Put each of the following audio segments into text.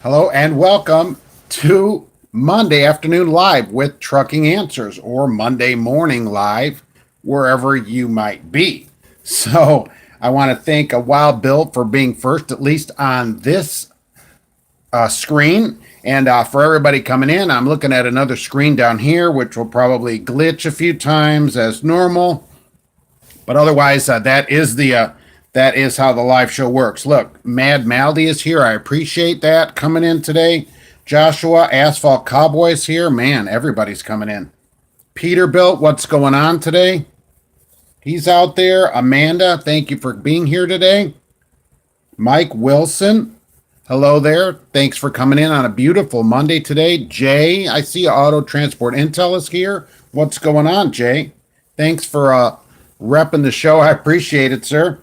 Hello and welcome to Monday Afternoon Live with Trucking Answers, or Monday Morning Live, wherever you might be. So I want to thank Wild Bill for being first, at least on this screen. And for everybody coming in, I'm looking at another screen down here, which will probably glitch a few times as normal. But otherwise, that is how the live show works. Look, Mad Maldy is here. I appreciate that coming in today. Joshua, Asphalt Cowboys here. Man, everybody's coming in. Peterbilt, what's going on today? He's out there. Amanda, thank you for being here today. Mike Wilson, hello there. Thanks for coming in on a beautiful Monday today. Jay, I see Auto Transport Intel is here. What's going on, Jay? Thanks for repping the show. I appreciate it, sir.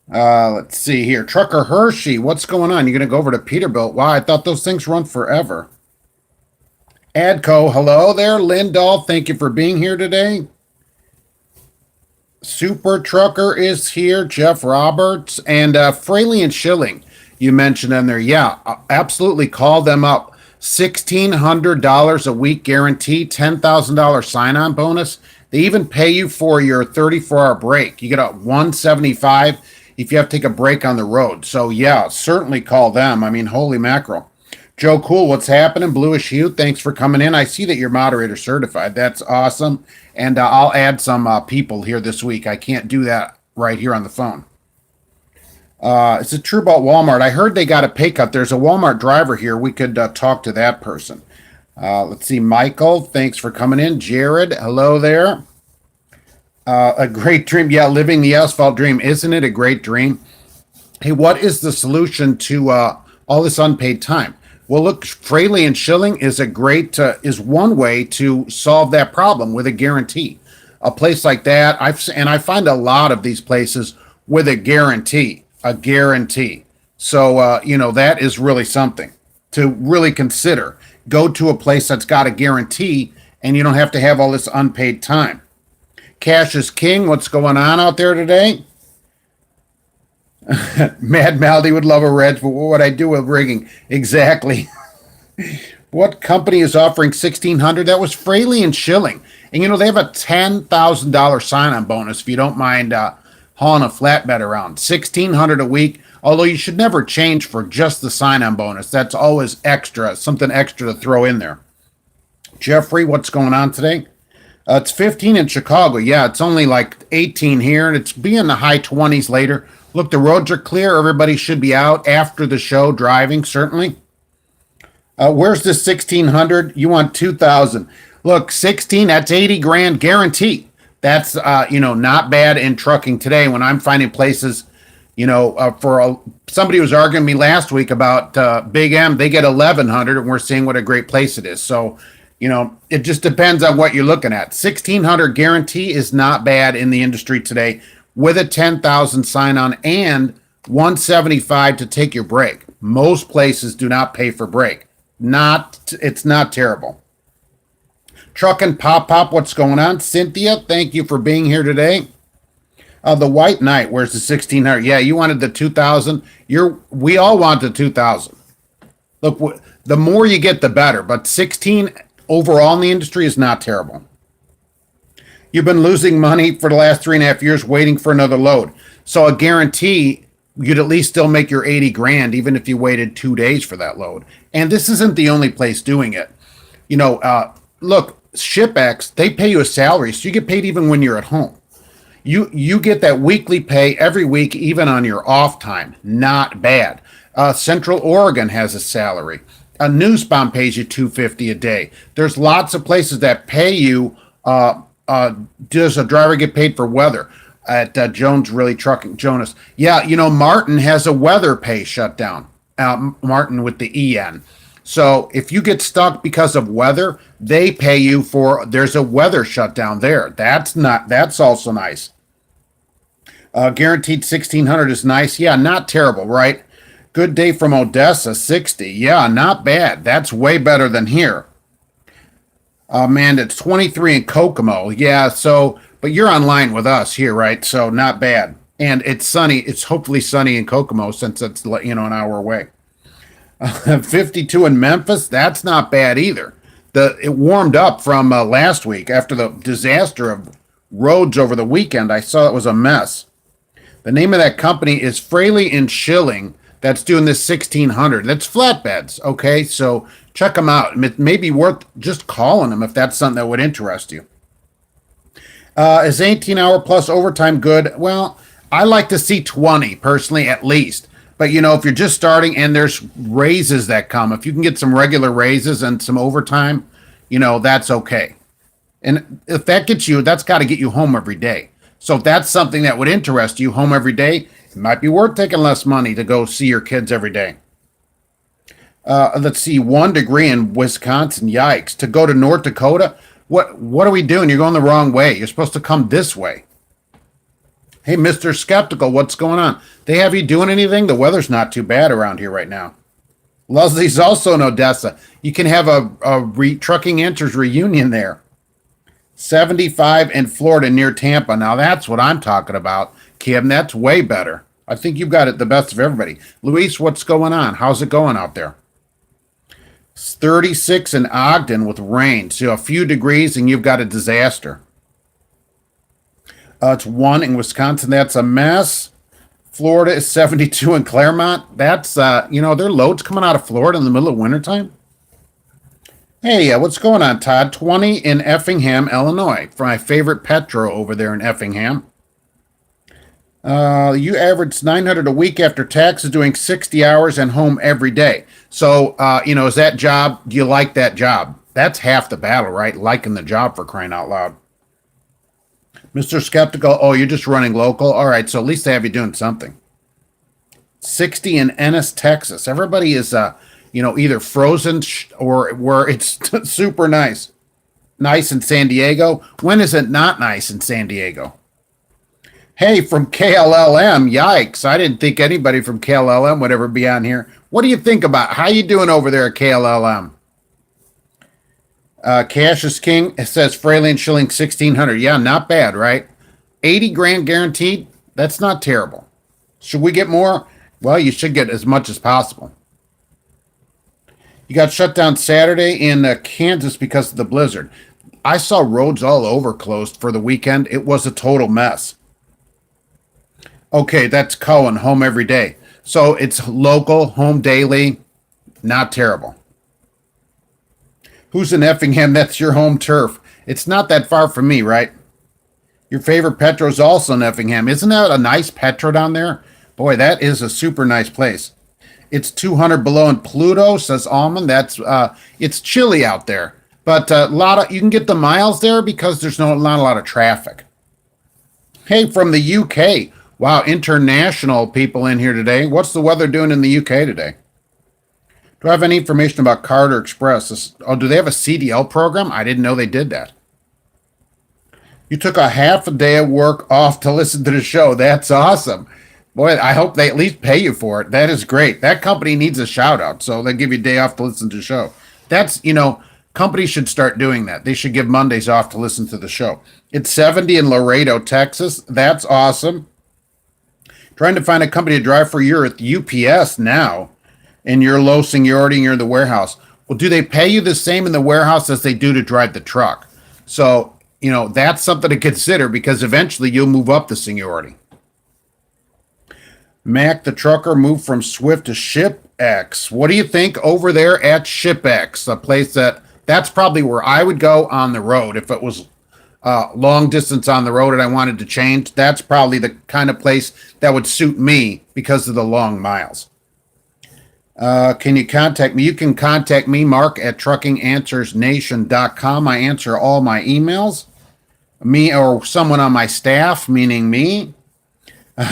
Let's see here. Trucker Hershey, what's going on? You're going to go over to Peterbilt. Wow, I thought those things run forever. Adco, hello there. Lindahl, thank you for being here today. Super Trucker is here. Jeff Roberts and Fraley and Schilling, you mentioned in there. Yeah, absolutely. Call them up. $1,600 a week guarantee, $10,000 sign-on bonus. They even pay you for your 34-hour break. You get a $175 if you have to take a break on the road. So yeah, certainly call them. I mean, holy mackerel. Joe Cool, what's happening? Bluish Hue, thanks for coming in. I see that you're moderator certified. That's awesome. And I'll add some people here this week. I can't do that right here on the phone. Is it true about Walmart? I heard they got a pay cut. There's a Walmart driver here. We could talk to that person. Let's see. Michael, thanks for coming in. Jared, hello there. A great dream. Yeah, living the asphalt dream. Isn't it a great dream? Hey, what is the solution to all this unpaid time? Well, look, Fraley and Schilling is is one way to solve that problem with a guarantee. A place like that, I find a lot of these places with a guarantee. So, that is really something to really consider. Go to a place that's got a guarantee, and you don't have to have all this unpaid time. Cash is king. What's going on out there today? Mad Maldy would love a reg, but what would I do with rigging? Exactly. What company is offering $1,600? That was Fraley and Schilling. And they have a $10,000 sign-on bonus if you don't mind hauling a flatbed around. $1,600 a week, although you should never change for just the sign-on bonus. That's always extra, something extra to throw in there. Jeffrey, what's going on today? It's 15 in Chicago. Yeah, it's only like 18 here, and it's be in the high 20s later. Look, the roads are clear. Everybody should be out after the show driving, certainly. Where's the 1,600? You want 2,000. Look, 16, that's 80 grand guarantee. That's, not bad in trucking today when I'm finding places, somebody was arguing me last week about Big M. They get 1,100, and we're seeing what a great place it is. So, it just depends on what you're looking at. 1,600 guarantee is not bad in the industry today with a 10,000 sign-on and 175 to take your break. Most places do not pay for break. It's not terrible. Truck and Pop, what's going on? Cynthia, thank you for being here today. The White Knight, where's the 1,600? Yeah, you wanted the 2,000. We all want the 2,000. Look, the more you get, the better. But 16 overall in the industry is not terrible. You've been losing money for the last 3.5 years waiting for another load. So a guarantee, you'd at least still make your 80 grand, even if you waited 2 days for that load. And this isn't the only place doing it. Look, ShipX, they pay you a salary, so you get paid even when you're at home. You get that weekly pay every week, even on your off time. Not bad. Central Oregon has a salary. A Newsbound pays you $250 a day. There's lots of places that pay you. Does a driver get paid for weather? At Jones Really Trucking, Jonas. Yeah, Martin has a weather pay shutdown. Martin with the EN. So if you get stuck because of weather, they pay you there's a weather shutdown there. That's also nice. Guaranteed 1,600 is nice. Yeah, not terrible, right? Good day from Odessa, 60. Yeah, not bad. That's way better than here. Man, it's 23 in Kokomo. Yeah, but you're online with us here, right? So not bad. And it's sunny. It's hopefully sunny in Kokomo since it's, an hour away. 52 in Memphis, that's not bad either. It warmed up from last week after the disaster of roads over the weekend. I saw it was a mess. The name of that company is Fraley and Schilling. That's doing this 1600. That's flatbeds. Okay, so check them out. It may be worth just calling them if that's something that would interest you. Is 18-hour plus overtime good? Well, I like to see 20 personally, at least. But if you're just starting and there's raises that come, if you can get some regular raises and some overtime, that's okay. And if that gets you, that's got to get you home every day. So if that's something that would interest you, home every day, it might be worth taking less money to go see your kids every day. Let's see, 1 degree in Wisconsin. Yikes. To go to North Dakota, what are we doing? You're going the wrong way. You're supposed to come this way. Hey, Mr. Skeptical, what's going on? They have you doing anything? The weather's not too bad around here right now. Leslie's also in Odessa. You can have a Trucking Answers reunion there. 75 in Florida near Tampa. Now that's what I'm talking about, Kim. That's way better. I think you've got it the best of everybody. Luis, what's going on? How's it going out there? It's 36 in Ogden with rain. So a few degrees and you've got a disaster. It's 1 in Wisconsin. That's a mess. Florida is 72 in Claremont. That's, there are loads coming out of Florida in the middle of wintertime. Hey, what's going on, Todd? 20 in Effingham, Illinois. For my favorite Petro over there in Effingham. You average 900 a week after taxes, doing 60 hours and home every day. So, is that job, do you like that job? That's half the battle, right? Liking the job, for crying out loud. Mr. Skeptical, oh, you're just running local? All right, so at least they have you doing something. 60 in Ennis, Texas. Everybody is, either frozen or where it's super nice. Nice in San Diego. When is it not nice in San Diego? Hey, from KLLM, yikes. I didn't think anybody from KLLM would ever be on here. What do you think about? How you doing over there at KLLM? Cash is king. It says Fraley and Schilling 1600. Yeah, not bad, right? 80 grand guaranteed. That's not terrible. Should we get more? Well, you should get as much as possible. You got shut down Saturday in Kansas because of the blizzard. I saw roads all over closed for the weekend. It was a total mess. Okay, that's Cohen, home every day. So it's local, home daily, not terrible. Who's in Effingham? That's your home turf. It's not that far from me, right? Your favorite Petro's also in Effingham. Isn't that a nice Petro down there? Boy, that is a super nice place. It's 200 below in Pluto, says Almond. That's it's chilly out there, but you can get the miles there because there's not a lot of traffic. Hey, from the UK. Wow, international people in here today. What's the weather doing in the UK today? Do I have any information about Carter Express? Do they have a CDL program? I didn't know they did that. You took a half a day of work off to listen to the show. That's awesome. Boy, I hope they at least pay you for it. That is great. That company needs a shout out, so they give you a day off to listen to the show. That's, companies should start doing that. They should give Mondays off to listen to the show. It's 70 in Laredo, Texas. That's awesome. Trying to find a company to drive for you at UPS now, and you're low seniority and you're in the warehouse. Well, do they pay you the same in the warehouse as they do to drive the truck? So, that's something to consider because eventually you'll move up the seniority. Mac the trucker moved from Swift to ShipX. What do you think over there at ShipX? A place that's probably where I would go on the road if it was long distance on the road and I wanted to change. That's probably the kind of place that would suit me because of the long miles. Can you contact me? You can contact me, Mark, at truckinganswersnation.com. I answer all my emails. Me or someone on my staff, meaning me.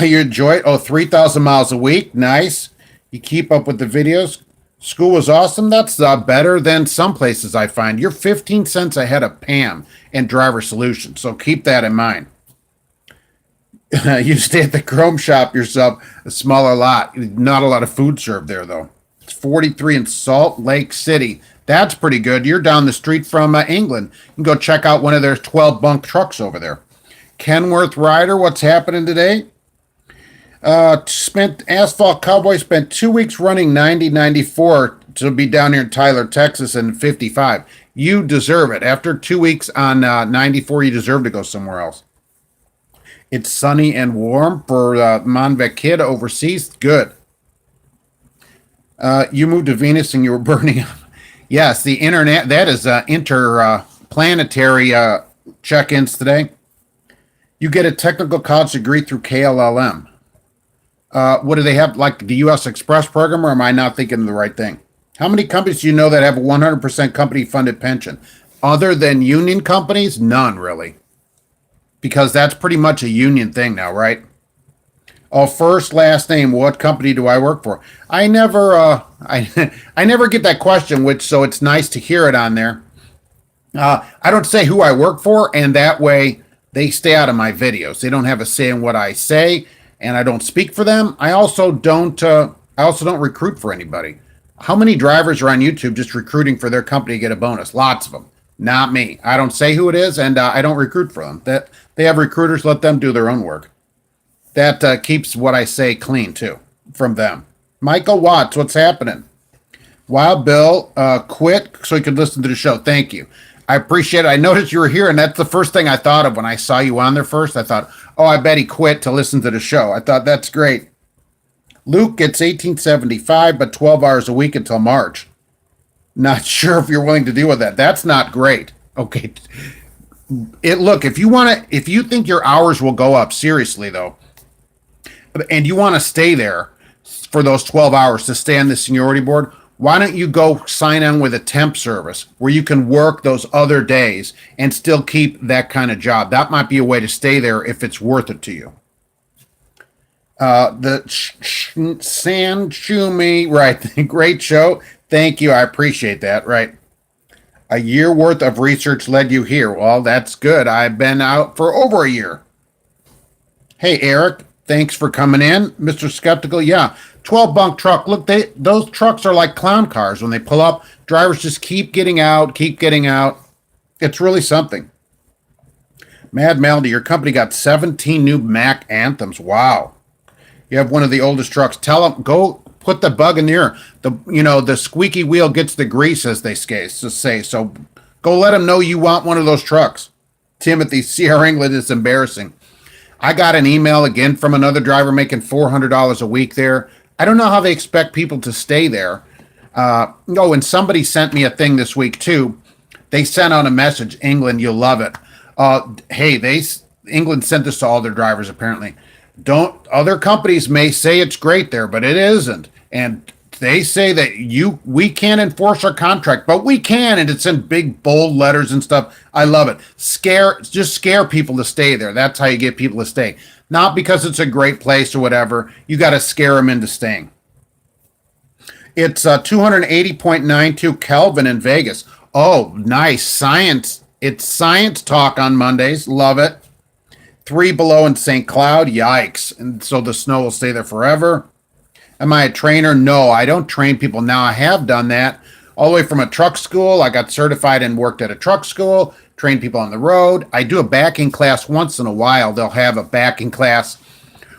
You enjoy it? 3,000 miles a week. Nice. You keep up with the videos. School was awesome. That's better than some places I find. You're 15 cents ahead of Pam and Driver Solutions, so keep that in mind. You stay at the Chrome Shop yourself, a smaller lot. Not a lot of food served there, though. It's 43 in Salt Lake City. That's pretty good. You're down the street from England. You can go check out one of their 12 bunk trucks over there. Kenworth Rider, what's happening today? Spent Asphalt Cowboy spent 2 weeks running 90-94 to be down here in Tyler, Texas, in 55. You deserve it. After 2 weeks on 94, you deserve to go somewhere else. It's sunny and warm for Monvec Kid overseas. Good. You moved to Venus and you were burning up. Yes, the internet. That is interplanetary check-ins today. You get a technical college degree through KLLM. What do they have, like the U.S. Express program, or am I not thinking of the right thing? How many companies do you know that have a 100% company-funded pension? Other than union companies, none really. Because that's pretty much a union thing now, right? Oh, first, last name, what company do I work for? I never I never get that question, which so it's nice to hear it on there. I don't say who I work for, and that way they stay out of my videos. They don't have a say in what I say, and I don't speak for them. I also don't recruit for anybody. How many drivers are on YouTube just recruiting for their company to get a bonus? Lots of them. Not me. I don't say who it is, and I don't recruit for them. That they have recruiters, let them do their own work. That keeps what I say clean too from them. Michael Watts, what's happening? Wild Bill quit so he could listen to the show. Thank you. I appreciate it. I noticed you were here, and that's the first thing I thought of when I saw you on there first. I thought, oh, I bet he quit to listen to the show. I thought that's great. Luke gets $18.75, but 12 hours a week until March. Not sure if you're willing to deal with that. That's not great. Okay. Look, if you think your hours will go up, seriously though, and you want to stay there for those 12 hours to stay on the seniority board, why don't you go sign on with a temp service where you can work those other days and still keep that kind of job? That might be a way to stay there if it's worth it to you. The San Shumi, right? Great show. Thank you. I appreciate that. Right. A year worth of research led you here. Well, that's good. I've been out for over a year. Hey, Eric. Thanks for coming in. Mr. Skeptical. Yeah. 12 bunk truck. Look, those trucks are like clown cars. When they pull up, drivers just keep getting out. It's really something. Mad Melody, your company got 17 new Mac Anthems. Wow. You have one of the oldest trucks. Tell them, go put the bug in the ear. The squeaky wheel gets the grease, as they say. So go let them know you want one of those trucks. Timothy, CR England is embarrassing. I got an email again from another driver making $400 a week there. I don't know how they expect people to stay there. And somebody sent me a thing this week too. They sent out a message, England, you'll love it. England sent this to all their drivers apparently. Other companies may say it's great there, but it isn't. And they say that we can't enforce our contract, but we can, and it's in big bold letters and stuff. I love it. Just scare people to stay there. That's how you get people to stay. Not because it's a great place or whatever. You got to scare them into staying. It's 280.92 Kelvin in Vegas. Oh, nice. Science. It's science talk on Mondays. Love it. 3 below in St. Cloud. Yikes. And so the snow will stay there forever. Am I a trainer? No, I don't train people. Now, I have done that all the way from a truck school. I got certified and worked at a truck school, trained people on the road. I do a backing class once in a while. They'll have a backing class.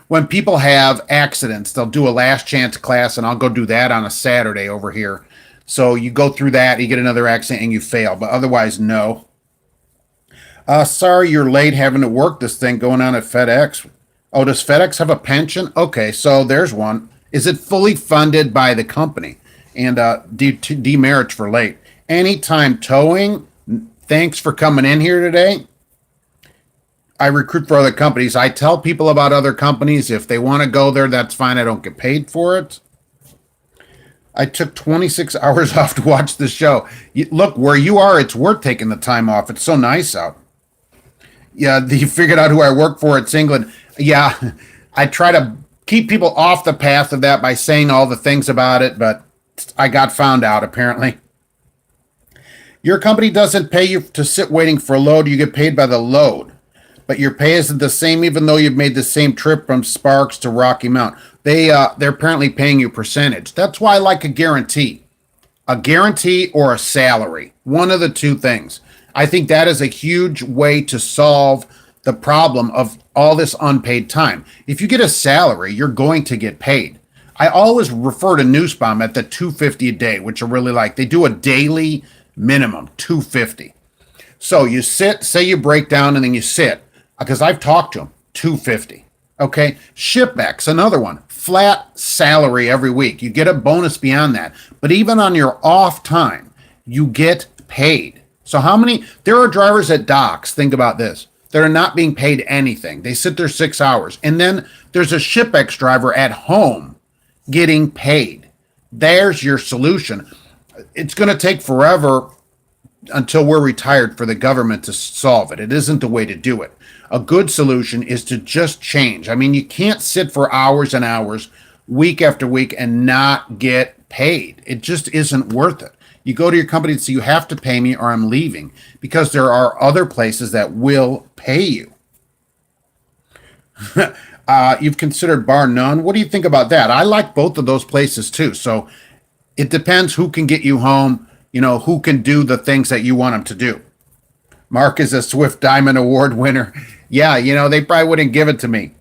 When people have accidents, they'll do a last chance class, and I'll go do that on a Saturday over here. So you go through that, you get another accident, and you fail. But otherwise, no. Sorry you're late having to work this thing going on at FedEx. Oh, does FedEx have a pension? Okay, so there's one. Is it fully funded by the company? And demerits for late. Anytime towing, thanks for coming in here today. I recruit for other companies. I tell people about other companies. If they want to go there, that's fine. I don't get paid for it. I took 26 hours off to watch the show. Look, where you are, it's worth taking the time off. It's so nice out. Yeah, you figured out who I work for. It's England. Yeah, I try to keep people off the path of that by saying all the things about it, but I got found out apparently. Your company doesn't pay you to sit waiting for a load. You get paid by the load, but your pay isn't the same even though you've made the same trip from Sparks to Rocky Mount. They're apparently paying you percentage. That's why I like a guarantee or a salary. One of the two things. I think that is a huge way to solve the problem of all this unpaid time. If you get a salary, you're going to get paid. I always refer to Newsbomb at the 250 a day, which I really like. They do a daily minimum 250. So you sit, say you break down and then you sit, because I've talked to them, 250. Okay. ShipX, another one, flat salary every week. You get a bonus beyond that. But even on your off time, you get paid. So there are drivers at docks, think about this, that are not being paid anything. They sit there 6 hours. And then there's a ShipX driver at home getting paid. There's your solution. It's going to take forever until we're retired for the government to solve it. It isn't the way to do it. A good solution is to just change. I mean, you can't sit for hours and hours, week after week, and not get paid. It just isn't worth it. You go to your company and say, you have to pay me or I'm leaving, because there are other places that will pay you. You've considered Bar None. What do you think about that? I like both of those places too. So it depends who can get you home, who can do the things that you want them to do. Mark is a Swift Diamond Award winner. Yeah, they probably wouldn't give it to me.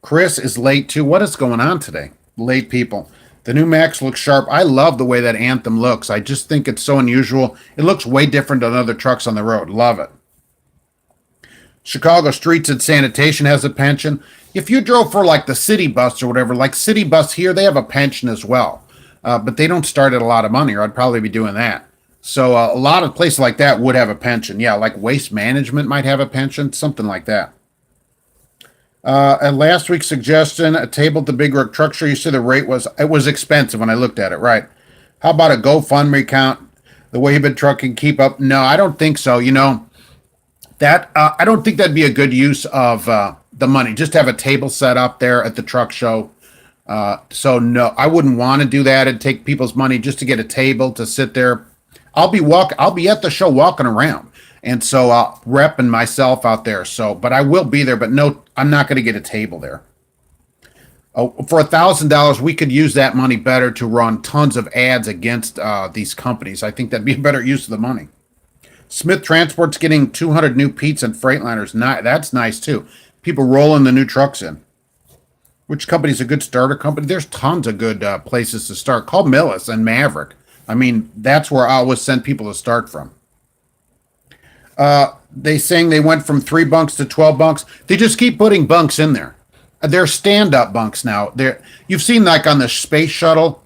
Chris is late too. What is going on today? Late people. The new Max looks sharp. I love the way that Anthem looks. I just think it's so unusual. It looks way different than other trucks on the road. Love it. Chicago Streets and Sanitation has a pension. If you drove for like the city bus or whatever, like City Bus here, they have a pension as well. But they don't start at a lot of money, or I'd probably be doing that. So a lot of places like that would have a pension. Yeah, like Waste Management might have a pension, something like that. And last week's suggestion, a table at the Big Rig Truck Show, you said the rate was expensive when I looked at it, right? How about a GoFundMe account, the way you've been trucking, keep up? No, I don't think so. That I don't think that'd be a good use of the money. Just have a table set up there at the truck show. So no, I wouldn't want to do that and take people's money just to get a table to sit there. I'll be at the show walking around. And so repping myself out there. So, but I will be there, but no, I'm not going to get a table there. Oh, for $1,000, we could use that money better to run tons of ads against these companies. I think that'd be a better use of the money. Smith Transport's getting 200 new Pete's and Freightliners. That's nice too. People rolling the new trucks in. Which company's a good starter company? There's tons of good places to start. Call Millis and Maverick. I mean, that's where I always send people to start from. They saying they went from 3 bunks to 12 bunks. They just keep putting bunks in there. They're stand-up bunks now. You've seen like on the space shuttle.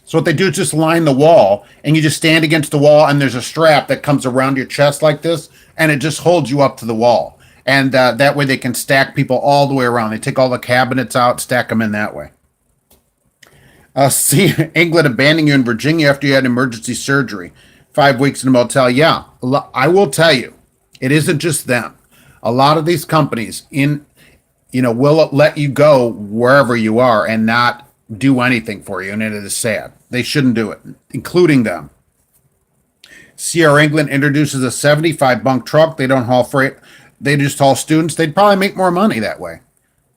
So what they do is just line the wall, and you just stand against the wall, and there's a strap that comes around your chest like this, and it just holds you up to the wall. And that way they can stack people all the way around. They take all the cabinets out, stack them in that way. See England abandoning you in Virginia after you had emergency surgery. 5 weeks in a motel. Yeah, I will tell you, it isn't just them. A lot of these companies will let you go wherever you are and not do anything for you, and it is sad. They shouldn't do it, including them. CR England introduces a 75 bunk truck. They don't haul freight. They just haul students. They'd probably make more money that way.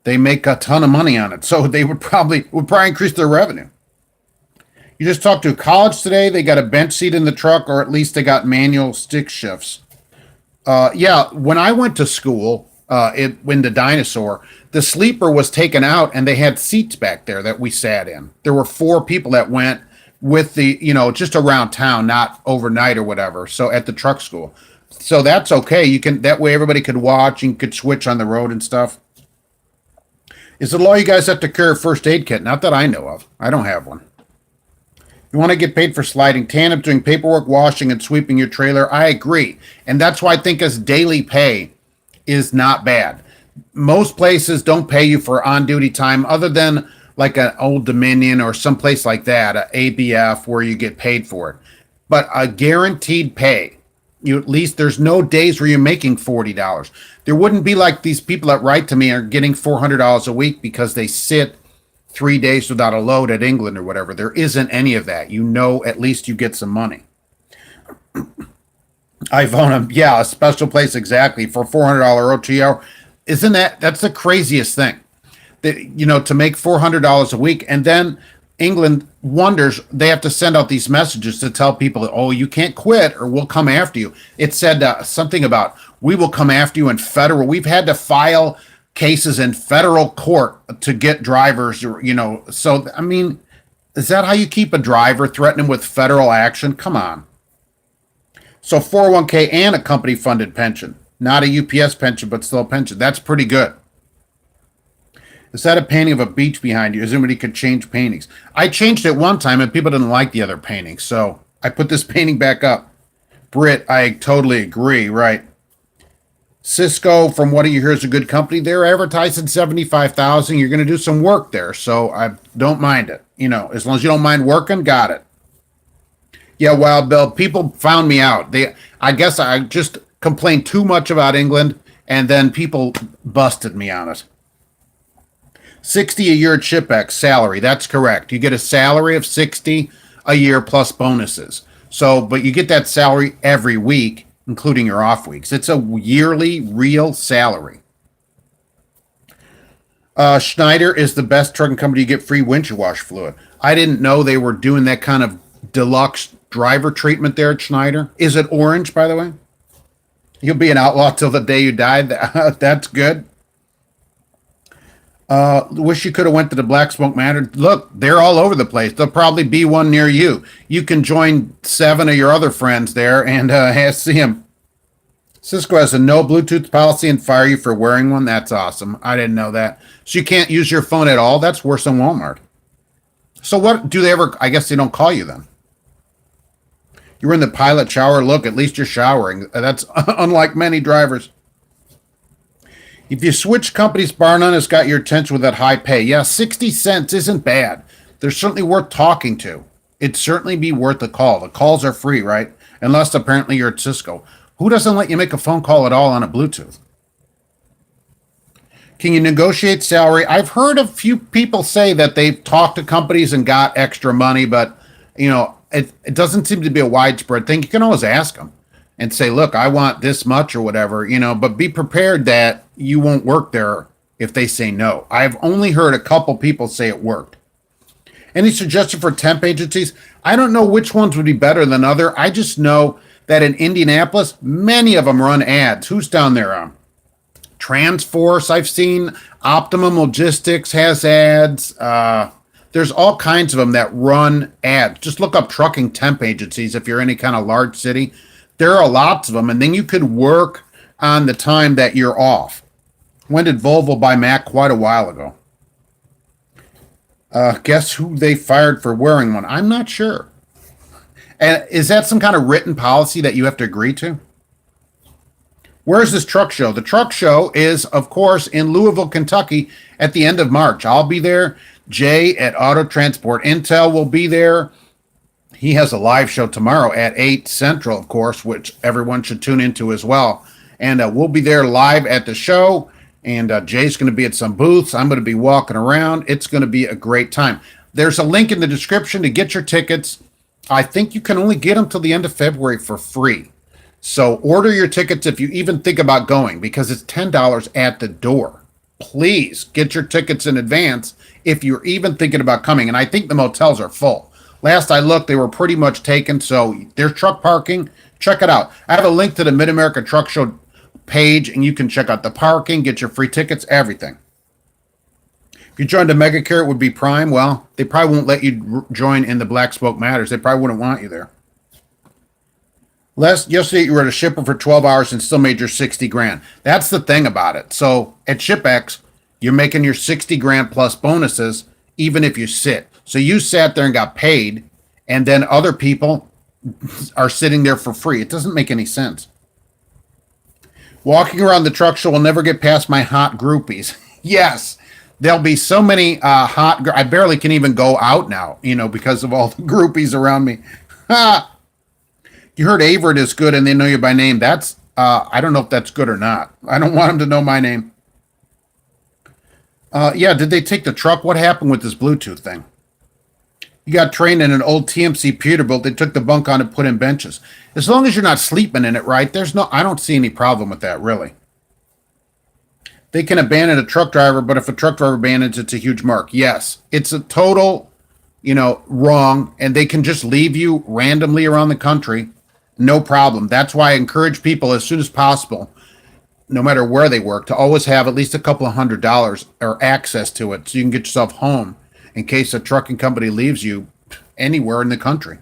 They make a ton of money on it, so they would probably increase their revenue. You just talked to a college today. They got a bench seat in the truck, or at least they got manual stick shifts. Yeah, when I went to school in the Dinosaur, the sleeper was taken out, and they had seats back there that we sat in. There were 4 people that went with the, just around town, not overnight or whatever. So at the truck school. So that's okay. That way everybody could watch and could switch on the road and stuff. Is the law you guys have to carry a first aid kit? Not that I know of. I don't have one. You want to get paid for sliding tandem, doing paperwork, washing, and sweeping your trailer. I agree. And that's why I think as daily pay is not bad. Most places don't pay you for on-duty time other than like an Old Dominion or someplace like that, a ABF, where you get paid for it. But a guaranteed pay, at least there's no days where you're making $40. There wouldn't be like these people that write to me are getting $400 a week because they sit 3 days without a load at England or whatever. There isn't any of that. At least you get some money. Ivona, yeah, a special place exactly for $400 OT hour. That's the craziest thing. To make $400 a week, and then England wonders, they have to send out these messages to tell people, oh, you can't quit or we'll come after you. It said something about we will come after you in federal. We've had to file cases in federal court to get drivers, So, I mean, is that how you keep a driver, threatening with federal action? Come on. So 401k and a company funded pension, not a UPS pension, but still a pension. That's pretty good. Is that a painting of a beach behind you? Is anybody could change paintings? I changed it one time and people didn't like the other painting. So I put this painting back up. Britt, I totally agree. Right. Cisco, from what you hear, is a good company. They're advertising 75,000. You're going to do some work there. So I don't mind it. As long as you don't mind working, got it. Yeah, Wild Bill, people found me out. I guess I just complained too much about England, and then people busted me on it. 60 a year at ShipX salary. That's correct. You get a salary of 60 a year plus bonuses. So, but you get that salary every week, including your off weeks. It's a yearly real salary. Schneider is the best trucking company to get free windshield wash fluid. I didn't know they were doing that kind of deluxe driver treatment there at Schneider. Is it orange, by the way? You'll be an outlaw till the day you die. That's good. Wish you could have went to the Black Smoke Manor. Look, they're all over the place. There'll probably be one near you. You can join 7 of your other friends there and see them. Cisco has a no Bluetooth policy and fire you for wearing one. That's awesome. I didn't know that. So you can't use your phone at all? That's worse than Walmart. So what do they ever? I guess they don't call you then. You were in the pilot shower. Look, at least you're showering. That's unlike many drivers. If you switch companies, bar none has got your attention with that high pay. Yeah, 60 cents isn't bad. They're certainly worth talking to. It'd certainly be worth a call. The calls are free, right? Unless apparently you're at Cisco. Who doesn't let you make a phone call at all on a Bluetooth? Can you negotiate salary? I've heard a few people say that they've talked to companies and got extra money, but, it doesn't seem to be a widespread thing. You can always ask them and say, look, I want this much or whatever, but be prepared that you won't work there if they say no. I've only heard a couple people say it worked. Any suggestion for temp agencies? I don't know which ones would be better than other. I just know that in Indianapolis, many of them run ads. Who's down there? Transforce, I've seen. Optimum Logistics has ads. There's all kinds of them that run ads. Just look up trucking temp agencies if you're any kind of large city. There are lots of them, and then you could work on the time that you're off. When did Volvo buy Mac? Quite a while ago. Guess who they fired for wearing one? I'm not sure. And is that some kind of written policy that you have to agree to? Where's this truck show? The truck show is, of course, in Louisville, Kentucky at the end of March. I'll be there. Jay at Auto Transport Intel will be there. He has a live show tomorrow at 8 Central, of course, which everyone should tune into as well. And we'll be there live at the show. And Jay's going to be at some booths. I'm going to be walking around. It's going to be a great time. There's a link in the description to get your tickets. I think you can only get them till the end of February for free. So order your tickets if you even think about going, because it's $10 at the door. Please get your tickets in advance if you're even thinking about coming. And I think the motels are full. Last I looked, they were pretty much taken. So there's truck parking. Check it out. I have a link to the Mid-America Truck Show page, and you can check out the parking, get your free tickets, everything. If you joined a mega care, it would be Prime. Well, they probably won't let you join in the Black Smoke Matters. They probably wouldn't want you there. Yesterday you were at a shipper for 12 hours and still made your 60 grand. That's the thing about it. So at ShipX, you're making your 60 grand plus bonuses, even if you sit. So you sat there and got paid, and then other people are sitting there for free. It doesn't make any sense. Walking around the truck show will never get past my hot groupies. Yes, there'll be so many I barely can even go out now, because of all the groupies around me. You heard Averett is good and they know you by name. That's, I don't know if that's good or not. I don't want them to know my name. Yeah, did they take the truck? What happened with this Bluetooth thing? You got trained in an old TMC Peterbilt. They took the bunk on and put in benches. As long as you're not sleeping in it, right? I don't see any problem with that, really. They can abandon a truck driver, but if a truck driver abandons, it's a huge mark. Yes, it's a total, wrong, and they can just leave you randomly around the country. No problem. That's why I encourage people as soon as possible, no matter where they work, to always have at least a couple of $100 or access to it so you can get yourself home in case a trucking company leaves you anywhere in the country.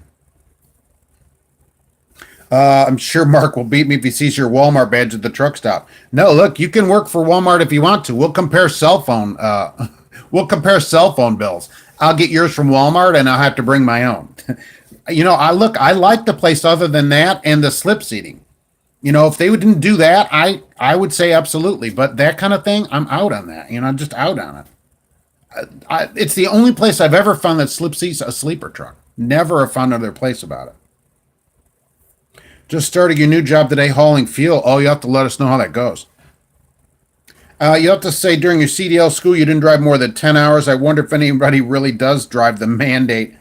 I'm sure Mark will beat me if he sees your Walmart badge at the truck stop. No, look, you can work for Walmart if you want to. We'll compare cell phone. We'll compare cell phone bills. I'll get yours from Walmart, and I'll have to bring my own. I like the place other than that and the slip seating. If they didn't do that, I would say absolutely. But that kind of thing, I'm out on that. I'm just out on it. It's the only place I've ever found that slip seats a sleeper truck. Never have found another place about it. Just started your new job today hauling fuel. Oh, you have to let us know how that goes. You have to say during your CDL school you didn't drive more than 10 hours. I wonder if anybody really does drive the mandate.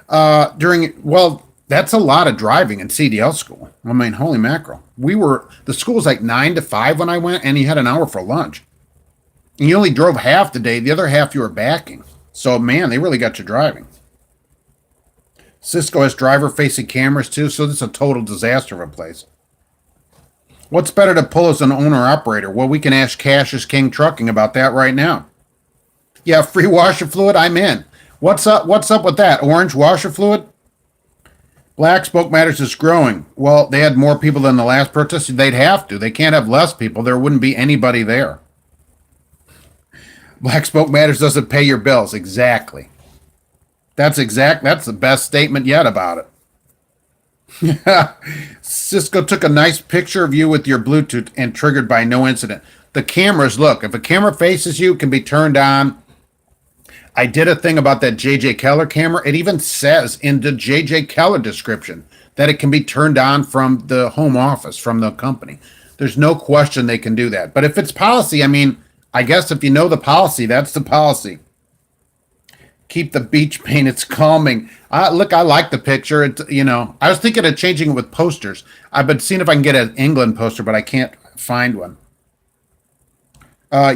That's a lot of driving in CDL school. I mean, holy mackerel. The school was like 9 to 5 when I went, and you had an hour for lunch. And you only drove half the day. The other half you were backing. So, man, they really got you driving. Cisco has driver-facing cameras, too, so this is a total disaster of a place. What's better to pull as an owner-operator? Well, we can ask Cash is King Trucking about that right now. Yeah, free washer fluid, I'm in. What's up with that? Orange washer fluid? Black Spoke Matters is growing. Well, they had more people than the last protest. They'd have to. They can't have less people. There wouldn't be anybody there. Black Spoke Matters doesn't pay your bills. Exactly. That's the best statement yet about it. Cisco took a nice picture of you with your Bluetooth and triggered by no incident. The cameras, look, if a camera faces you, it can be turned on. I did a thing about that J.J. Keller camera. It even says in the J.J. Keller description that it can be turned on from the home office, from the company. There's no question they can do that. But if it's policy, I mean, I guess if you know the policy, that's the policy. Keep the beach paint. It's calming. Look, I like the picture. I was thinking of changing it with posters. I've been seeing if I can get an England poster, but I can't find one.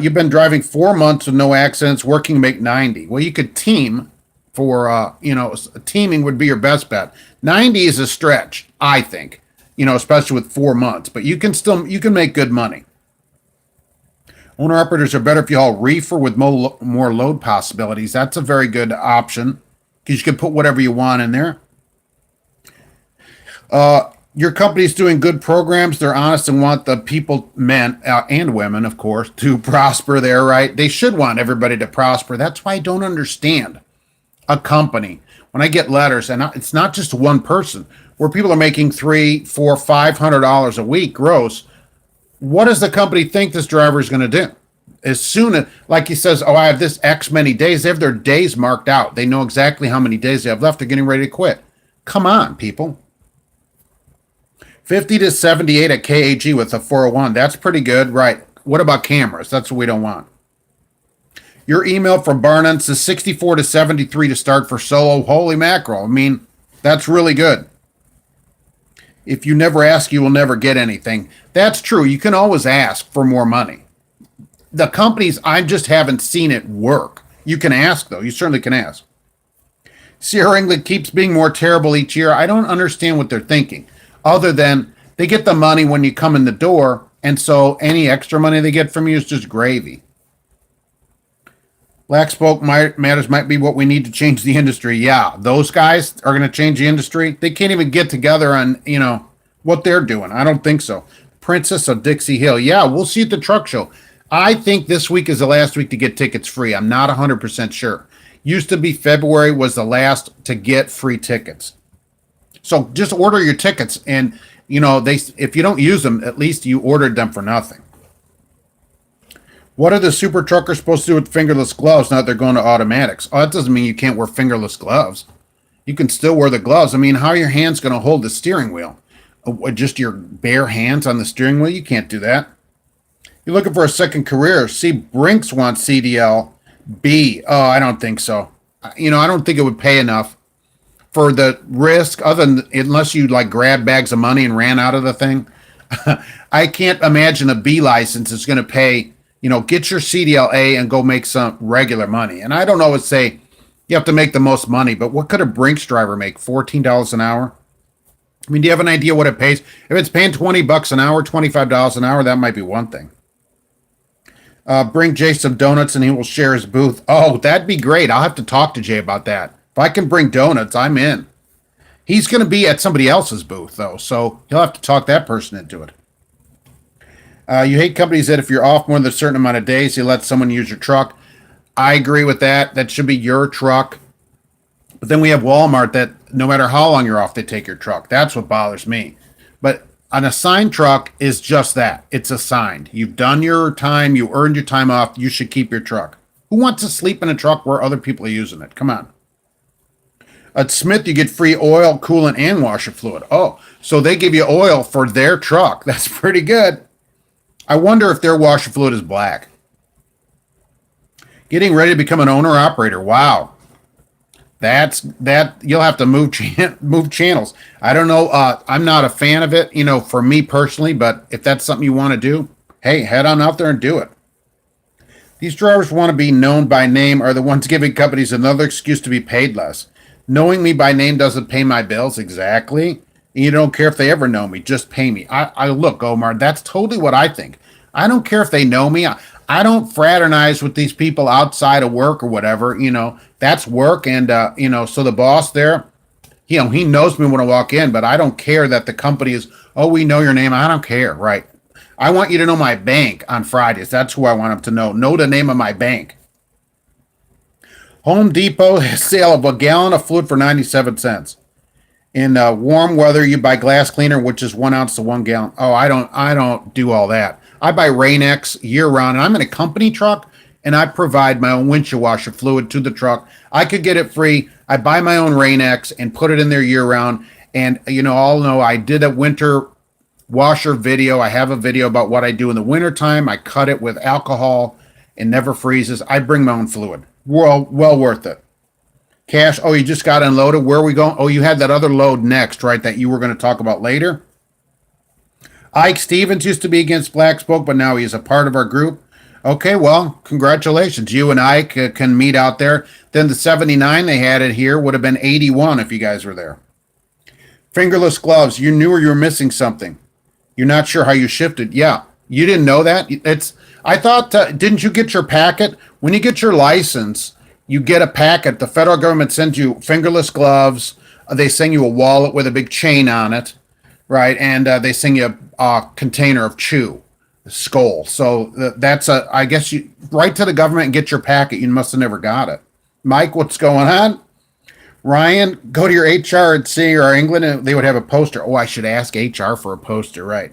You've been driving 4 months with no accidents, working to make 90. Well, you could team for, teaming would be your best bet. 90 is a stretch, I think, especially with 4 months, but you can make good money. Owner operators are better if you haul reefer with more load possibilities. That's a very good option because you can put whatever you want in there. Your company's doing good programs. They're honest and want the people, men and women, of course, to prosper there, right? They should want everybody to prosper. That's why I don't understand a company. When I get letters, and it's not just one person, where people are making $300, $400, $500 a week gross, what does the company think this driver is going to do? As soon as, like he says, I have this X many days, they have their days marked out. They know exactly how many days they have left. They're getting ready to quit. Come on, people. 50 to 78 at KAG with a 401. That's pretty good, right? What about cameras? That's what we don't want. Your email from Barnum says 64 to 73 to start for solo. Holy mackerel. I mean, that's really good. If you never ask, you will never get anything. That's true. You can always ask for more money. The companies, I just haven't seen it work. You can ask, though. You certainly can ask. Sierra England keeps being more terrible each year. I don't understand what they're thinking, other than they get the money when you come in the door, and so any extra money they get from you is just gravy. Black Spoke Matters might be what we need to change the industry. Yeah, those guys are going to change the industry. They can't even get together on, what they're doing. I don't think so. Princess of Dixie Hill. Yeah, we'll see at the truck show. I think this week is the last week to get tickets free. I'm not 100% sure. Used to be February was the last to get free tickets. So just order your tickets, and, if you don't use them, at least you ordered them for nothing. What are the super truckers supposed to do with fingerless gloves now that they're going to automatics? Oh, that doesn't mean you can't wear fingerless gloves. You can still wear the gloves. I mean, how are your hands going to hold the steering wheel? Just your bare hands on the steering wheel? You can't do that. You're looking for a second career. C. Brinks wants CDL. B. Oh, I don't think so. I don't think it would pay enough for the risk, unless you grab bags of money and ran out of the thing. I can't imagine a B license is going to pay. Get your CDLA and go make some regular money. And I don't always say you have to make the most money, but what could a Brinks driver make? $14 an hour? I mean, do you have an idea what it pays? If it's paying $20 an hour, $25 an hour, that might be one thing. Bring Jay some donuts and he will share his booth. Oh, that'd be great. I'll have to talk to Jay about that. If I can bring donuts, I'm in. He's going to be at somebody else's booth, though, so he'll have to talk that person into it. You hate companies that if you're off more than a certain amount of days, you let someone use your truck. I agree with that. That should be your truck. But then we have Walmart that no matter how long you're off, they take your truck. That's what bothers me. But an assigned truck is just that. It's assigned. You've done your time. You earned your time off. You should keep your truck. Who wants to sleep in a truck where other people are using it? Come on. At Smith, you get free oil, coolant, and washer fluid. Oh, so they give you oil for their truck. That's pretty good. I wonder if their washer fluid is black. Getting ready to become an owner-operator. Wow. That you'll have to move channels. I don't know. I'm not a fan of it, for me personally, but if that's something you want to do, hey, head on out there and do it. These drivers want to be known by name are the ones giving companies another excuse to be paid less. Knowing me by name doesn't pay my bills. Exactly. And you don't care if they ever know me. Just pay me. I look, Omar, that's totally what I think. I don't care if they know me. I don't fraternize with these people outside of work or whatever. That's work. And, so the boss there, he knows me when I walk in, but I don't care that the company is, oh, we know your name. I don't care. Right. I want you to know my bank on Fridays. That's who I want them to know. Know the name of my bank. Home Depot sale of a gallon of fluid for 97 cents. In warm weather, you buy glass cleaner, which is 1 ounce to 1 gallon. Oh, I don't do all that. I buy Rain-X year round, and I'm in a company truck, and I provide my own windshield washer fluid to the truck. I could get it free. I buy my own Rain-X and put it in there year round. And all know I did a winter washer video. I have a video about what I do in the wintertime. I cut it with alcohol. It never freezes. I bring my own fluid. Well worth it. Cash, oh, you just got unloaded. Where are we going? Oh, you had that other load next, right, that you were going to talk about later? Ike Stevens used to be against Black Spoke, but now he's a part of our group. Okay, well, congratulations. You and Ike can meet out there. Then the 79 they had it here would have been 81 if you guys were there. Fingerless gloves. You knew you were missing something. You're not sure how you shifted. Yeah, you didn't know that? I thought, didn't you get your packet? When you get your license, you get a packet. The federal government sends you fingerless gloves. They send you a wallet with a big chain on it, right? And they send you a container of chew, Skoal. So that's I guess you write to the government and get your packet. You must have never got it. Mike, what's going on? Ryan, go to your HR and see or England, and they would have a poster. Oh, I should ask HR for a poster, right?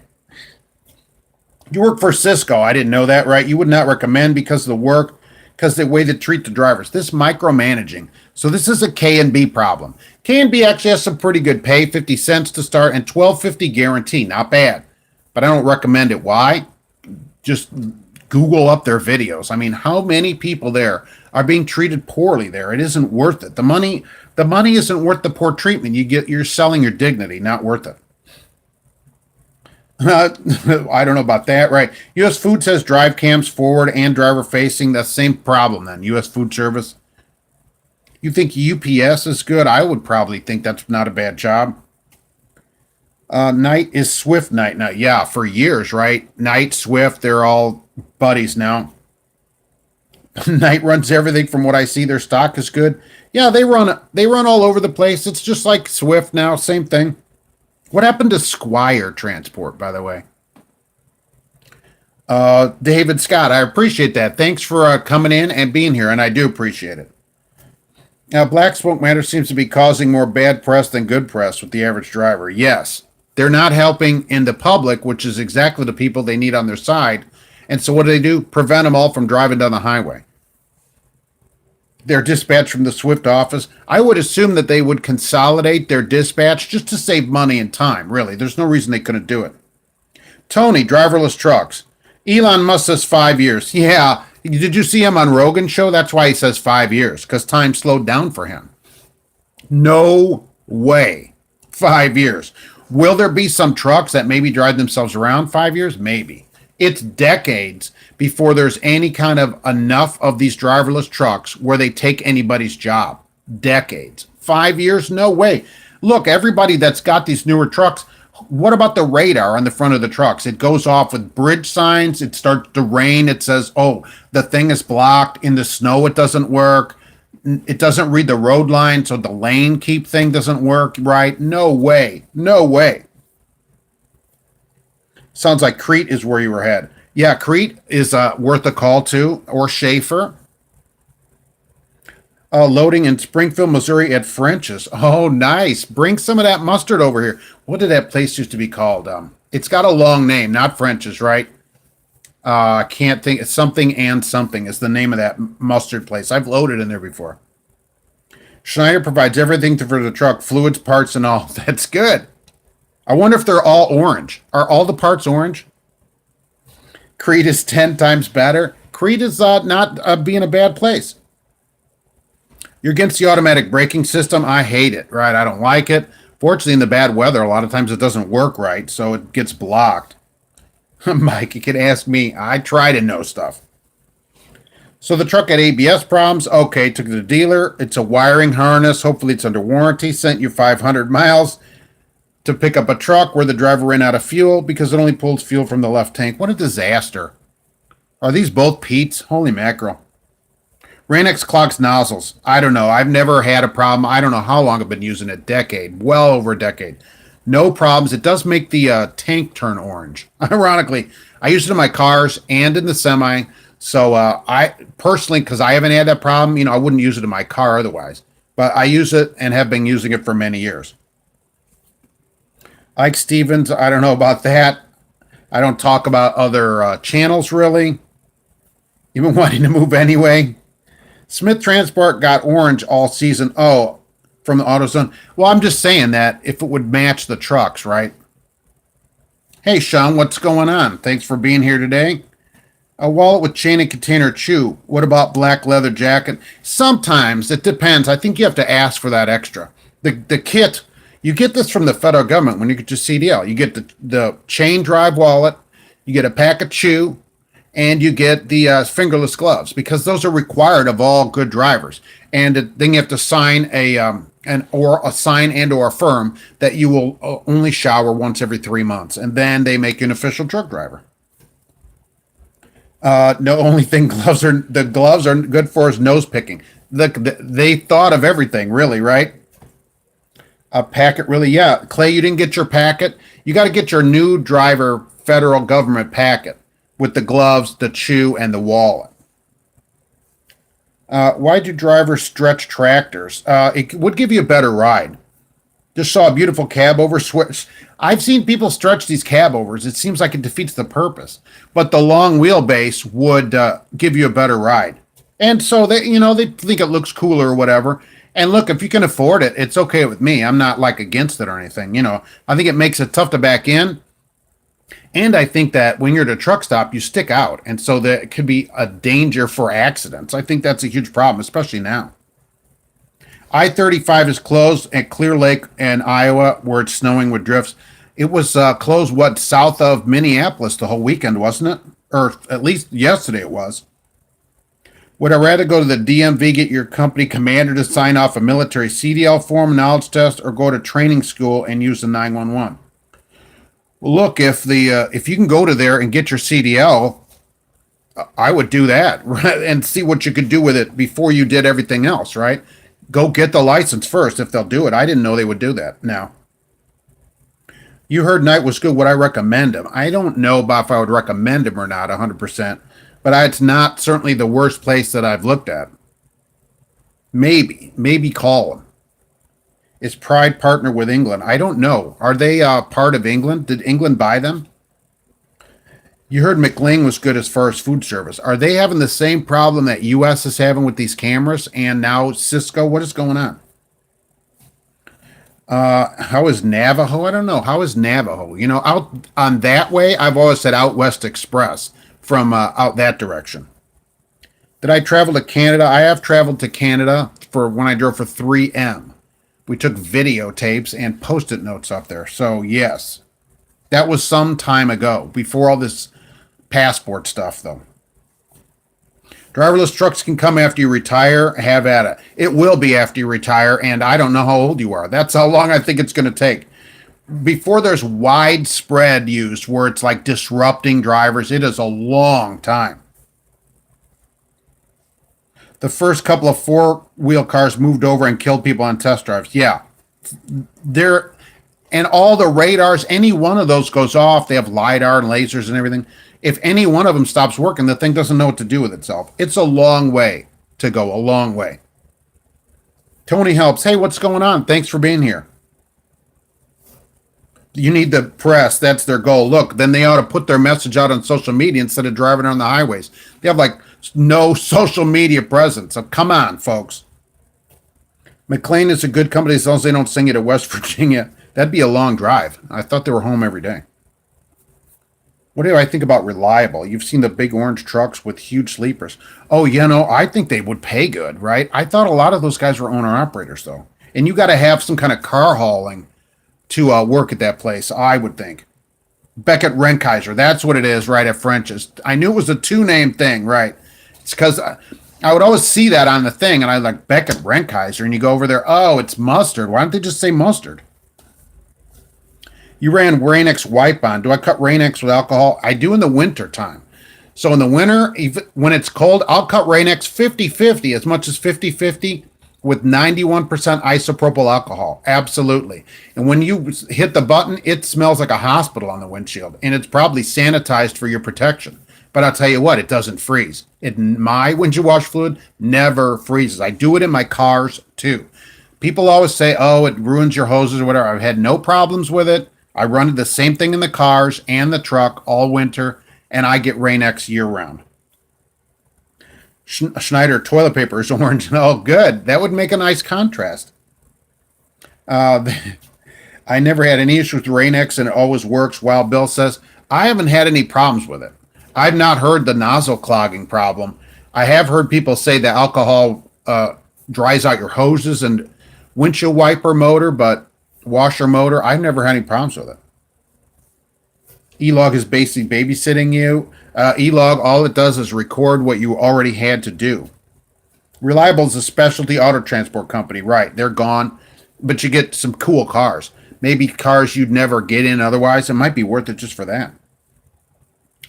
You work for Cisco. I didn't know that, right? You would not recommend because of the work, because the way they treat the drivers. This micromanaging. So this is a K&B problem. K&B actually has some pretty good pay, 50 cents to start, and $12.50 guarantee. Not bad, but I don't recommend it. Why? Just Google up their videos. I mean, how many people there are being treated poorly there? It isn't worth it. The money isn't worth the poor treatment. You're selling your dignity, not worth it. I don't know about that, right? U.S. Food says drive cams forward and driver facing. That's the same problem then. U.S. Food Service. You think UPS is good? I would probably think that's not a bad job. Knight is Swift Knight now. Yeah, for years, right? Knight, Swift, they're all buddies now. Knight runs everything from what I see. Their stock is good. Yeah, they run all over the place. It's just like Swift now, same thing. What happened to Squire Transport, by the way? David Scott, I appreciate that. Thanks for coming in and being here, and I do appreciate it. Now, Black Spoke Matter seems to be causing more bad press than good press with the average driver. Yes, they're not helping in the public, which is exactly the people they need on their side. And so what do? Prevent them all from driving down the highway. Their dispatch from the Swift office. I would assume that they would consolidate their dispatch just to save money and time, really. There's no reason they couldn't do it. Tony, driverless trucks. Elon Musk says 5 years. Yeah. Did you see him on Rogan's show? That's why he says 5 years, because time slowed down for him. No way. 5 years. Will there be some trucks that maybe drive themselves around 5 years? Maybe. It's decades before there's any kind of enough of these driverless trucks where they take anybody's job. Decades. 5 years? No way. Look, everybody that's got these newer trucks, what about the radar on the front of the trucks? It goes off with bridge signs. It starts to rain. It says, oh, the thing is blocked. In the snow, it doesn't work. It doesn't read the road line, so the lane keep thing doesn't work right. No way. No way. Sounds like Crete is where you were headed. Yeah, Crete is worth a call too, or Schaefer. Loading in Springfield, Missouri at French's. Oh, nice. Bring some of that mustard over here. What did that place used to be called? It's got a long name, not French's, right? I can't think. It's something and something is the name of that mustard place. I've loaded in there before. Schneider provides everything for the truck, fluids, parts, and all. That's good. I wonder if they're all orange. Are all the parts orange? Crete is 10 times better. Crete is not being a bad place. You're against the automatic braking system. I hate it, right? I don't like it. Fortunately, in the bad weather, a lot of times it doesn't work right, so it gets blocked. Mike, you can ask me. I try to know stuff. So the truck had ABS problems. Okay, took it to the dealer. It's a wiring harness. Hopefully it's under warranty. Sent you 500 miles to pick up a truck where the driver ran out of fuel because it only pulls fuel from the left tank. What a disaster. Are these both Pete's? Holy mackerel. Ranex clogs nozzles. I don't know. I've never had a problem. I don't know how long I've been using it. Decade. Well over a decade. No problems. It does make the tank turn orange. Ironically, I use it in my cars and in the semi. So I personally, because I haven't had that problem, I wouldn't use it in my car otherwise. But I use it and have been using it for many years. Ike Stevens, I don't know about that. I don't talk about other channels really. Even wanting to move anyway. Smith Transport got orange all season. Oh, from the AutoZone. Well, I'm just saying that if it would match the trucks, right? Hey, Sean, what's going on? Thanks for being here today. A wallet with chain and container chew. What about black leather jacket? Sometimes it depends. I think you have to ask for that extra. The kit, you get this from the federal government when you get your CDL. You get the chain drive wallet, you get a pack of chew, and you get the fingerless gloves because those are required of all good drivers. And then you have to sign a sign and or affirm that you will only shower once every 3 months, and then they make you an official truck driver. No, only thing the gloves are good for is nose picking. They thought of everything, really, right? A packet, really, yeah. Clay, you didn't get your packet. You got to get your new driver federal government packet with the gloves, the chew, and the wallet. Why do drivers stretch tractors? It would give you a better ride. Just saw a beautiful cab over switch. I've seen people stretch these cab overs. It seems like it defeats the purpose. But the long wheelbase would give you a better ride. And so they think it looks cooler or whatever. And look, if you can afford it, it's okay with me. I'm not like against it or anything. I think it makes it tough to back in. And I think that when you're at a truck stop, you stick out. And so that could be a danger for accidents. I think that's a huge problem, especially now. I-35 is closed at Clear Lake and Iowa where it's snowing with drifts. It was closed, south of Minneapolis the whole weekend, wasn't it? Or at least yesterday it was. Would I rather go to the DMV, get your company commander to sign off a military CDL form, knowledge test, or go to training school and use the 911? Well, look, if you can go to there and get your CDL, I would do that and see what you could do with it before you did everything else, right? Go get the license first if they'll do it. I didn't know they would do that. Now, you heard Knight was good. Would I recommend him? I don't know about if I would recommend him or not 100%, but it's not certainly the worst place that I've looked at. Maybe call him. Is Pride partner with England? I don't know. Are they part of England? Did England buy them? You heard McLean was good as far as food service. Are they having the same problem that U.S. is having with these cameras and now Cisco? What is going on? How is Navajo? I don't know. How is Navajo? Out on that way, I've always said out West Express from out that direction. Did I travel to Canada? I have traveled to Canada for when I drove for 3M. We took videotapes and Post-it notes up there. So, yes, that was some time ago, before all this passport stuff, though. Driverless trucks can come after you retire. Have at it. It will be after you retire, and I don't know how old you are. That's how long I think it's going to take. Before there's widespread use where it's like disrupting drivers, it is a long time. The first couple of four-wheel cars moved over and killed people on test drives. Yeah. They're, and all the radars, any one of those goes off. They have LiDAR and lasers and everything. If any one of them stops working, the thing doesn't know what to do with itself. It's a long way to go, a long way. Tony helps. Hey, what's going on? Thanks for being here. You need the press. That's their goal. Look, then they ought to put their message out on social media instead of driving on the highways. They have like no social media presence. So come on, folks. McLean is a good company as long as they don't sing it at West Virginia. That'd be a long drive. I thought they were home every day. What do I think about reliable? You've seen the big orange trucks with huge sleepers. Oh, I think they would pay good, right? I thought a lot of those guys were owner-operators, though. And you got to have some kind of car hauling to work at that place, I would think. Beckett Renkaiser, that's what it is, right, at French's. I knew it was a two-name thing, right? It's because I would always see that on the thing, and I like Beckett Renkaiser, and you go over there, oh, it's mustard. Why don't they just say mustard? You ran Rain-X wipe on. Do I cut Rain-X with alcohol? I do in the winter time. So in the winter, when it's cold, I'll cut Rain-X 50-50, as much as 50-50 with 91% isopropyl alcohol. Absolutely. And when you hit the button, it smells like a hospital on the windshield, and it's probably sanitized for your protection. But I'll tell you what, it doesn't freeze. My windshield wash fluid never freezes. I do it in my cars too. People always say, oh, it ruins your hoses or whatever. I've had no problems with it. I run the same thing in the cars and the truck all winter, and I get Rain-X year-round. Schneider toilet paper is orange. Oh, good. That would make a nice contrast. I never had any issues with Rain-X, and it always works. Wild Bill says, I haven't had any problems with it. I've not heard the nozzle clogging problem. I have heard people say that alcohol dries out your hoses and windshield wiper motor, but washer motor, I've never had any problems with it. E-log is basically babysitting you. E-log, all it does is record what you already had to do. Reliable is a specialty auto transport company, right? They're gone, but you get some cool cars. Maybe cars you'd never get in otherwise. It might be worth it just for that.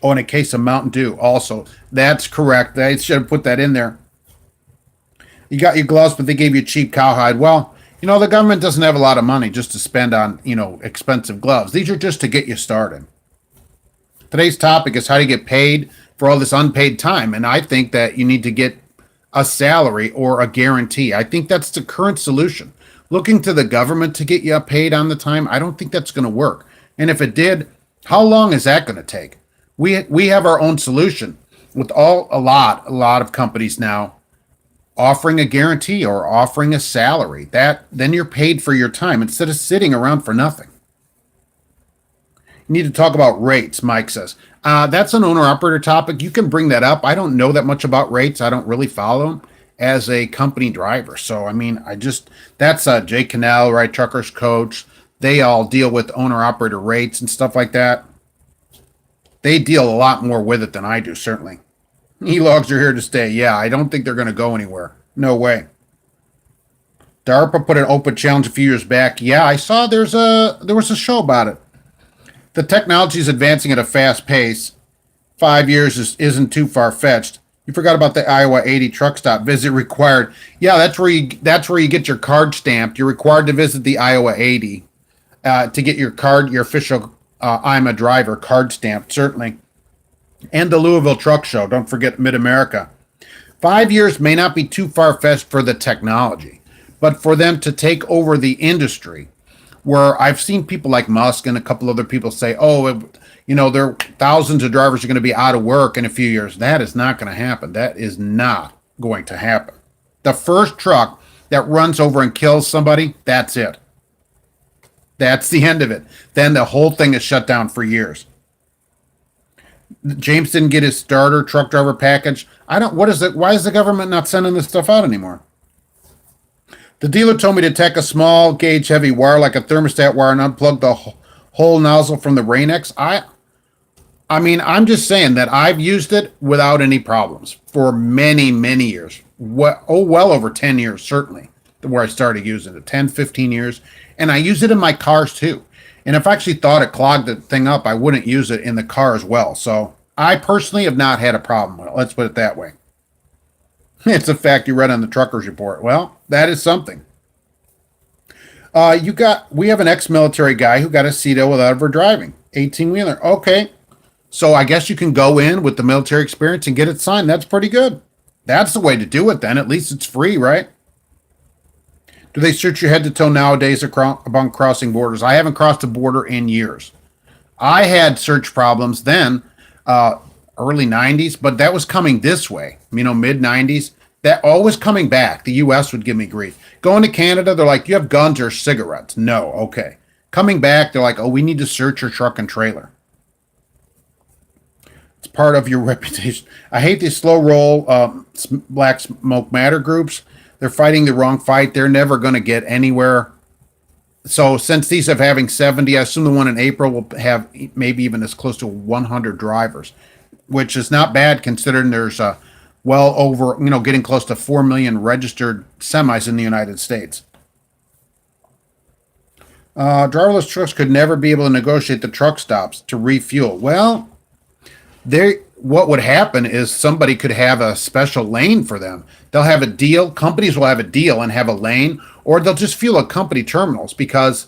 Oh, and a case of Mountain Dew also. That's correct. They should have put that in there. You got your gloves, but they gave you cheap cowhide. Well, the government doesn't have a lot of money just to spend on, expensive gloves. These are just to get you started. Today's topic is how to get paid for all this unpaid time. And I think that you need to get a salary or a guarantee. I think that's the current solution. Looking to the government to get you paid on the time, I don't think that's going to work. And if it did, how long is that going to take? We have our own solution with a lot of companies now offering a guarantee or offering a salary. Then you're paid for your time instead of sitting around for nothing. You need to talk about rates, Mike says. That's an owner-operator topic. You can bring that up. I don't know that much about rates. I don't really follow them as a company driver. So, that's Jay Cannell, right? Truckers Coach. They all deal with owner-operator rates and stuff like that. They deal a lot more with it than I do, certainly. E-logs are here to stay. Yeah, I don't think they're going to go anywhere. No way. DARPA put an open challenge a few years back. Yeah, I saw there was a show about it. The technology is advancing at a fast pace. 5 years isn't too far-fetched. You forgot about the Iowa 80 truck stop visit required. Yeah, that's where you get your card stamped. You're required to visit the Iowa 80 to get your card, your official I'm a driver card stamped, certainly. And the Louisville Truck Show. Don't forget Mid-America. 5 years may not be too far-fetched for the technology, but for them to take over the industry, where I've seen people like Musk and a couple other people say, there are thousands of drivers are going to be out of work in a few years. That is not going to happen. That is not going to happen. The first truck that runs over and kills somebody, that's it. That's the end of it. Then the whole thing is shut down for years. James didn't get his starter truck driver package. What is it? Why is the government not sending this stuff out anymore? The dealer told me to take a small gauge heavy wire like a thermostat wire and unplug the whole nozzle from the Rain-X. I mean, I'm just saying that I've used it without any problems for many, many years. Well over 10 years, certainly, where I started using it, 10, 15 years. And I use it in my cars too. And if I actually thought it clogged the thing up, I wouldn't use it in the car as well. So I personally have not had a problem with it. Let's put it that way. It's a fact you read on the truckers report. Well, that is something. We have an ex-military guy who got a CETO without ever driving, 18-wheeler. Okay, so I guess you can go in with the military experience and get it signed. That's pretty good. That's the way to do it then. At least it's free, right? Do they search your head to toe nowadays about crossing borders? I haven't crossed a border in years. I had search problems then, early 90s, but that was coming this way, mid 90s. That always coming back. The U.S. would give me grief. Going to Canada, they're like, you have guns or cigarettes. No, okay. Coming back, they're like, oh, we need to search your truck and trailer. It's part of your reputation. I hate these slow roll black smoke matter groups. They're fighting the wrong fight. They're never going to get anywhere. So since these are having 70, I assume the one in April will have maybe even as close to 100 drivers, which is not bad considering there's well over, getting close to 4 million registered semis in the United States. Driverless trucks could never be able to negotiate the truck stops to refuel. Well, what would happen is somebody could have a special lane for them. They'll have a deal. Companies will have a deal and have a lane, or they'll just fuel at company terminals because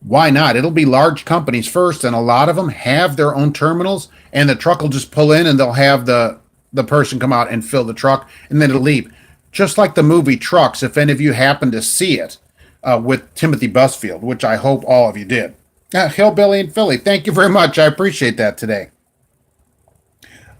why not? It'll be large companies first, and a lot of them have their own terminals, and the truck will just pull in and they'll have the person come out and fill the truck, and then it'll leave. Just like the movie Trucks, if any of you happen to see it with Timothy Busfield, which I hope all of you did. Hillbilly and Philly, thank you very much. I appreciate that today.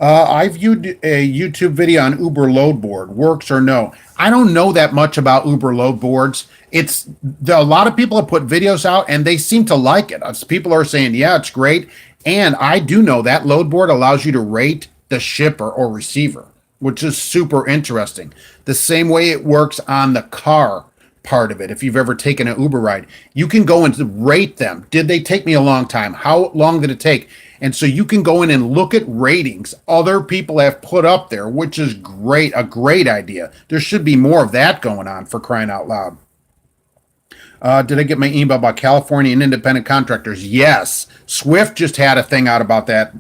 I viewed a YouTube video on Uber load board. Works or no? I don't know that much about Uber load boards. A lot of people have put videos out and they seem to like it. People are saying, yeah, it's great. And I do know that load board allows you to rate the shipper or receiver, which is super interesting. The same way it works on the car part of it. If you've ever taken an Uber ride, you can go and rate them. Did they take me a long time? How long did it take? And so you can go in and look at ratings other people have put up there, which is great, a great idea. There should be more of that going on, for crying out loud. Did I get my email about California and independent contractors? Yes. Swift just had a thing out about that,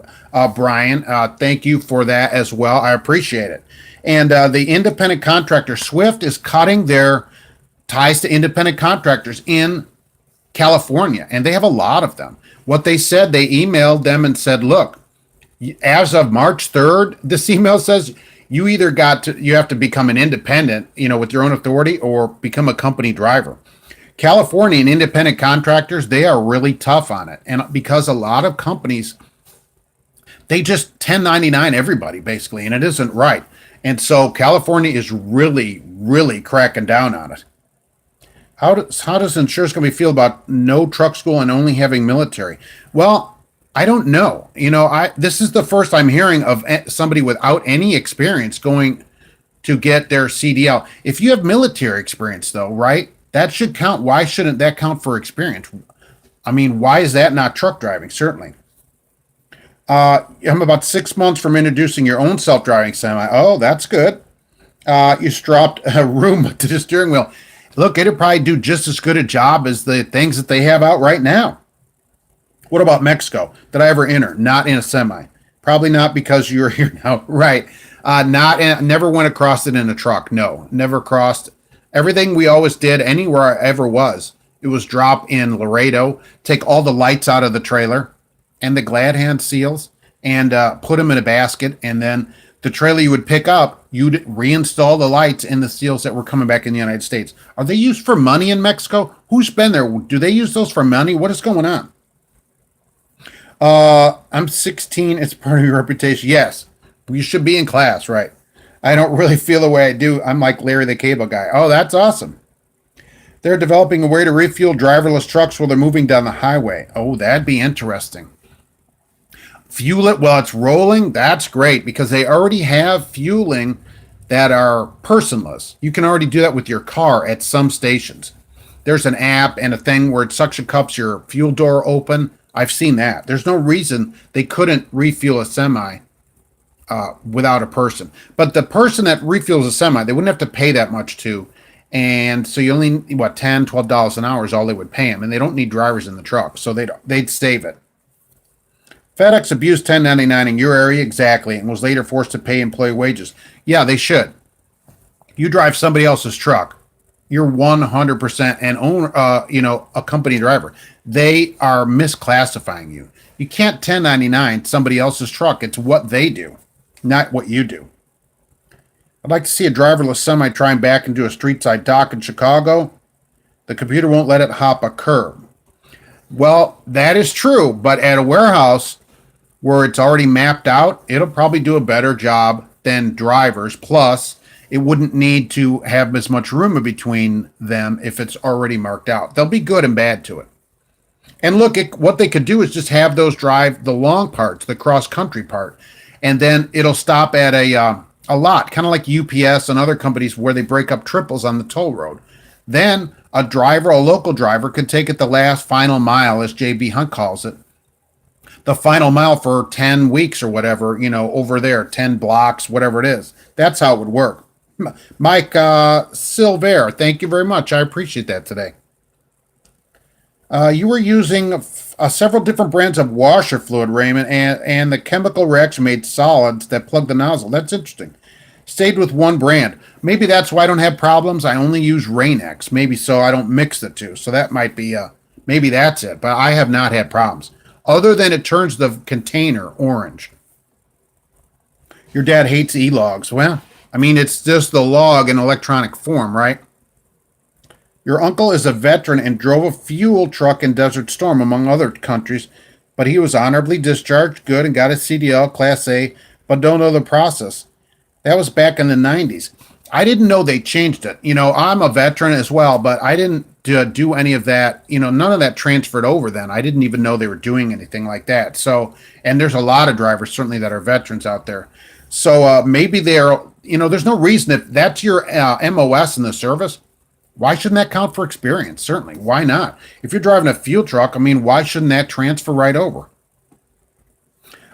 Brian. Thank you for that as well. I appreciate it. And the independent contractor, Swift is cutting their ties to independent contractors in California, and they have a lot of them. What they said, they emailed them and said, look, as of March 3rd, this email says you have to become an independent, with your own authority, or become a company driver. California and independent contractors, they are really tough on it. And because a lot of companies, they just 1099 everybody basically, and it isn't right. And so California is really, really cracking down on it. How does insurance company feel about no truck school and only having military? Well, I don't know. This is the first I'm hearing of somebody without any experience going to get their CDL. If you have military experience, though, right, that should count. Why shouldn't that count for experience? I mean, why is that not truck driving? Certainly. I'm about 6 months from introducing your own self-driving semi. Oh, that's good. You strapped a room to the steering wheel. Look, it'll probably do just as good a job as the things that they have out right now. What about Mexico? Did I ever enter? Not in a semi. Probably not because you're here now. Right. Never went across it in a truck. No, never crossed. Everything we always did anywhere I ever was, it was drop in Laredo, take all the lights out of the trailer and the glad hand seals and put them in a basket. And then the trailer you would pick up, you'd reinstall the lights and the seals that were coming back in the United States. Are they used for money in Mexico? Who's been there? Do they use those for money? What is going on? I'm 16. It's part of your reputation. Yes. You should be in class, right? I don't really feel the way I do. I'm like Larry the Cable Guy. Oh, that's awesome. They're developing a way to refuel driverless trucks while they're moving down the highway. Oh, that'd be interesting. Fuel it while it's rolling, that's great because they already have fueling that are personless. You can already do that with your car at some stations. There's an app and a thing where it suction cups your fuel door open. I've seen that. There's no reason they couldn't refuel a semi without a person. But the person that refuels a semi, they wouldn't have to pay that much to. And so you only, what, $10, $12 an hour is all they would pay them. And they don't need drivers in the truck, so they'd save it. FedEx abused 1099 in your area, exactly, and was later forced to pay employee wages. Yeah, they should. You drive somebody else's truck, you're 100% an owner, a company driver. They are misclassifying you. You can't 1099 somebody else's truck. It's what they do, not what you do. I'd like to see a driverless semi try and back into a street side dock in Chicago. The computer won't let it hop a curb. Well, that is true, but at a warehouse where it's already mapped out, it'll probably do a better job than drivers. Plus, it wouldn't need to have as much room in between them if it's already marked out. They'll be good and bad to it. And look, what they could do is just have those drive the long parts, the cross-country part, and then it'll stop at a lot, kind of like UPS and other companies where they break up triples on the toll road. Then a local driver, could take it the last final mile, as JB Hunt calls it, the final mile for 10 weeks or whatever, over there, 10 blocks, whatever it is. That's how it would work. Mike Silver, thank you very much. I appreciate that today. You were using several different brands of washer fluid, Raymond, and the chemical reaction made solids that plug the nozzle. That's interesting. Stayed with one brand. Maybe that's why I don't have problems. I only use Rain-X. Maybe so I don't mix the two. So that might be, maybe that's it. But I have not had problems. Other than it turns the container orange. Your dad hates e-logs. Well, I mean, it's just the log in electronic form, right? Your uncle is a veteran and drove a fuel truck in Desert Storm, among other countries, but he was honorably discharged, good, and got his CDL Class A, but don't know the process. That was back in the 90s. I didn't know they changed it. I'm a veteran as well, but I didn't do any of that. None of that transferred over then. I didn't even know they were doing anything like that. So, and there's a lot of drivers certainly that are veterans out there. So maybe they're, there's no reason if that's your MOS in the service, why shouldn't that count for experience? Certainly. Why not? If you're driving a fuel truck, why shouldn't that transfer right over?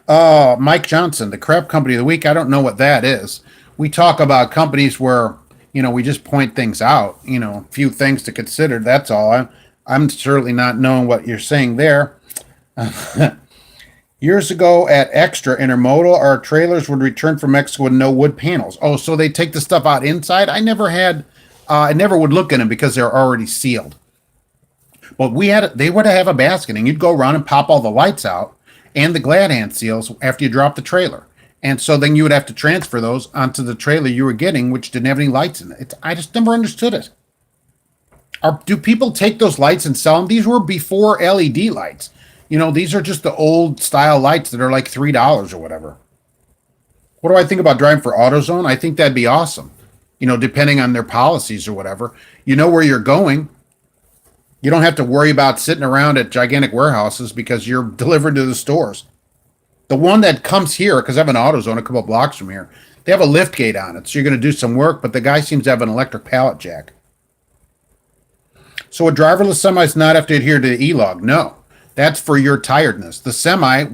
Mike Johnson, the crap company of the week. I don't know what that is. We talk about companies where, we just point things out, a few things to consider. That's all. I'm certainly not knowing what you're saying there. Years ago at Extra Intermodal, our trailers would return from Mexico with no wood panels. Oh, so they take the stuff out inside? I never would look in them because they're already sealed. But they would have a basket, and you'd go around and pop all the lights out and the glad hand seals after you drop the trailer. And so then you would have to transfer those onto the trailer you were getting, which didn't have any lights in it. I just never understood it. Do people take those lights and sell them? These were before LED lights. These are just the old style lights that are like $3 or whatever. What do I think about driving for AutoZone? I think that'd be awesome. Depending on their policies or whatever. You know where you're going. You don't have to worry about sitting around at gigantic warehouses because you're delivered to the stores. The one that comes here, because I have an AutoZone a couple of blocks from here, they have a lift gate on it. So you're going to do some work, but the guy seems to have an electric pallet jack. So a driverless semi does not have to adhere to the E-log. No, that's for your tiredness. The semi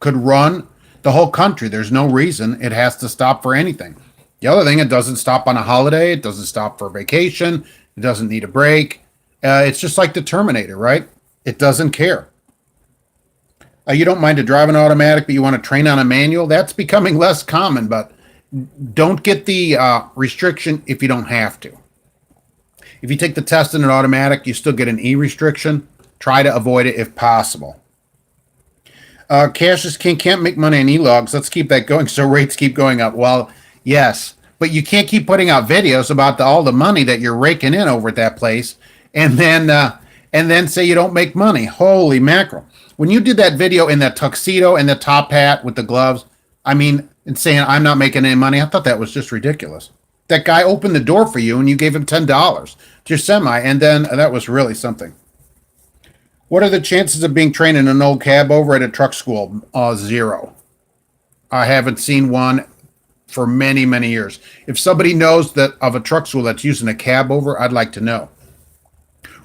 could run the whole country. There's no reason it has to stop for anything. The other thing, it doesn't stop on a holiday. It doesn't stop for vacation. It doesn't need a break. It's just like the Terminator, right? It doesn't care. You don't mind to drive an automatic, but you want to train on a manual. That's becoming less common, but don't get the restriction if you don't have to. If you take the test in an automatic, you still get an E restriction. Try to avoid it if possible. Cash is king. Can't make money on e-logs. Let's keep that going so rates keep going up. Well, yes, but you can't keep putting out videos about all the money that you're raking in over at that place and then say you don't make money. Holy mackerel. When you did that video in that tuxedo and the top hat with the gloves, and saying I'm not making any money, I thought that was just ridiculous. That guy opened the door for you and you gave him $10 to your semi, and then that was really something. What are the chances of being trained in an old cab over at a truck school? 0. I haven't seen one for many, many years. If somebody knows that of a truck school that's using a cab over, I'd like to know.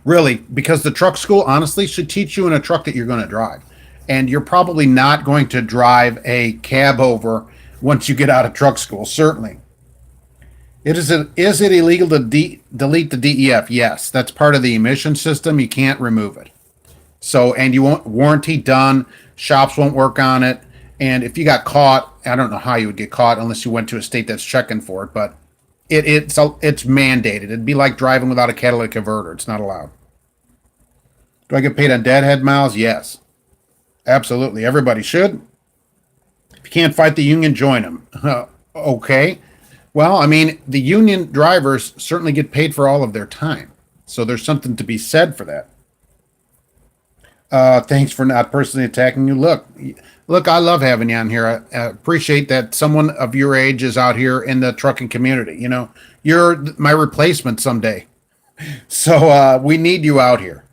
Really, because the truck school, honestly, should teach you in a truck that you're going to drive. and you're probably not going to drive a cab over once you get out of truck school, certainly. Is it illegal to delete the DEF? Yes, that's part of the emission system. You can't remove it. So, and you won't warranty done. Shops won't work on it. And if you got caught, I don't know how you would get caught unless you went to a state that's checking for it. But it's mandated. It'd be like driving without a catalytic converter. It's not allowed. Do I get paid on deadhead miles? Yes, absolutely. Everybody should. If you can't fight the union, join them. Okay. Well, I mean, the union drivers certainly get paid for all of their time. So there's something to be said for that. Thanks for not personally attacking you. Look, I love having you on here. I appreciate that someone of your age is out here in the trucking community. You know, you're my replacement someday. So we need you out here.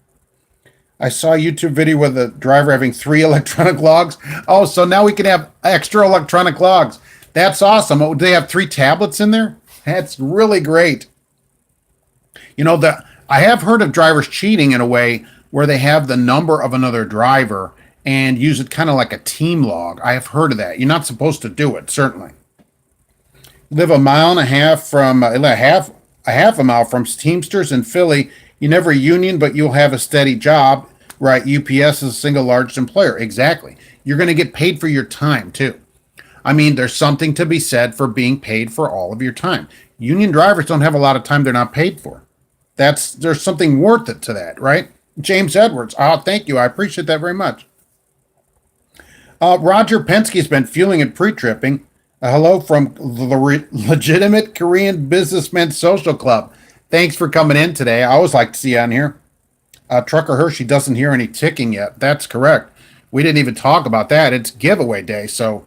I saw a YouTube video with a driver having 3 electronic logs. Oh, so now we can have extra electronic logs. That's awesome. Oh, do they have 3 tablets in there? That's really great. You know, I have heard of drivers cheating in a way where they have the number of another driver and use it kind of like a team log. I have heard of that. You're not supposed to do it, certainly. Live a mile and a half from a half a mile from Teamsters in Philly. You never union, but you'll have a steady job, right? UPS is a single largest employer. Exactly. You're going to get paid for your time too. I mean, there's something to be said for being paid for all of your time. Union drivers don't have a lot of time they're not paid for. There's something worth it to that, right? James Edwards. Oh, thank you. I appreciate that very much. Roger Penske's been fueling and pre-tripping. Hello from the Legitimate Korean Businessmen Social Club. Thanks for coming in today. I always like to see you on here. Trucker Hershey doesn't hear any ticking yet. That's correct. We didn't even talk about that. It's giveaway day, so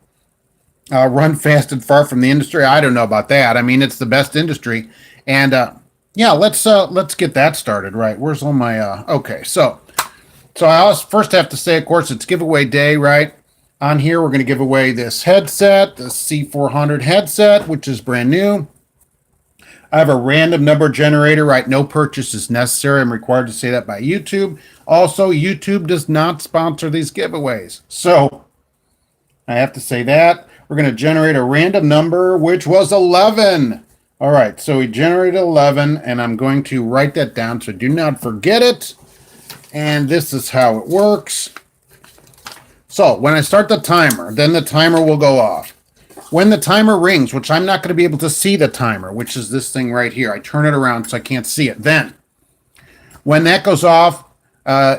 run fast and far from the industry. I don't know about that. I mean, it's the best industry, and yeah, let's get that started. Right? Where's all my? Okay, so I always first have to say, of course, it's giveaway day, right? On here, we're going to give away this headset, the C400 headset, which is brand new. I have a random number generator, right? No purchase is necessary. I'm required to say that by YouTube. Also, YouTube does not sponsor these giveaways, so I have to say that. We're going to generate a random number, which was 11. All right, so we generated 11, and I'm going to write that down so do not forget it. And this is how it works. So when I start the timer, then the timer will go off. When the timer rings, which I'm not going to be able to see the timer, which is this thing right here. I turn it around so I can't see it. Then, when that goes off,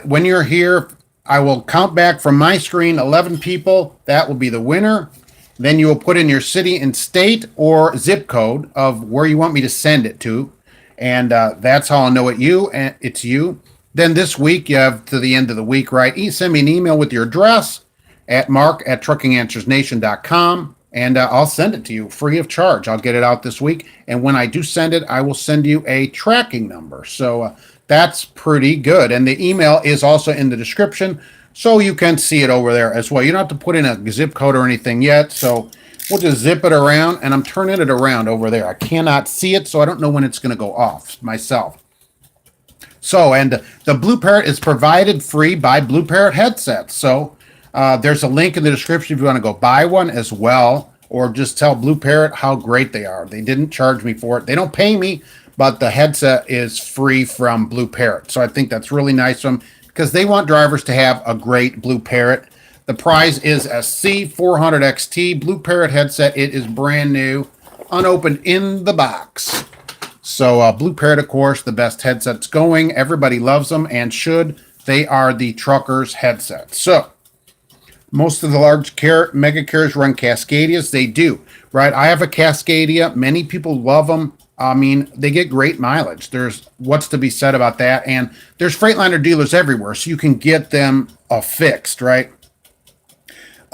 when you're here, I will count back from my screen 11 people. That will be the winner. Then you will put in your city and state or zip code of where you want me to send it to. And that's how I'll know it's you. Then this week, you have to the end of the week, right? Send me an email with your address at mark@truckinganswersnation.com, and I'll send it to you free of charge. I'll get it out this week. And when I do send it, I will send you a tracking number. So that's pretty good. And the email is also in the description, so you can see it over there as well. You don't have to put in a zip code or anything yet. So we'll just zip it around, and I'm turning it around over there. I cannot see it, so I don't know when it's going to go off myself. So, and the BlueParrott is provided free by BlueParrott headsets. So there's a link in the description if you want to go buy one as well, or just tell BlueParrott how great they are. They didn't charge me for it. They don't pay me, but the headset is free from BlueParrott. So I think that's really nice of them because they want drivers to have a great BlueParrott. The prize is a C400 XT BlueParrott headset. It is brand new, unopened in the box. So BlueParrott, of course, the best headsets going. Everybody loves them and should. They are the truckers' headsets. So most of the large mega carriers run Cascadias. They do, right? I have a Cascadia. Many people love them. I mean, they get great mileage. There's what's to be said about that. And there's Freightliner dealers everywhere, so you can get them fixed, right?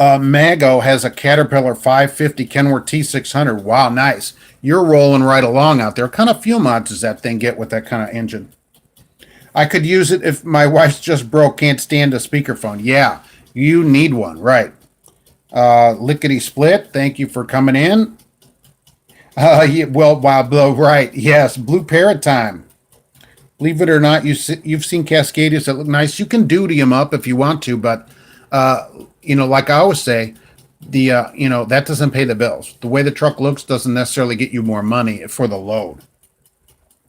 Mago has a Caterpillar 550 Kenworth T600. Wow, nice. You're rolling right along out there. What kind of fuel mods does that thing get with that kind of engine? I could use it if my wife's just broke, can't stand a speakerphone. Yeah, you need one, right? Lickety Split, thank you for coming in. Yeah, well, wow, right. Yes, BlueParrott time. Believe it or not, you've seen Cascadias that look nice. You can duty them up if you want to, but Like I always say, that doesn't pay the bills. The way the truck looks doesn't necessarily get you more money for the load.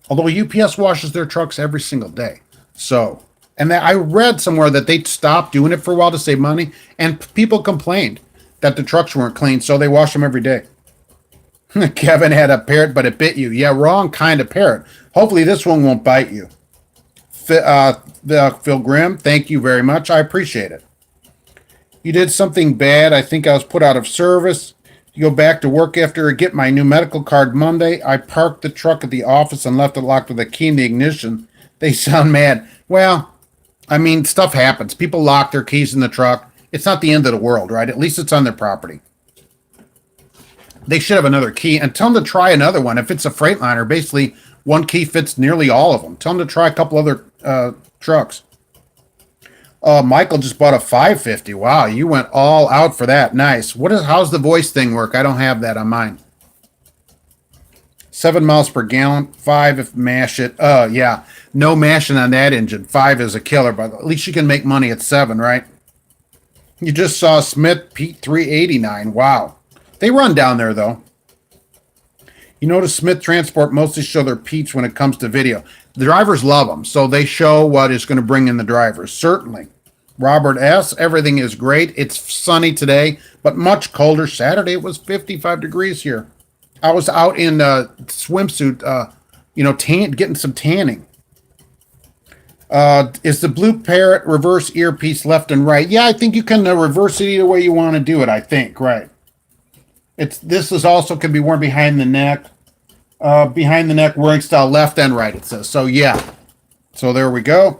Although UPS washes their trucks every single day. So, and I read somewhere that they stopped doing it for a while to save money, and people complained that the trucks weren't clean, so they wash them every day. Kevin had a parrot, but it bit you. Yeah, wrong kind of parrot. Hopefully this one won't bite you. Phil Grimm, thank you very much. I appreciate it. You did something bad. I think I was put out of service. You go back to work after I get my new medical card Monday. I parked the truck at the office and left it locked with a key in the ignition. They sound mad. Well, I mean, stuff happens. People lock their keys in the truck. It's not the end of the world, right? At least it's on their property. They should have another key, and tell them to try another one. If it's a Freightliner, basically one key fits nearly all of them. Tell them to try a couple other trucks. Michael just bought a 550. Wow, you went all out for that. Nice. How's the voice thing work? I don't have that on mine. 7 miles per gallon, 5 if mash it. Yeah, no mashing on that engine. 5 is a killer, but at least you can make money at 7, right? You just saw Smith Pete 389. Wow. They run down there, though. You notice Smith Transport mostly show their Pete's when it comes to video. The drivers love them, so they show what is going to bring in the drivers, certainly. Robert S., everything is great. It's sunny today, but much colder. Saturday it was 55 degrees here. I was out in a swimsuit, getting some tanning. Is the BlueParrott reverse earpiece left and right? Yeah, I think you can reverse it either way you want to do it, I think, right. This is also can be worn behind the neck. Behind the neck wearing style left and right, it says. So yeah. So there we go.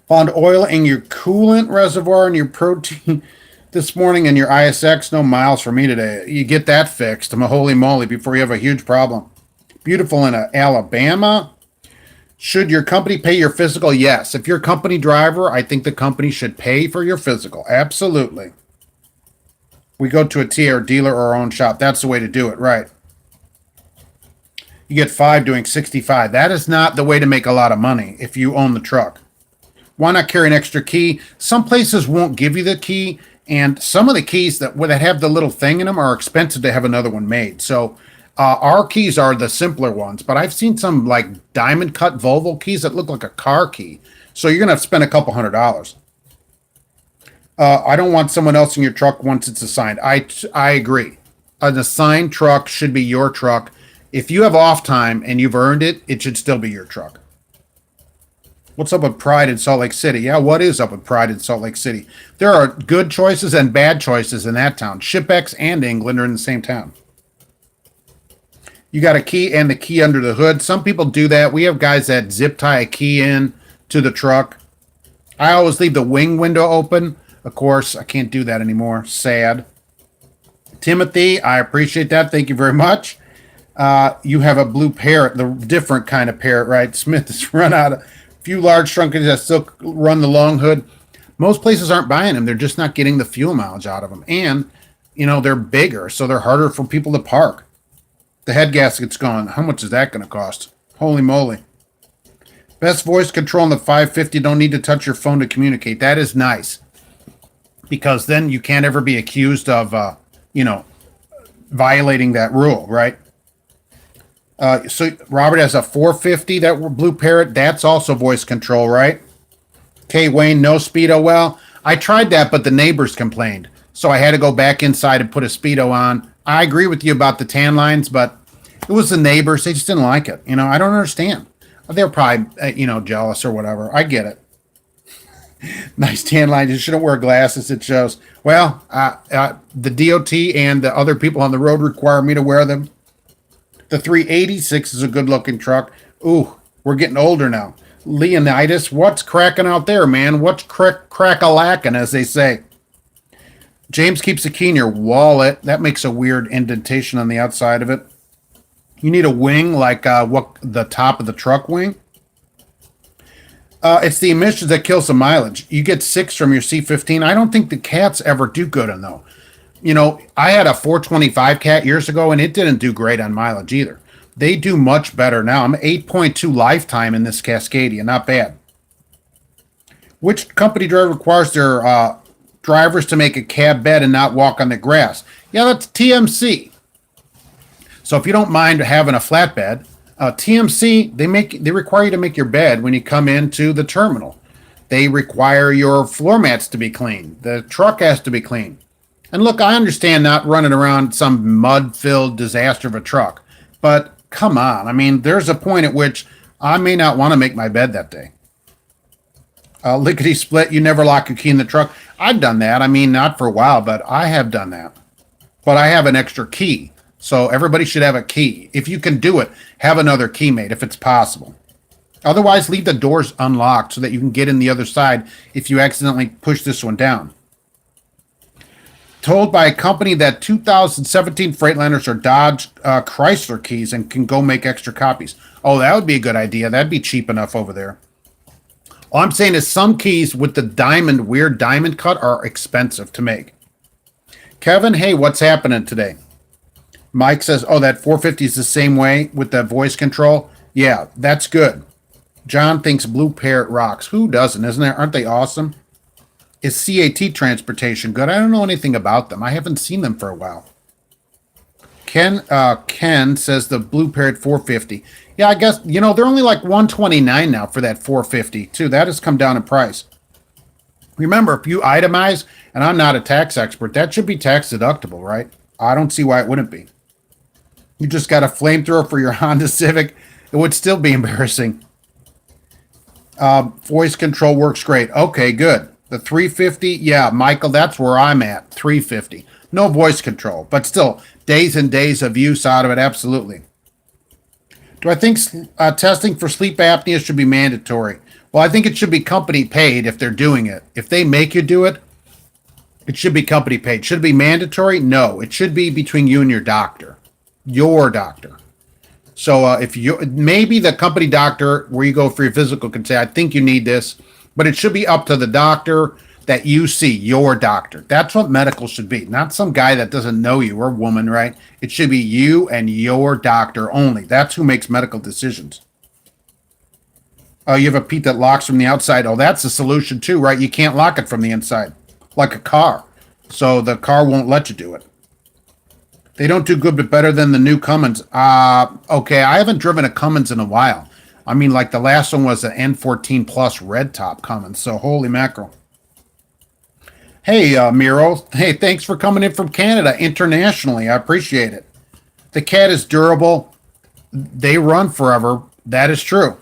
Found oil in your coolant reservoir and your protein this morning and your ISX. No miles for me today. You get that fixed. Holy moly, before you have a huge problem. Beautiful in Alabama. Should your company pay your physical? Yes. If you're a company driver, I think the company should pay for your physical. Absolutely. We go to a TR dealer or our own shop. That's the way to do it, right? You get 5 doing 65. That is not the way to make a lot of money if you own the truck. Why not carry an extra key? Some places won't give you the key, and some of the keys that have the little thing in them are expensive to have another one made. So our keys are the simpler ones, but I've seen some like diamond cut Volvo keys that look like a car key. So you're going to have to spend a couple $100. I don't want someone else in your truck once it's assigned. I agree. An assigned truck should be your truck. If you have off time and you've earned it, it should still be your truck. What's up with Pride in Salt Lake City? Yeah, what is up with Pride in Salt Lake City? There are good choices and bad choices in that town. Shipex and England are in the same town. You got a key and the key under the hood. Some people do that. We have guys that zip tie a key in to the truck. I always leave the wing window open. Of course, I can't do that anymore. Sad. Timothy, I appreciate that. Thank you very much. You have a BlueParrott, the different kind of parrot, right? Smith has run out of few large trunkers that still run the long hood. Most places aren't buying them. They're just not getting the fuel mileage out of them. And, they're bigger, so they're harder for people to park. The head gasket's gone. How much is that going to cost? Holy moly. Best voice control in the 550. Don't need to touch your phone to communicate. That is nice. Because then you can't ever be accused of, violating that rule, right? So Robert has a 450 that BlueParrott. That's also voice control, right? Okay, Wayne, no Speedo. Well, I tried that, but the neighbors complained. So I had to go back inside and put a Speedo on. I agree with you about the tan lines, but it was the neighbors. They just didn't like it. I don't understand. They're probably, jealous or whatever. I get it. Nice tan lines. You shouldn't wear glasses. It shows. Well, the DOT and the other people on the road require me to wear them. The 386 is a good-looking truck. Ooh, we're getting older now. Leonidas, what's cracking out there, man? What's crack-a-lacking, as they say? James keeps a key in your wallet. That makes a weird indentation on the outside of it. You need a wing like the top of the truck wing. It's the emissions that kills the mileage. You get 6 from your C15. I don't think the cats ever do good on though. I had a 425 cat years ago, and it didn't do great on mileage either. They do much better now. I'm 8.2 lifetime in this Cascadia. Not bad. Which company driver requires their drivers to make a cab bed and not walk on the grass? Yeah, that's TMC. So if you don't mind having a flatbed, TMC, they require you to make your bed when you come into the terminal. They require your floor mats to be clean. The truck has to be clean. And look, I understand not running around some mud-filled disaster of a truck, but come on. I mean, there's a point at which I may not want to make my bed that day. Lickety split, you never lock your key in the truck. I've done that. I mean, not for a while, but I have done that. But I have an extra key. So everybody should have a key. If you can do it, have another key made if it's possible. Otherwise, leave the doors unlocked so that you can get in the other side if you accidentally push this one down. Told by a company that 2017 Freightliners are Dodge Chrysler keys and can go make extra copies. Oh, that would be a good idea. That'd be cheap enough over there. All I'm saying is some keys with the weird diamond cut are expensive to make. Kevin, hey, what's happening today? Mike says, oh, that 450 is the same way with the voice control. Yeah, that's good. John thinks BlueParrott rocks. Who doesn't? Isn't there? Aren't they awesome? Is CAT transportation good? I don't know anything about them. I haven't seen them for a while. Ken says the BlueParrott 450. Yeah, I guess, they're only like $129 now for that 450 too. That has come down in price. Remember, if you itemize, and I'm not a tax expert, that should be tax deductible, right? I don't see why it wouldn't be. You just got a flamethrower for your Honda Civic. It would still be embarrassing. Voice control works great. Okay, good. The 350, yeah, Michael, that's where I'm at. 350. No voice control, but still, days and days of use out of it, absolutely. Do I think testing for sleep apnea should be mandatory? Well, I think it should be company paid if they're doing it. If they make you do it, it should be company paid. Should it be mandatory? No, it should be between you and your doctor. Your doctor. So if you maybe the company doctor where you go for your physical can say, I think you need this, but it should be up to the doctor that you see, your doctor. That's what medical should be, not some guy that doesn't know you or woman, right? It should be you and your doctor only. That's who makes medical decisions. Oh, you have a Pete that locks from the outside. Oh, that's a solution too, right? You can't lock it from the inside, like a car. So the car won't let you do it. They don't do good, but better than the new Cummins. Okay, I haven't driven a Cummins in a while. I mean, like the last one was an N14 Plus red top Cummins. So holy mackerel. Hey, Miro. Hey, thanks for coming in from Canada internationally. I appreciate it. The cat is durable. They run forever. That is true.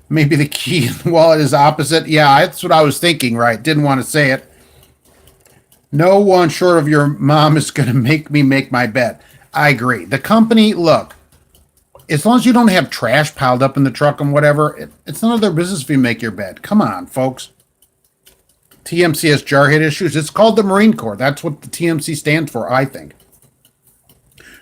Maybe the key in the wallet is opposite. Yeah, that's what I was thinking, right? Didn't want to say it. No one short of your mom is going to make me make my bed. I agree. The company, look, as long as you don't have trash piled up in the truck and whatever, it's none of their business if you make your bed. Come on, folks. TMC has jarhead issues. It's called the Marine Corps. That's what the TMC stands for, I think.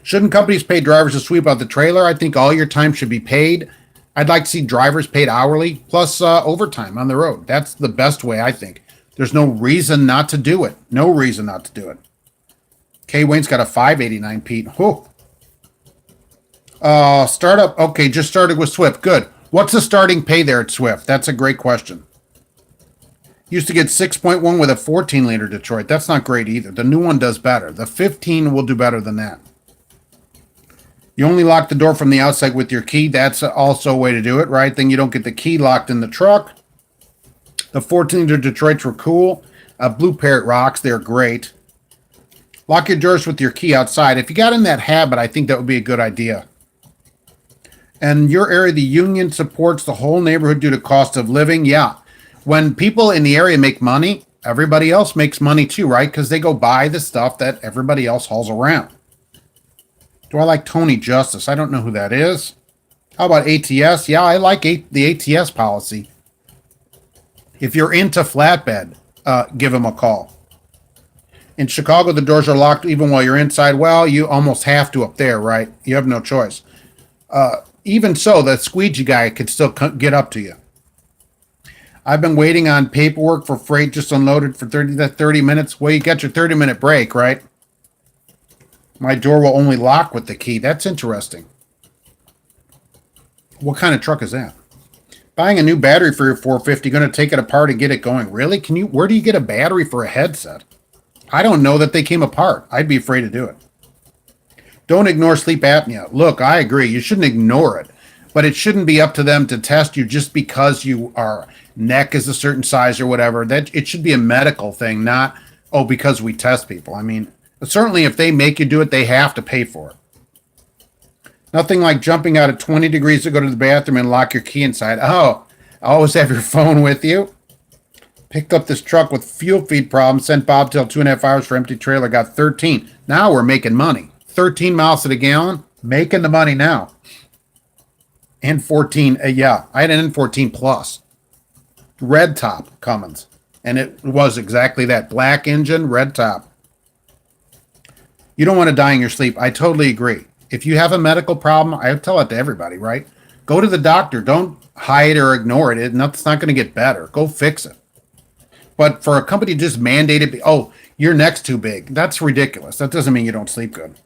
Shouldn't companies pay drivers to sweep out the trailer? I think all your time should be paid. I'd like to see drivers paid hourly plus overtime on the road. That's the best way, I think. There's no reason not to do it. No reason not to do it. K. Wayne's got a 589, Pete. Whew. Startup. Okay, just started with Swift. Good. What's the starting pay there at Swift? That's a great question. Used to get 6.1 with a 14-liter Detroit. That's not great either. The new one does better. The 15 will do better than that. You only lock the door from the outside with your key. That's also a way to do it, right? Then you don't get the key locked in the truck. The 14-liter Detroits were cool. BlueParrott rocks. They're great. Lock your doors with your key outside. If you got in that habit, I think that would be a good idea. And your area, the union supports the whole neighborhood due to cost of living. Yeah. When people in the area make money, everybody else makes money too, right? Because they go buy the stuff that everybody else hauls around. Do I like Tony Justice? I don't know who that is. How about ATS? Yeah, I like the ATS policy. If you're into Flatbed, give them a call. In Chicago, the doors are locked even while you're inside. Well, you almost have to up there, right? You have no choice. Even so, the squeegee guy could still get up to you. I've been waiting on paperwork for freight just unloaded for 30 minutes. Well, you got your 30-minute break, right? My door will only lock with the key. That's interesting. What kind of truck is that? Buying a new battery for your 450, going to take it apart and get it going. Really? Where do you get a battery for a headset? I don't know that they came apart. I'd be afraid to do it. Don't ignore sleep apnea. Look, I agree. You shouldn't ignore it, but it shouldn't be up to them to test you just because your neck is a certain size or whatever. That it should be a medical thing, not, oh, because we test people. I mean, certainly if they make you do it, they have to pay for it. Nothing like jumping out at 20 degrees to go to the bathroom and lock your key inside. Oh, always have your phone with you. Picked up this truck with fuel feed problems, sent Bobtail 2.5 hours for empty trailer, got 13. Now we're making money. 13 miles to the gallon, making the money now. N14, yeah, I had an N14 Plus. Red top Cummins. And it was exactly that. Black engine, red top. You don't want to die in your sleep. I totally agree. If you have a medical problem, I tell it to everybody, right? Go to the doctor. Don't hide or ignore it. It's not going to get better. Go fix it. But for a company to just mandate it, oh, your neck's too big. That's ridiculous. That doesn't mean you don't sleep good.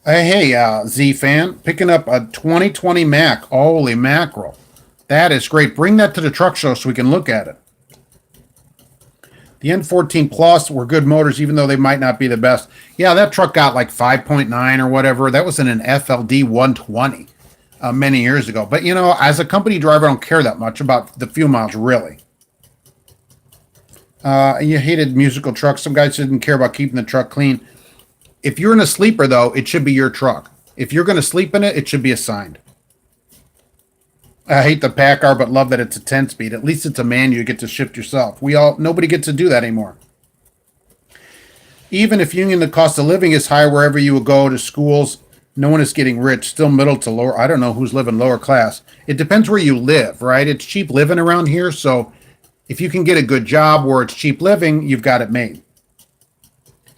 Hey, Z fan, picking up a 2020 Mac. Holy mackerel. That is great. Bring that to the truck show so we can look at it. The N14 Plus were good motors, even though they might not be the best. Yeah, that truck got like 5.9 or whatever. That was in an FLD 120 many years ago. But, you know, as a company driver, I don't care that much about the fuel miles, really. You hated musical trucks. Some guys didn't care about keeping the truck clean. If you're in a sleeper, though, it should be your truck. If you're going to sleep in it, it should be assigned. I hate the Packard, but love that it's a 10-speed. At least it's a manual you get to shift yourself. Nobody gets to do that anymore. Even if union, the cost of living is high wherever you will go to schools, no one is getting rich. Still middle to lower. I don't know who's living lower class. It depends where you live, right? It's cheap living around here, so if you can get a good job where it's cheap living, you've got it made.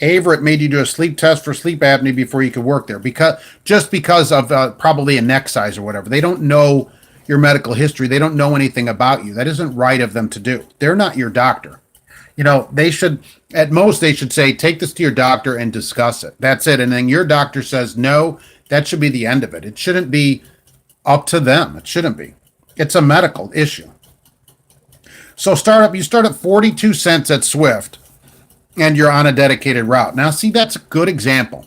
Averett made you do a sleep test for sleep apnea before you could work there, because of probably a neck size or whatever. They don't know your medical history. They don't know anything about you. That isn't right of them to do. They're not your doctor. You know, they should say, take this to your doctor and discuss it. That's it. And then your doctor says no, that should be the end of it. It shouldn't be up to them. It shouldn't be. It's a medical issue. So you start at 42 cents at Swift and you're on a dedicated route. Now, see, that's a good example.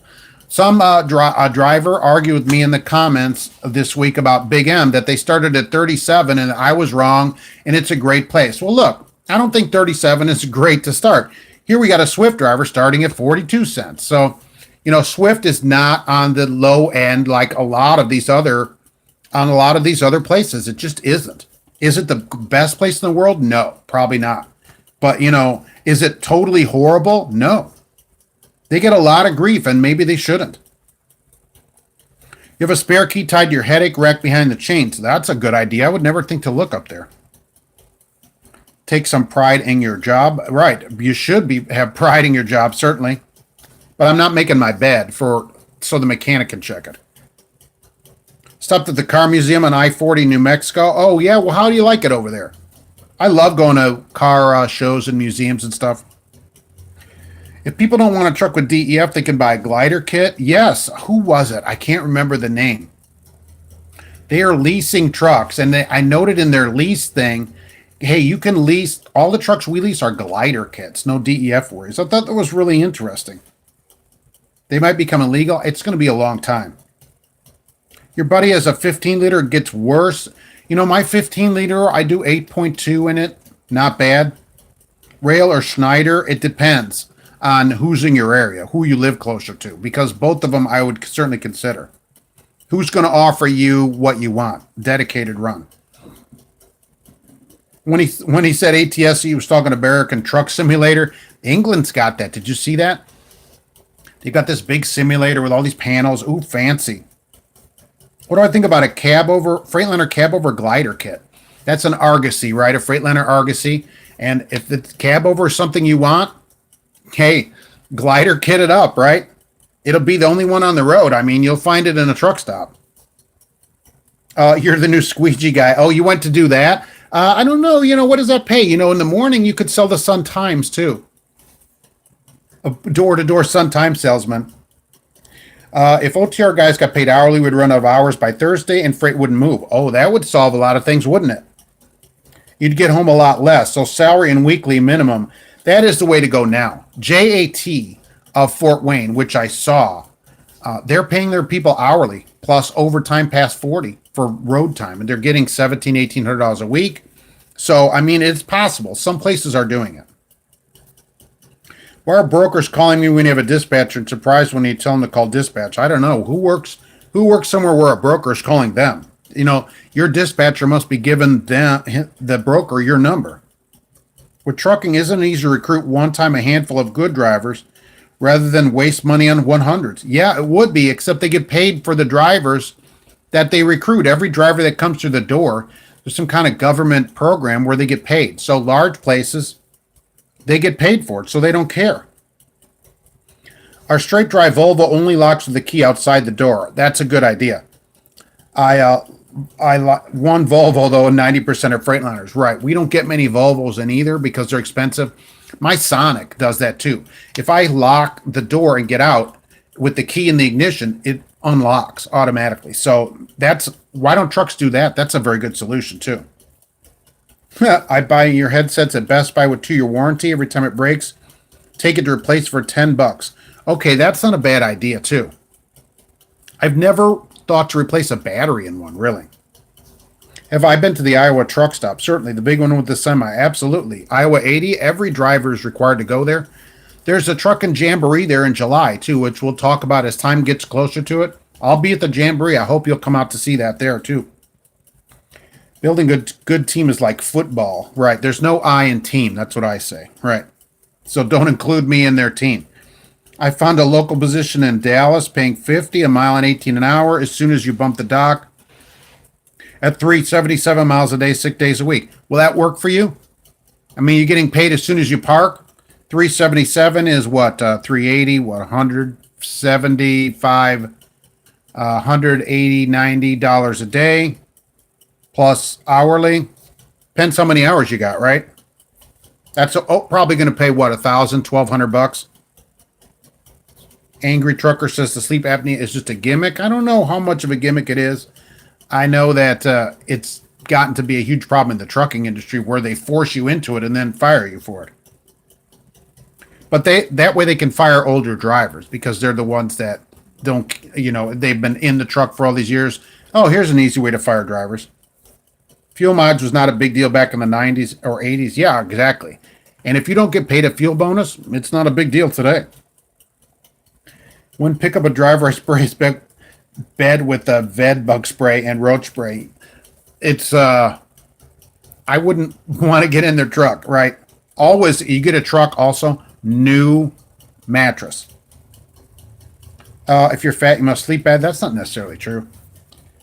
Some driver argued with me in the comments this week about Big M that they started at 37 and I was wrong and it's a great place. Well, look, I don't think 37 is great to start. Here we got a Swift driver starting at 42 cents. So, you know, Swift is not on the low end like a lot of these other places. It just isn't. Is it the best place in the world? No, probably not. But, you know, is it totally horrible? No. They get a lot of grief, and maybe they shouldn't. You have a spare key tied to your headache rack behind the chain. So that's a good idea. I would never think to look up there. Take some pride in your job. Right. You should have pride in your job, certainly. But I'm not making my bed so the mechanic can check it. Stopped at the car museum on I-40, New Mexico. Oh, yeah. Well, how do you like it over there? I love going to car shows and museums and stuff. If people don't want a truck with DEF, they can buy a glider kit. Yes. Who was it? I can't remember the name. They are leasing trucks, and I noted in their lease thing, hey, you can lease, all the trucks we lease are glider kits, no DEF worries. I thought that was really interesting. They might become illegal. It's going to be a long time. Your buddy has a 15-liter, it gets worse. You know, my 15-liter, I do 8.2 in it. Not bad. Rail or Schneider, it depends on who's in your area, who you live closer to, because both of them I would certainly consider. Who's going to offer you what you want? Dedicated run. When he said ATS, he was talking American Truck Simulator. England's got that. Did you see that? They got this big simulator with all these panels. Ooh, fancy. What do I think about a Freightliner cab over glider kit? That's an Argosy, right? A Freightliner Argosy. And if the cab over is something you want, hey, glider kit it up, right? It'll be the only one on the road. I mean, you'll find it in a truck stop. You're the new squeegee guy. Oh, you went to do that? I don't know. You know, what does that pay? You know, in the morning, you could sell the Sun Times, too. A door-to-door Sun Times salesman. If OTR guys got paid hourly, we'd run out of hours by Thursday and freight wouldn't move. Oh, that would solve a lot of things, wouldn't it? You'd get home a lot less. So salary and weekly minimum, that is the way to go now. JAT of Fort Wayne, which I saw, they're paying their people hourly plus overtime past 40 for road time, and they're getting $1,700-$1,800 a week. So, I mean, it's possible. Some places are doing it. Why are brokers calling me when you have a dispatcher and surprised when you tell them to call dispatch? I don't know. Who works somewhere where a broker is calling them? You know, your dispatcher must be giving them, the broker, your number. With trucking, isn't it easy to recruit one time a handful of good drivers rather than waste money on 100s? Yeah, it would be, except they get paid for the drivers that they recruit. Every driver that comes through the door, there's some kind of government program where they get paid. So large places, they get paid for it, so they don't care. Our straight drive Volvo only locks with the key outside the door. That's a good idea. One Volvo, though, and 90% of Freightliners. Right. We don't get many Volvos in either because they're expensive. My Sonic does that too. If I lock the door and get out with the key in the ignition, it unlocks automatically. So why don't trucks do that? That's a very good solution too. I buy your headsets at Best Buy with 2-year warranty. Every time it breaks, take it to replace for $10. Okay, that's not a bad idea too. I've never thought to replace a battery in one, really. Have I been to the Iowa truck stop? Certainly. The big one with the semi. Absolutely. Iowa 80, every driver is required to go there. There's a trucking jamboree there in July, too, which we'll talk about as time gets closer to it. I'll be at the jamboree. I hope you'll come out to see that there, too. Building a good team is like football. Right. There's no I in team. That's what I say. Right. So don't include me in their team. I found a local position in Dallas paying $50 a mile and $18 an hour as soon as you bump the dock at 377 miles a day, 6 days a week. Will that work for you? I mean, you're getting paid as soon as you park. 377 is what? 380, what? 175, 180, $90 a day plus hourly. Depends how many hours you got, right? That's probably going to pay what? $1,000, $1,200. Angry Trucker says the sleep apnea is just a gimmick. I don't know how much of a gimmick it is. I know that it's gotten to be a huge problem in the trucking industry where they force you into it and then fire you for it. But that way they can fire older drivers because they're the ones that don't, they've been in the truck for all these years. Oh, here's an easy way to fire drivers. Fuel mileage was not a big deal back in the 90s or 80s. Yeah, exactly. And if you don't get paid a fuel bonus, it's not a big deal today. When pick up a driver, I spray his bed with a Ved bug spray and roach spray. It's, I wouldn't want to get in their truck, right? Always, you get a truck also, new mattress. If you're fat, you must sleep bad. That's not necessarily true.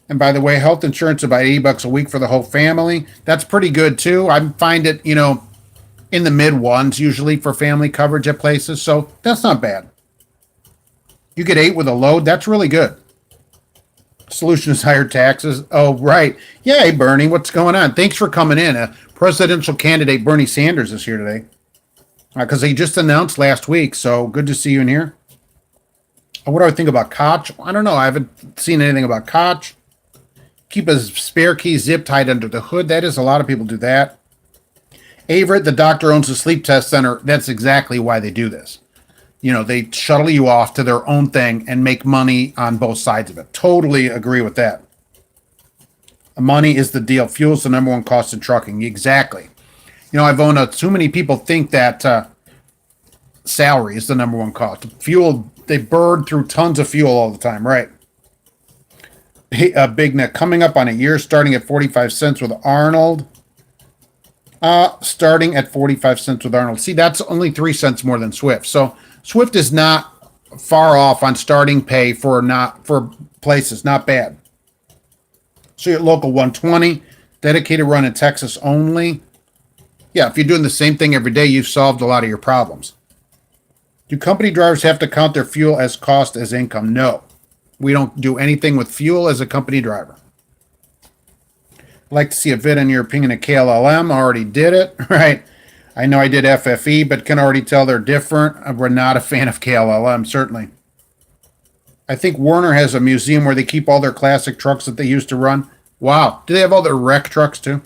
And by the way, health insurance about $80 a week for the whole family. That's pretty good too. I find it, in the mid ones usually for family coverage at places. So that's not bad. You get 8 with a load. That's really good. Solution is higher taxes. Oh, right. Yeah, hey, Bernie, what's going on? Thanks for coming in. Presidential candidate Bernie Sanders is here today because he just announced last week. So good to see you in here. What do I think about Koch? I don't know. I haven't seen anything about Koch. Keep a spare key zip tied under the hood. That is, a lot of people do that. Averett, the doctor owns a sleep test center. That's exactly why they do this. They shuttle you off to their own thing and make money on both sides of it. Totally agree with that. Money is the deal. Fuel's the number one cost in trucking. Exactly. Ivona, too many people think that salary is the number one cost. Fuel, they burn through tons of fuel all the time, right? Big Neck, coming up on a year, starting at 45 cents with Arnold. Starting at 45 cents with Arnold. See, that's only 3 cents more than Swift. So Swift is not far off on starting pay for places. Not bad. So your local 120, dedicated run in Texas only. Yeah, if you're doing the same thing every day, you've solved a lot of your problems. Do company drivers have to count their fuel as cost as income? No. We don't do anything with fuel as a company driver. I'd like to see a vid on your opinion of KLLM. Already did it, right? I know I did FFE, but can already tell they're different. We're not a fan of KLLM, certainly. I think Warner has a museum where they keep all their classic trucks that they used to run. Wow. Do they have all their wreck trucks too?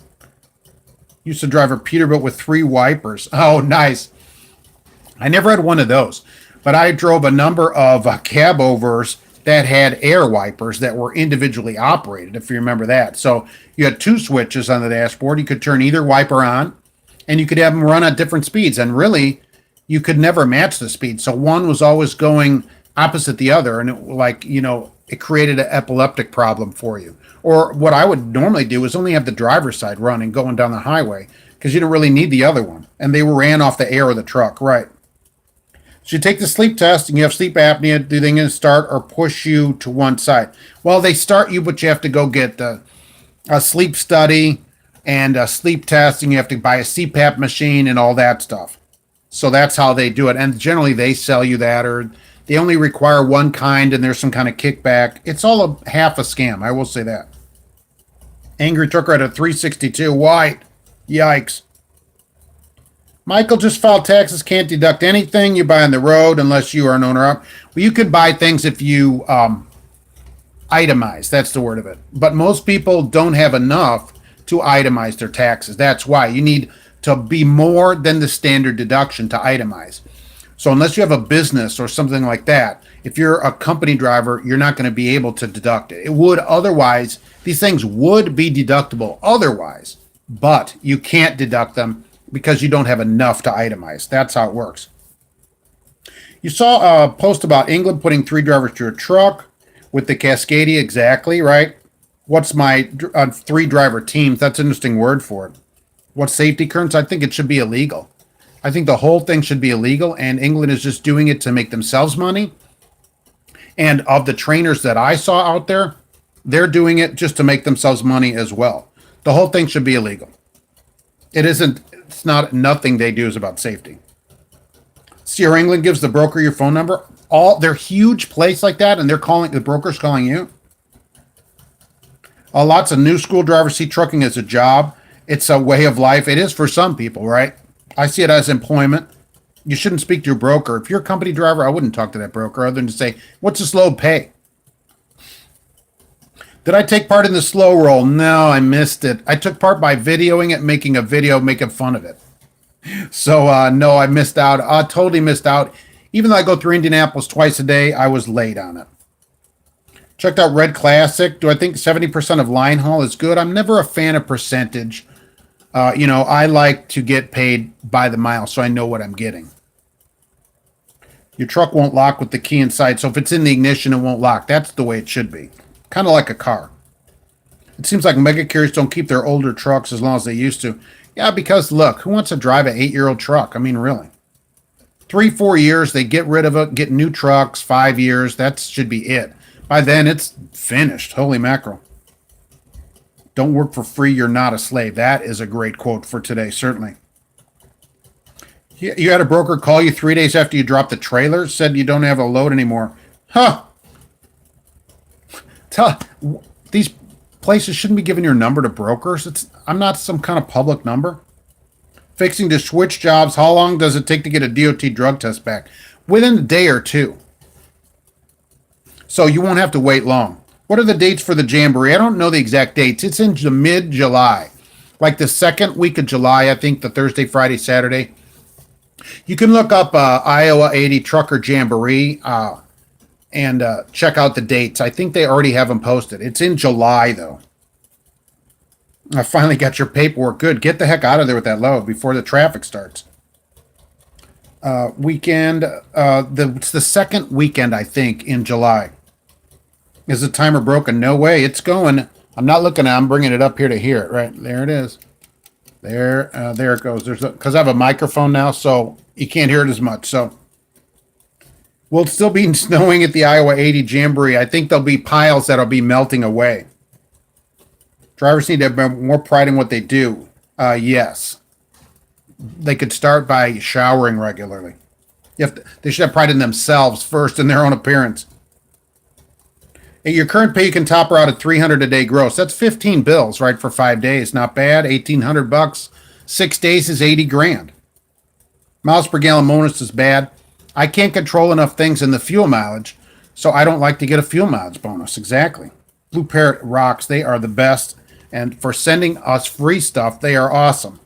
Used to drive a Peterbilt with 3 wipers. Oh, nice. I never had one of those, but I drove a number of cab overs that had air wipers that were individually operated, if you remember that. So you had 2 switches on the dashboard. You could turn either wiper on, and you could have them run at different speeds. And really, you could never match the speed. So one was always going opposite the other, and it created an epileptic problem for you. Or what I would normally do is only have the driver's side running going down the highway because you don't really need the other one. And they ran off the air of the truck, right? So you take the sleep test and you have sleep apnea. Do they going to start or push you to one side? Well, they start you, but you have to go get a sleep study and a sleep test, and you have to buy a CPAP machine and all that stuff. So that's how they do it. And generally they sell you that, or they only require one kind and there's some kind of kickback. It's all a half a scam, I will say that. Angry Trucker at a 362 white. Yikes. Michael, just filed taxes, can't deduct anything you buy on the road unless you are an owner of. Well, you could buy things if you itemize. That's the word of it. But most people don't have enough to itemize their taxes. That's why you need to be more than the standard deduction to itemize. So unless you have a business or something like that, if you're a company driver, you're not going to be able to deduct it. It would otherwise, these things would be deductible otherwise, but you can't deduct them because you don't have enough to itemize. That's how it works. You saw a post about England putting 3 drivers to a truck with the Cascadia, exactly, right? What's my 3 driver teams? That's an interesting word for it. What safety currents? I think it should be illegal. I think the whole thing should be illegal, and England is just doing it to make themselves money. And of the trainers that I saw out there, they're doing it just to make themselves money as well. The whole thing should be illegal. It's not, nothing they do is about safety. Sierra England gives the broker your phone number. They're huge place like that, and the broker's calling you. Lots of new school drivers see trucking as a job. It's a way of life. It is for some people, right? I see it as employment. You shouldn't speak to your broker. If you're a company driver, I wouldn't talk to that broker other than to say, what's this load pay? Did I take part in the slow roll? No, I missed it. I took part by videoing it, making a video, making fun of it. So, no, I missed out. I totally missed out. Even though I go through Indianapolis twice a day, I was late on it. Checked out Red Classic. Do I think 70% of line haul is good? I'm never a fan of percentage. I like to get paid by the mile, so I know what I'm getting. Your truck won't lock with the key inside, so if it's in the ignition, it won't lock. That's the way it should be. Kind of like a car. It seems like mega carriers don't keep their older trucks as long as they used to. Yeah, because look, who wants to drive an 8-year-old truck? I mean, really. 3-4 years, they get rid of it, get new trucks. 5 years, that should be it. By then, it's finished. Holy mackerel. Don't work for free, you're not a slave. That is a great quote for today, certainly. You had a broker call you 3 days after you dropped the trailer, said you don't have a load anymore. Huh. These places shouldn't be giving your number to brokers. I'm not some kind of public number. Fixing to switch jobs. How long does it take to get a DOT drug test back? Within a day or two. So you won't have to wait long. What are the dates for the Jamboree? I don't know the exact dates. It's in mid-July. Like the second week of July, I think, the Thursday, Friday, Saturday. You can look up Iowa 80 Trucker Jamboree and check out the dates. I think they already have them posted. It's in July, though. I finally got your paperwork. Good. Get the heck out of there with that load before the traffic starts. Weekend. It's the second weekend, I think, in July. Is the timer broken? No way. It's going. I'm not looking at it. I'm bringing it up here to hear it. Right. There it is. There it goes. Because I have a microphone now, so you can't hear it as much. So will it still be snowing at the Iowa 80 Jamboree? I think there'll be piles that'll be melting away. Drivers need to have more pride in what they do. Yes. They could start by showering regularly. They should have pride in themselves first, in their own appearance. At your current pay, you can top her out at $300 a day gross. That's 15 bills, right, for 5 days. Not bad. $1,800. 6 days is 80 grand. Miles per gallon bonus is bad. I can't control enough things in the fuel mileage, So I don't like to get a fuel mileage bonus. Exactly. BlueParrott rocks. They are the best. And for sending us free stuff, they are awesome.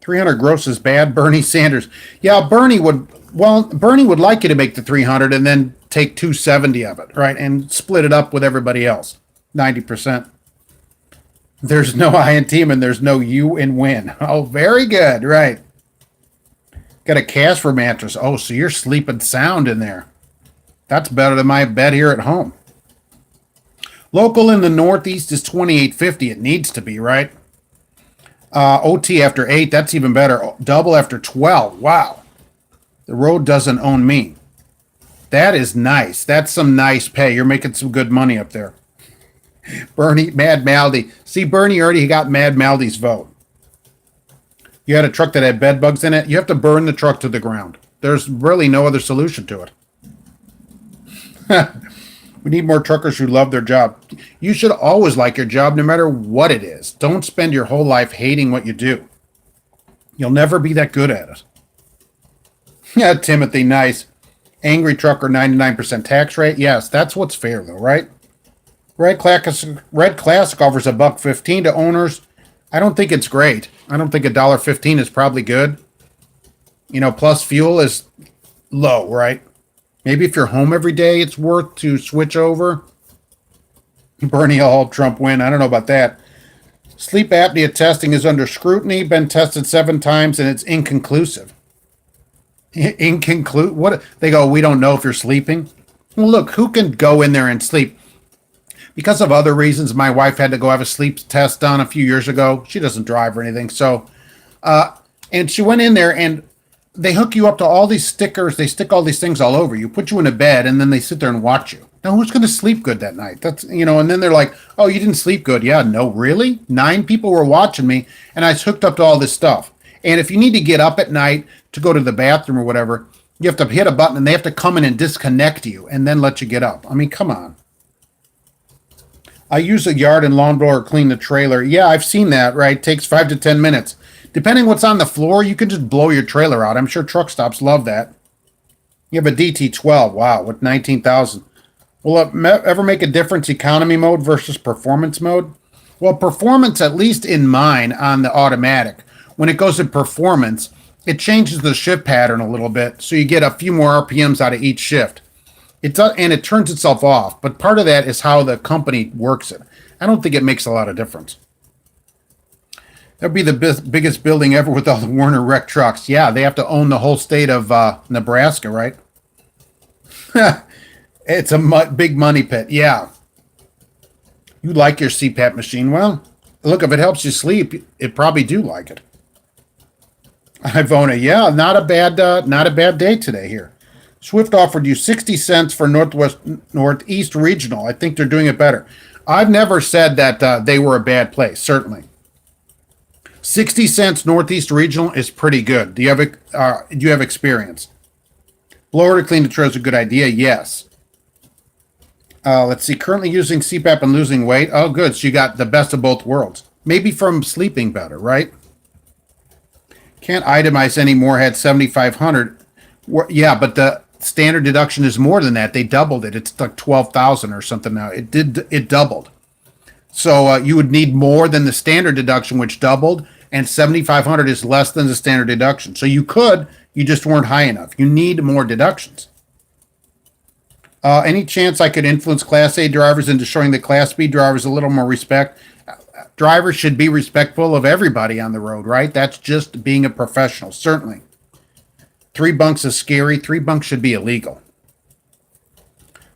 300 gross is bad. Bernie Sanders. Yeah, Bernie would like you to make the 300 and then take 270 of it, right? And split it up with everybody else. 90%. There's no I in team and there's no you in win. Oh, very good. Right. Got a Casper mattress. Oh, so you're sleeping sound in there. That's better than my bed here at home. Local in the Northeast is $28.50. It needs to be, right? OT after 8, that's even better. Double after 12. Wow. The road doesn't own me. That is nice. That's some nice pay. You're making some good money up there. Bernie, Mad Maldy. See, Bernie already got Mad Maldy's vote. You had a truck that had bed bugs in it. You have to burn the truck to the ground. There's really no other solution to it. We need more truckers who love their job. You should always like your job no matter what it is. Don't spend your whole life hating what you do. You'll never be that good at it. Yeah, Timothy, nice. Angry trucker, 99% tax rate. Yes, that's what's fair though, right? Red Classic offers $1.15 to owners. I don't think it's great. I don't think $1.15 is probably good. You know, plus fuel is low, right? Maybe if you're home every day, it's worth to switch over. Bernie Hall, Trump win. I don't know about that. Sleep apnea testing is under scrutiny. Been tested 7 times and it's inconclusive. What? They go, we don't know if you're sleeping. Well, look, who can go in there and sleep? Because of other reasons, my wife had to go have a sleep test done a few years ago. She doesn't drive or anything. So, and she went in there and they hook you up to all these stickers. They stick all these things all over you, put you in a bed, and then they sit there and watch you. Now, who's going to sleep good that night? That's, you know, and then they're like, oh, you didn't sleep good. Yeah, no, really? 9 people were watching me, and I was hooked up to all this stuff. And if you need to get up at night to go to the bathroom or whatever, you have to hit a button, and they have to come in and disconnect you and then let you get up. I mean, come on. I use a yard and lawn blower to clean the trailer. Yeah, I've seen that, right? It takes 5 to 10 minutes. Depending what's on the floor, you can just blow your trailer out. I'm sure truck stops love that. You have a DT12, wow, with 19,000. Will it ever make a difference, economy mode versus performance mode? Well, performance, at least in mine on the automatic, when it goes to performance, it changes the shift pattern a little bit, so you get a few more RPMs out of each shift. It does, and it turns itself off, but part of that is how the company works it. I don't think it makes a lot of difference. That'd be the biggest building ever with all the Werner wreck trucks. Yeah, they have to own the whole state of Nebraska, right? It's a big money pit. Yeah. You like your CPAP machine? Well, look, if it helps you sleep, it probably do like it. Ivona, yeah, not a bad day today here. Swift offered you 60 cents for Northeast Regional. I think they're doing it better. I've never said that they were a bad place, certainly. 60 cents Northeast Regional is pretty good. Do you have experience? Blower to clean the trailer is a good idea. Yes. Let's see. Currently using CPAP and losing weight. Oh, good. So you got the best of both worlds. Maybe from sleeping better, right? Can't itemize anymore. Had 7,500. Yeah, but the standard deduction is more than that. They doubled it. It's like 12,000 or something now. It doubled. So you would need more than the standard deduction, which doubled, and 7,500 is less than the standard deduction. So you just weren't high enough. You need more deductions. Any chance I could influence Class A drivers into showing the Class B drivers a little more respect? Drivers should be respectful of everybody on the road, right? That's just being a professional, certainly. 3 bunks is scary. 3 bunks should be illegal.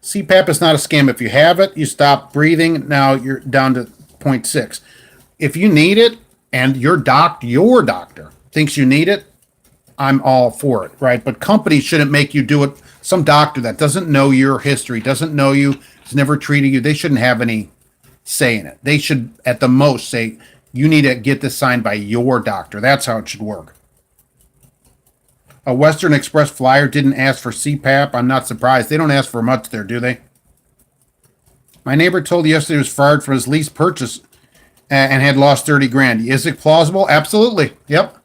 CPAP is not a scam. If you have it, you stop breathing. Now you're down to 0.6. If you need it and your doctor thinks you need it, I'm all for it, right? But companies shouldn't make you do it. Some doctor that doesn't know your history, doesn't know you, has never treated you, they shouldn't have any say in it. They should, at the most, say, you need to get this signed by your doctor. That's how it should work. A Western Express flyer didn't ask for CPAP. I'm not surprised. They don't ask for much there, do they? My neighbor told yesterday he was fired for his lease purchase and had lost 30 grand. Is it plausible? Absolutely. Yep.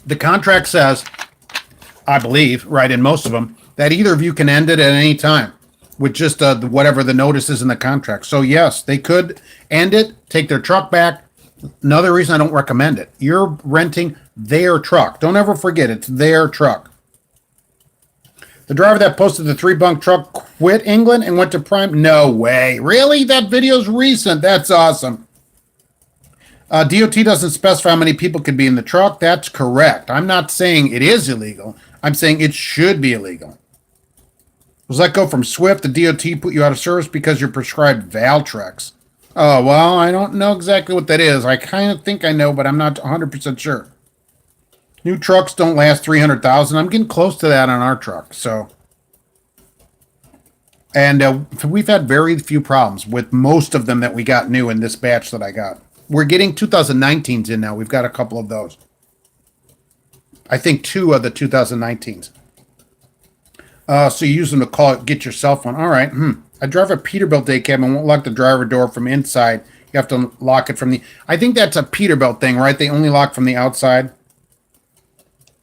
The contract says I believe, right, in most of them, that either of you can end it at any time with just whatever the notice is in the contract. So, yes, they could end it, take their truck back. Another reason I don't recommend it. You're renting their truck. Don't ever forget, it's their truck. The driver that posted the 3-bunk truck quit England and went to Prime? No way. Really? That video's recent. That's awesome. DOT doesn't specify how many people could be in the truck. That's correct. I'm not saying it is illegal. I'm saying it should be illegal. Was let go from Swift. The DOT put you out of service because you're prescribed Valtrex. Oh, well, I don't know exactly what that is. I kind of think I know, but I'm not 100% sure. New trucks don't last 300,000. I'm getting close to that on our truck. So, and we've had very few problems with most of them that we got new in this batch that I got. We're getting 2019s in now. We've got a couple of those. I think 2 of the 2019s. So you use them to call it, get your cell phone. All right. I drive a Peterbilt day cab and won't lock the driver door from inside. You have to lock it from the... I think that's a Peterbilt thing, right? They only lock from the outside.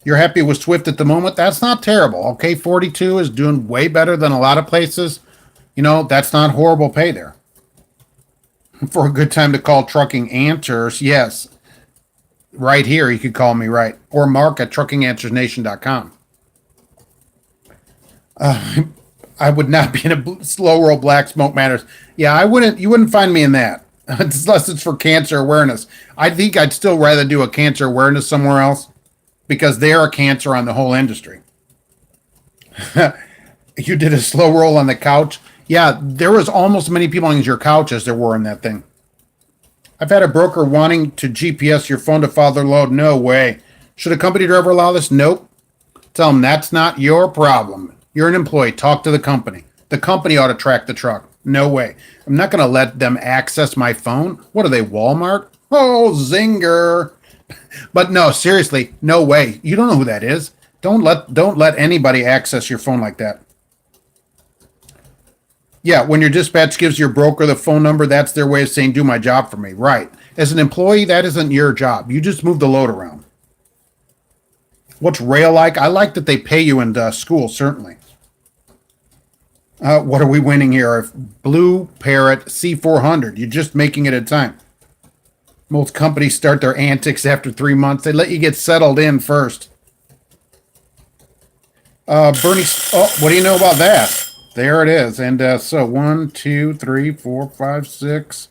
You're happy with Swift at the moment? That's not terrible. Okay, 42 is doing way better than a lot of places. You know, that's not horrible pay there. For a good time to call Trucking Answers, yes. Right here, you could call me, right. Or Mark at truckinganswersnation.com. I would not be in a slow roll Black Smoke Matters. Yeah, I wouldn't. You wouldn't find me in that. Unless it's for cancer awareness. I think I'd still rather do a cancer awareness somewhere else. Because they're a cancer on the whole industry. You did a slow roll on the couch. Yeah, there was almost as many people on your couch as there were in that thing. I've had a broker wanting to GPS your phone to follow their load. No way. Should a company driver allow this? Nope. Tell them that's not your problem. You're an employee. Talk to the company. The company ought to track the truck. No way. I'm not going to let them access my phone. What are they, Walmart? Oh, zinger. But no, seriously, no way. You don't know who that is. Don't let anybody access your phone like that. Yeah, when your dispatch gives your broker the phone number, that's their way of saying, do my job for me. Right. As an employee, that isn't your job. You just move the load around. What's rail like? I like that they pay you in school, certainly. What are we winning here? BlueParrott C400. You're just making it a time. Most companies start their antics after 3 months. They let you get settled in first. Bernie, what do you know about that? There it is. And so 1, 2, 3, 4, 5, 6,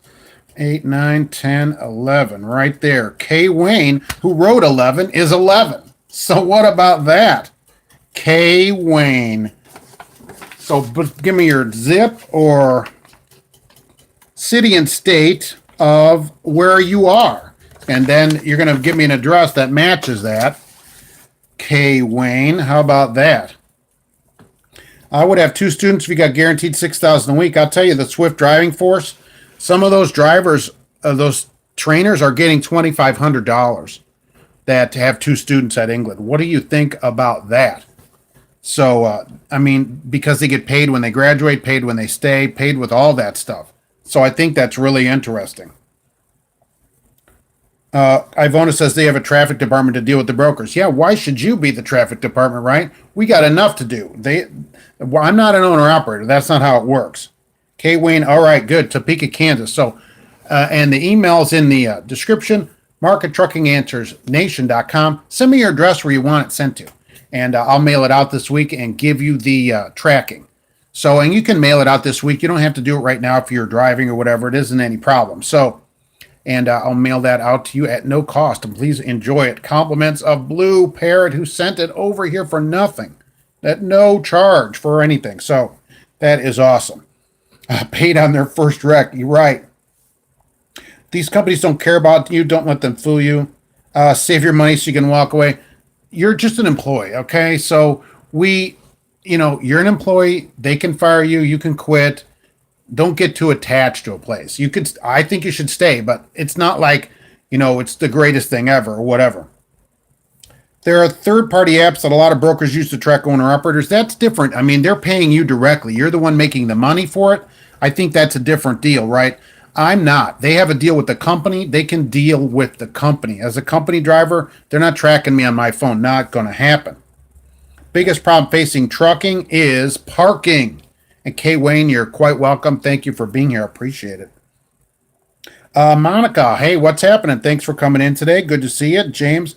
8, 9, 10, 11. Right there. K. Wayne, who wrote 11, is 11. So what about that? K. Wayne. So give me your zip or city and state of where you are. And then you're going to give me an address that matches that. K. Wayne, how about that? I would have 2 students if you got guaranteed $6,000 a week. I'll tell you, the Swift driving force, some of those drivers, those trainers are getting $2,500 that have 2 students at England. What do you think about that? So, I mean, because they get paid when they graduate, paid when they stay, paid with all that stuff. So I think that's really interesting. Ivona says they have a traffic department to deal with the brokers. Yeah, why should you be the traffic department, right? We got enough to do. I'm not an owner-operator. That's not how it works. K. Wayne, all right, good. Topeka, Kansas. So, and the email's in the description, mark@truckinganswersnation.com. Send me your address where you want it sent to, and I'll mail it out this week and give you the tracking. So, and you can mail it out this week. You don't have to do it right now if you're driving or whatever. It isn't any problem. So, and I'll mail that out to you at no cost. And please enjoy it. Compliments of BlueParrott, who sent it over here for nothing. At no charge for anything. So, that is awesome. Paid on their first wreck. You're right. These companies don't care about you. Don't let them fool you. Save your money so you can walk away. You're just an employee, okay? So, you're an employee. They can fire you. You can quit. Don't get too attached to a place. I think you should stay, but it's not like, it's the greatest thing ever or whatever. There are third-party apps that a lot of brokers use to track owner-operators. That's different. I mean, they're paying you directly. You're the one making the money for it. I think that's a different deal, right? I'm not. They have a deal with the company. They can deal with the company. As a company driver, they're not tracking me on my phone. Not going to happen. Biggest problem facing trucking is parking. And Kay Wayne, you're quite welcome. Thank you for being here. Appreciate it. Monica, hey, what's happening? Thanks for coming in today. Good to see you. James,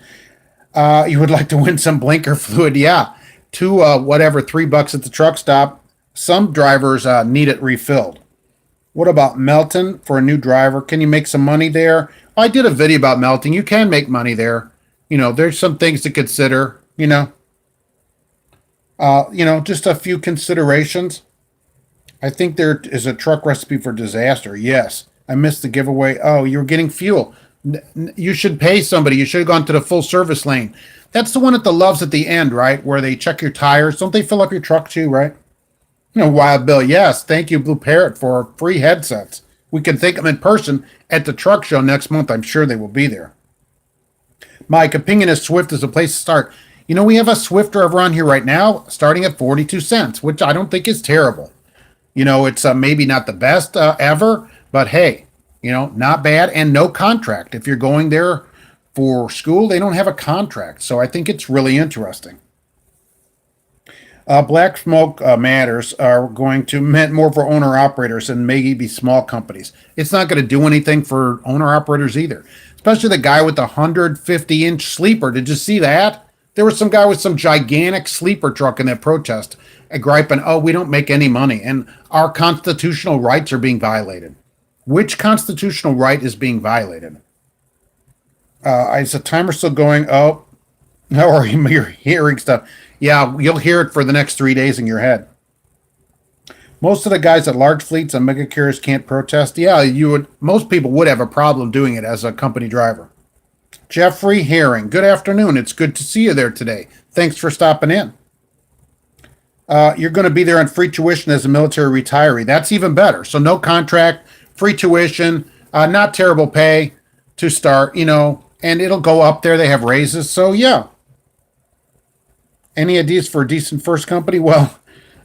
you would like to win some blinker fluid? Yeah, two whatever, $3 at the truck stop. Some drivers need it refilled. What about Melton for a new driver? Can you make some money there? I did a video about melting. You can make money there. There's some things to consider. Just a few considerations. I think there is a truck recipe for disaster. Yes, I missed the giveaway. Oh, you're getting fuel. You should pay somebody. You should have gone to the full service lane. That's the one at the Loves at the end, right? Where they check your tires. Don't they fill up your truck too, right? Wild Bill. Yes, thank you, BlueParrott, for free headsets. We can thank them in person at the truck show next month. I'm sure they will be there. My opinion is Swift is a place to start. We have a Swift driver on here right now starting at 42 cents, which I don't think is terrible. It's maybe not the best ever, but hey, not bad, and no contract. If you're going there for school, they don't have a contract. So I think it's really interesting. Black Smoke Matters are going to meant more for owner operators and maybe small companies. It's not going to do anything for owner operators either, especially the guy with the 150-inch sleeper. Did you see that? There was some guy with some gigantic sleeper truck in that protest, griping, oh, we don't make any money, and our constitutional rights are being violated. Which constitutional right is being violated? Is the timer still going? Oh, how are you? You're hearing stuff. Yeah, you'll hear it for the next 3 days in your head. Most of the guys at large fleets and mega carriers can't protest. Yeah, most people would have a problem doing it as a company driver. Jeffrey Herring, good afternoon. It's good to see you there today. Thanks for stopping in. You're going to be there on free tuition as a military retiree. That's even better. So no contract, free tuition, not terrible pay to start, and it'll go up there. They have raises. So yeah. Any ideas for a decent first company? Well,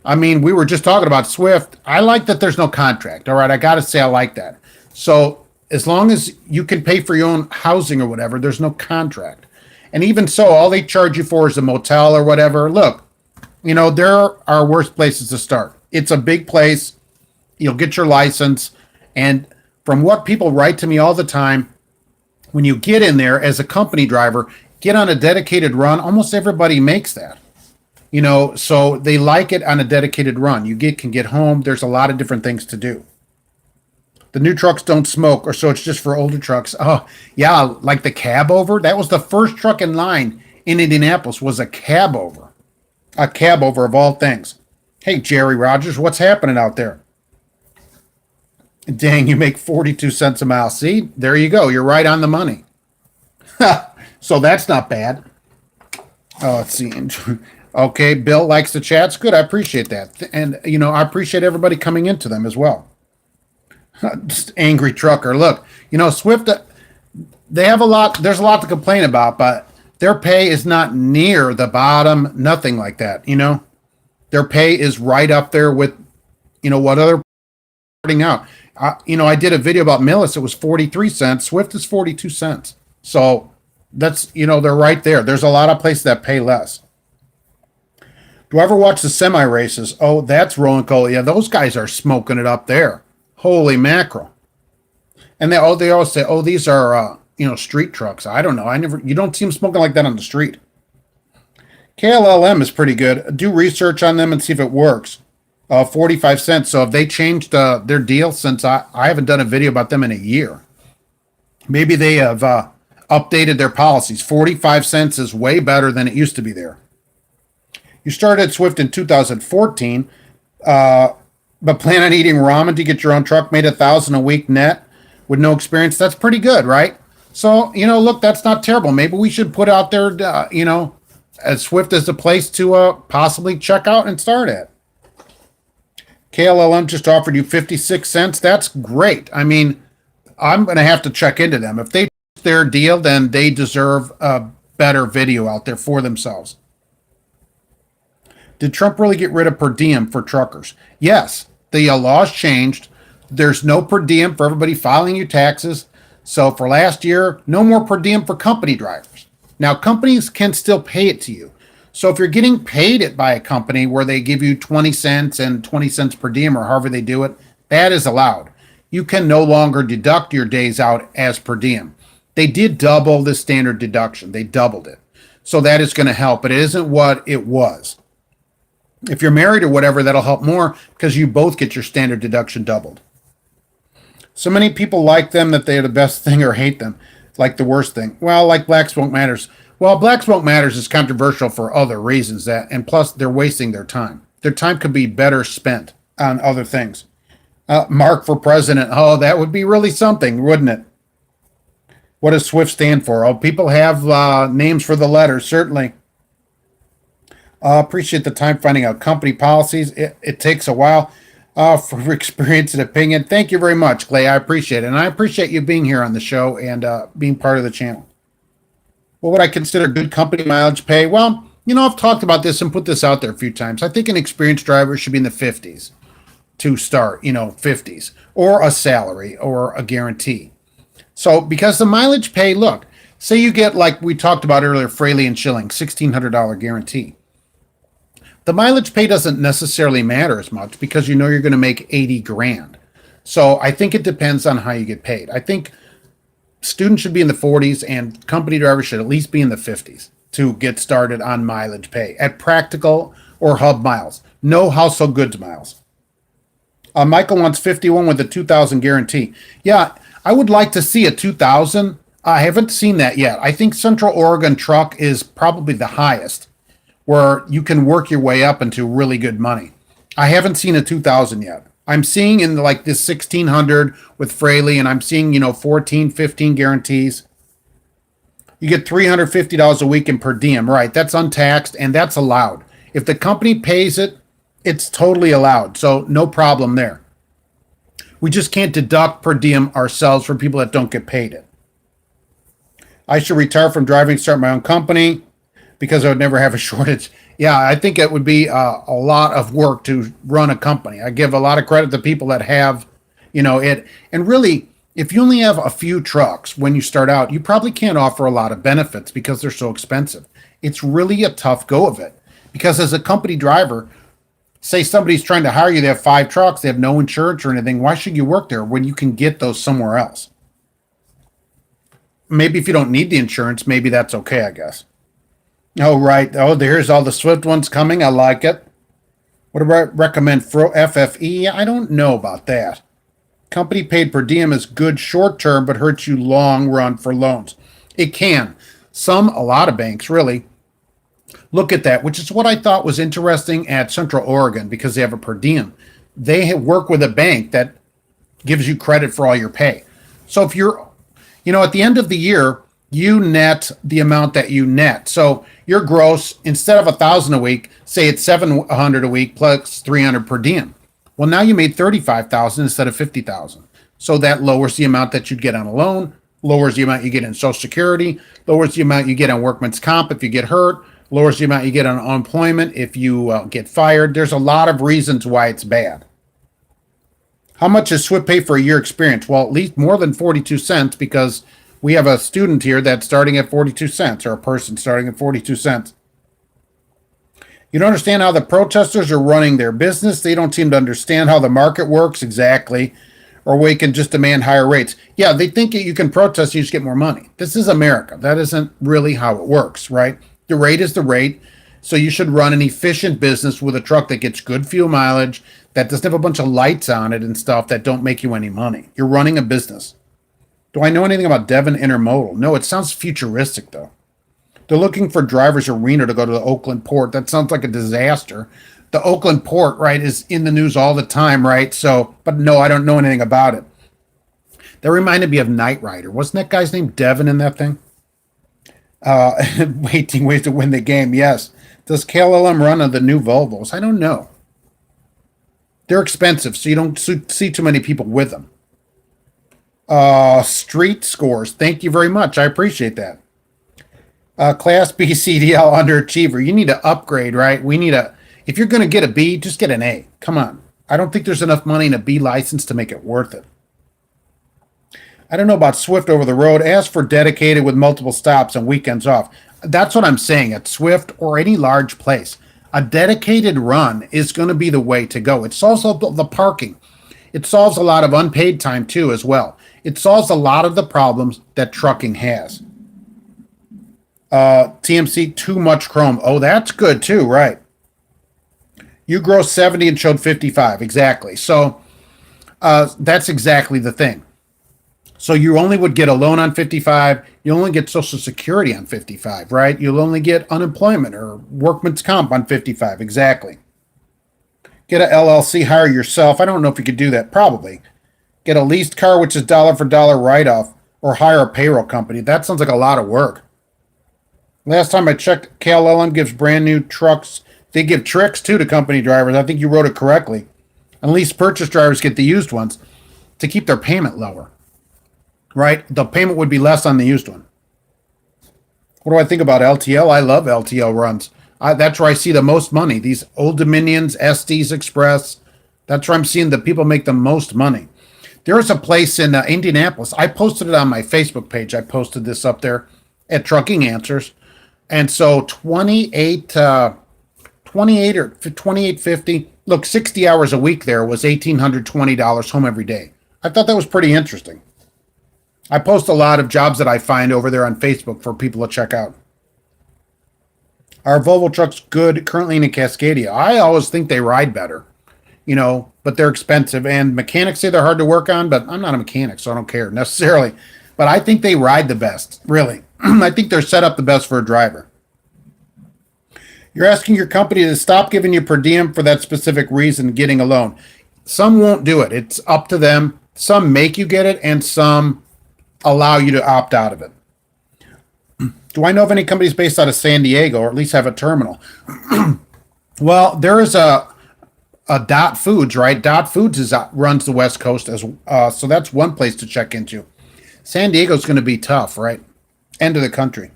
we were just talking about Swift. I like that there's no contract. All right. I got to say I like that. So as long as you can pay for your own housing or whatever, there's no contract. And even so, all they charge you for is a motel or whatever. Look, there are worse places to start. It's a big place. You'll get your license. And from what people write to me all the time, when you get in there as a company driver, get on a dedicated run, almost everybody makes that. So they like it on a dedicated run. You can get home. There's a lot of different things to do. The new trucks don't smoke, or so it's just for older trucks. Oh, yeah, like the cab over. That was the first truck in line in Indianapolis was a cab over. A cab over of all things. Hey, Jerry Rogers, what's happening out there? Dang, you make 42 cents a mile. See, there you go. You're right on the money. So that's not bad. Oh, let's see. Okay, Bill likes the chats. Good, I appreciate that. And, I appreciate everybody coming into them as well. Just angry trucker. Look, Swift, they have there's a lot to complain about, but their pay is not near the bottom, nothing like that, Their pay is right up there with, what other starting out. I did a video about Millis. It was 43 cents. Swift is 42 cents. So that's, they're right there. There's a lot of places that pay less. Do I ever watch the semi races? Oh, that's rolling coal. Yeah, those guys are smoking it up there. Holy mackerel. And they always say, oh, these are, street trucks. I don't know. You don't see them smoking like that on the street. KLLM is pretty good. Do research on them and see if it works. 45 cents. So if they changed their deal, since I haven't done a video about them in a year, maybe they have updated their policies. 45 cents is way better than it used to be there. You started Swift in 2014, but plan on eating ramen to get your own truck, made $1,000 a week net with no experience. That's pretty good, right? So, look, that's not terrible. Maybe we should put out there, as Swift as a place to possibly check out and start at. KLLM just offered you 56 cents. That's great. I'm going to have to check into them. If they their deal, then they deserve a better video out there for themselves. Did Trump really get rid of per diem for truckers? Yes, the laws changed. There's no per diem for everybody filing your taxes. So for last year, no more per diem for company drivers. Now, companies can still pay it to you. So if you're getting paid it by a company where they give you 20 cents and 20 cents per diem or however they do it, that is allowed. You can no longer deduct your days out as per diem. They did double the standard deduction. They doubled it. So that is going to help, but it isn't what it was. If you're married or whatever, that'll help more because you both get your standard deduction doubled. So many people like them that they're the best thing or hate them, like the worst thing. Well, like Black Smoke Matters. Well, Black Smoke Matters is controversial for other reasons and plus they're wasting their time. Their time could be better spent on other things. Mark for president. Oh, that would be really something, wouldn't it? What does SWIFT stand for? Oh, people have names for the letters, certainly. Appreciate the time finding out company policies. It takes a while for experience and opinion. Thank you very much, Clay. I appreciate it. And I appreciate you being here on the show and being part of the channel. What would I consider good company mileage pay? Well, I've talked about this and put this out there a few times. I think an experienced driver should be in the 50s to start, 50s, or a salary or a guarantee. So because the mileage pay, look, say you get, like we talked about earlier, Fraley and Schilling, $1,600 guarantee. The mileage pay doesn't necessarily matter as much because you're going to make 80 grand. So I think it depends on how you get paid. I think students should be in the 40s and company drivers should at least be in the 50s to get started on mileage pay at practical or hub miles. No household goods miles. Michael wants 51 with a 2,000 guarantee. Yeah, I would like to see a 2,000. I haven't seen that yet. I think Central Oregon truck is probably the highest where you can work your way up into really good money. I haven't seen a 2,000 yet. I'm seeing in like this 1,600 with Fraley, and I'm seeing, 14, 15 guarantees. You get $350 a week in per diem, right? That's untaxed and that's allowed. If the company pays it, it's totally allowed. So no problem there. We just can't deduct per diem ourselves for people that don't get paid it. I should retire from driving, start my own company because I would never have a shortage. Yeah, I think it would be a lot of work to run a company. I give a lot of credit to people that have, it. And really, if you only have a few trucks when you start out, you probably can't offer a lot of benefits because they're so expensive. It's really a tough go of it because as a company driver, say somebody's trying to hire you, they have 5 trucks, they have no insurance or anything. Why should you work there when you can get those somewhere else? Maybe if you don't need the insurance, maybe that's okay, I guess. Oh, right. Oh, there's all the Swift ones coming. I like it. What do I recommend? FFE? I don't know about that. Company paid per diem is good short term, but hurts you long run for loans. It can. A lot of banks really look at that, which is what I thought was interesting at Central Oregon because they have a per diem. They work with a bank that gives you credit for all your pay. So if you're, at the end of the year, you net the amount that you net. So your gross, instead of 1,000 a week, say it's 700 a week plus 300 per diem. Well, now you made 35,000 instead of 50,000. So that lowers the amount that you'd get on a loan, lowers the amount you get in Social Security, lowers the amount you get on workman's comp if you get hurt, lowers the amount you get on unemployment if you get fired. There's a lot of reasons why it's bad. How much is SWIFT pay for a year experience? Well, at least more than 42 cents because we have a student here that's starting at 42 cents or a person starting at 42 cents. You don't understand how the protesters are running their business. They don't seem to understand how the market works exactly, or we can just demand higher rates. Yeah, they think you can protest, you just get more money. This is America. That isn't really how it works, right? The rate is the rate. So you should run an efficient business with a truck that gets good fuel mileage, that doesn't have a bunch of lights on it and stuff that don't make you any money. You're running a business. Do I know anything about Devon Intermodal? No, it sounds futuristic, though. They're looking for drivers in Reno to go to the Oakland port. That sounds like a disaster. The Oakland port, right, is in the news all the time, right? So, but no, I don't know anything about it. That reminded me of Knight Rider. Wasn't that guy's name Devon in that thing? Waiting ways to win the game, yes. Does KLM run on the new Volvos? I don't know. They're expensive, so you don't see too many people with them. Street scores. Thank you very much. I appreciate that. Class B CDL underachiever. You need to upgrade, right? If you're going to get a B, just get an A. Come on. I don't think there's enough money in a B license to make it worth it. I don't know about Swift over the road. As for dedicated with multiple stops and weekends off, that's what I'm saying at Swift or any large place. A dedicated run is going to be the way to go. It solves the parking. It solves a lot of unpaid time too, as well. It solves a lot of the problems that trucking has. TMC, too much chrome. Oh, that's good too, right? You grossed 70 and showed 55. Exactly. So that's exactly the thing. So you only would get a loan on 55. You only get Social Security on 55, right? You'll only get unemployment or workman's comp on 55. Exactly. Get a LLC, hire yourself. I don't know if you could do that. Probably. Get a leased car, which is dollar for dollar write-off, or hire a payroll company. That sounds like a lot of work. Last time I checked, KLM gives brand new trucks. They give tricks too to company drivers. I think you wrote it correctly. And lease purchase drivers get the used ones to keep their payment lower. Right? The payment would be less on the used one. What do I think about LTL? I love LTL runs. That's where I see the most money. These Old Dominions, Estes Express. That's where I'm seeing the people make the most money. There is a place in Indianapolis. I posted it on my Facebook page. I posted this up there at Trucking Answers. And so 28 or 28.50. Look, 60 hours a week there was $1,820 home every day. I thought that was pretty interesting. I post a lot of jobs that I find over there on Facebook for people to check out. Are Volvo trucks good currently in Cascadia? I always think they ride better, but they're expensive. And mechanics say they're hard to work on, but I'm not a mechanic, so I don't care necessarily. But I think they ride the best, really. I think they're set up the best for a driver. You're asking your company to stop giving you per diem for that specific reason, getting a loan. Some won't do it. It's up to them. Some make you get it, and some allow you to opt out of it. Do I know of any companies based out of San Diego, or at least have a terminal? Well, there is a Dot Foods, right? Dot Foods runs the West Coast, so that's one place to check into. San Diego's going to be tough, right? End of the country.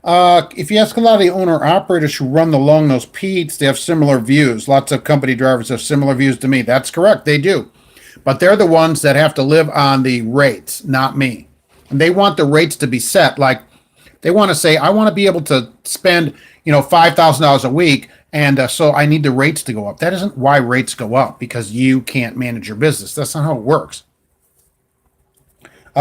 If you ask a lot of the owner-operators who run the long-nosed Pete's, they have similar views. Lots of company drivers have similar views to me. That's correct, they do. But they're the ones that have to live on the rates, not me. And they want the rates to be set. Like, they want to say, I want to be able to spend, $5,000 a week, and so I need the rates to go up. That isn't why rates go up, because you can't manage your business. That's not how it works.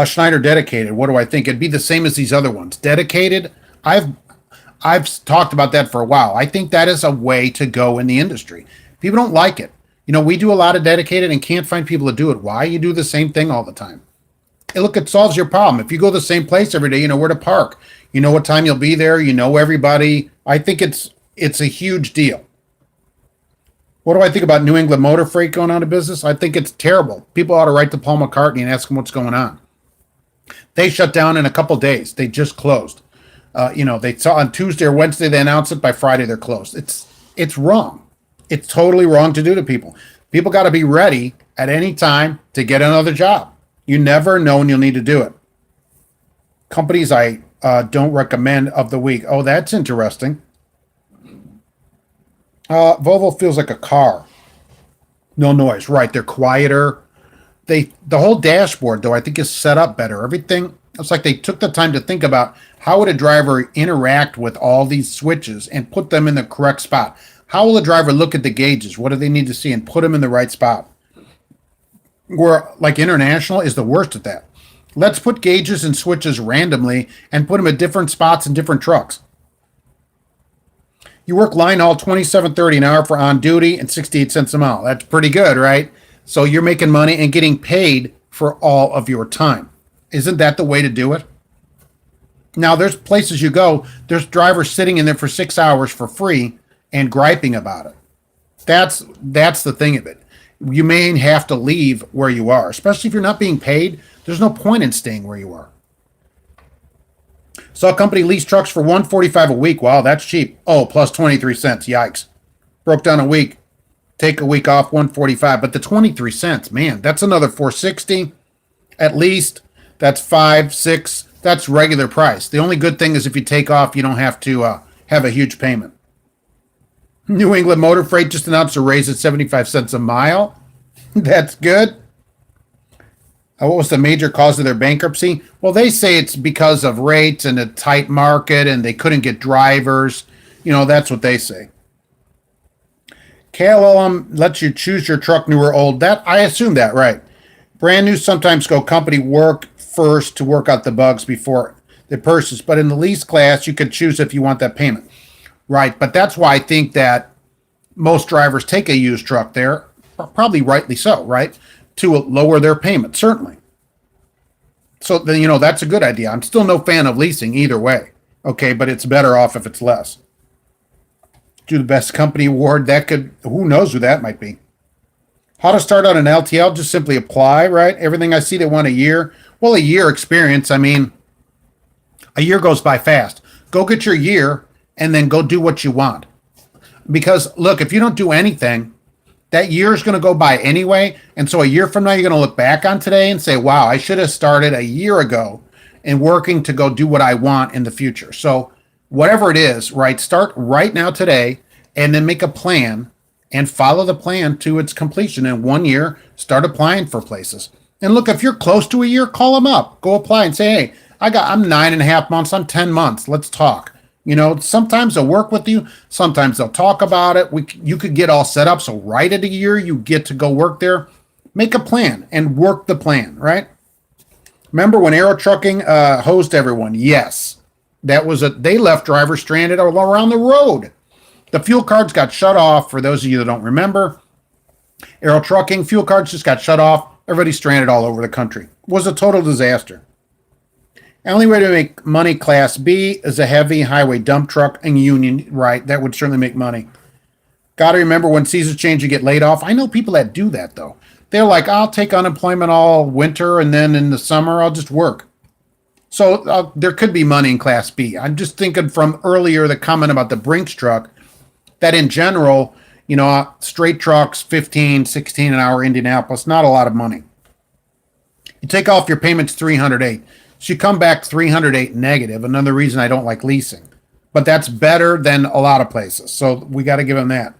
Schneider Dedicated, what do I think? It'd be the same as these other ones. Dedicated, I've talked about that for a while. I think that is a way to go in the industry. People don't like it. We do a lot of dedicated and can't find people to do it. Why? You do the same thing all the time. Hey, look, it solves your problem. If you go to the same place every day, you know where to park. You know what time you'll be there. You know everybody. I think it's a huge deal. What do I think about New England Motor Freight going out of business? I think it's terrible. People ought to write to Paul McCartney and ask him what's going on. They shut down in a couple days. They just closed. They saw on Tuesday or Wednesday, they announced it. By Friday, they're closed. It's wrong. It's totally wrong to do to people. People got to be ready at any time to get another job. You never know when you'll need to do it. Companies I don't recommend of the week. Oh, that's interesting. Volvo feels like a car. No noise. Right. They're quieter. The whole dashboard, though, I think is set up better. Everything, it's like they took the time to think about how would a driver interact with all these switches and put them in the correct spot. How will the driver look at the gauges? What do they need to see and put them in the right spot? Where, like, International is the worst at that. Let's put gauges and switches randomly and put them at different spots in different trucks. You work line haul $27.30 an hour for on duty and 68 cents a mile. That's pretty good, right? So you're making money and getting paid for all of your time. Isn't that the way to do it? Now, there's places you go, there's drivers sitting in there for 6 hours for free and griping about it. That's the thing of it. You may have to leave where you are, especially if you're not being paid. There's no point in staying where you are. Saw a company lease trucks for $145 a week. Wow, that's cheap. Oh, plus 23 cents. Yikes. Broke down a week. Take a week off, $145. But the 23 cents, man, that's another $460 at least. That's $5, $6. That's regular price. The only good thing is if you take off, you don't have to have a huge payment. New England Motor Freight just announced a raise at 75 cents a mile. That's good. What was the major cause of their bankruptcy? Well, they say it's because of rates and a tight market and they couldn't get drivers. That's what they say. KLM lets you choose your truck, new or old. That I assume that, right? Brand new sometimes go company work first to work out the bugs before they purchase. But in the lease class, you can choose if you want that payment. Right. But that's why I think that most drivers take a used truck there, probably rightly so, right? To lower their payment, certainly. So, that's a good idea. I'm still no fan of leasing either way. Okay, but it's better off if it's less. Do the best company award. Who knows who that might be. How to start on an LTL, just simply apply, right? Everything I see, they want a year. Well, a year experience, a year goes by fast. Go get your year and then go do what you want. Because, look, if you don't do anything, that year is going to go by anyway. And so a year from now, you're going to look back on today and say, wow, I should have started a year ago and working to go do what I want in the future. So whatever it is, right, start right now today and then make a plan and follow the plan to its completion. In 1 year, start applying for places. And look, if you're close to a year, call them up. Go apply and say, hey, I'm 9.5 months. I'm 10 months. Let's talk. Sometimes they'll work with you. Sometimes they'll talk about it. You could get all set up. So right at a year, you get to go work there. Make a plan and work the plan, right? Remember when Aero Trucking hosed everyone? Yes. They left drivers stranded all around the road. The fuel cards got shut off. For those of you that don't remember, Aero Trucking, fuel cards just got shut off. Everybody's stranded all over the country. It was a total disaster. The only way to make money Class B is a heavy highway dump truck and union, right? That would certainly make money. Got to remember when seasons change, you get laid off. I know people that do that, though. They're like, I'll take unemployment all winter, and then in the summer, I'll just work. So there could be money in Class B. I'm just thinking from earlier, the comment about the Brinks truck, that in general, straight trucks, 15, 16 an hour, Indianapolis, not a lot of money. You take off your payments, $308. So you come back $308 negative. Another reason I don't like leasing. But that's better than a lot of places. So we got to give them that.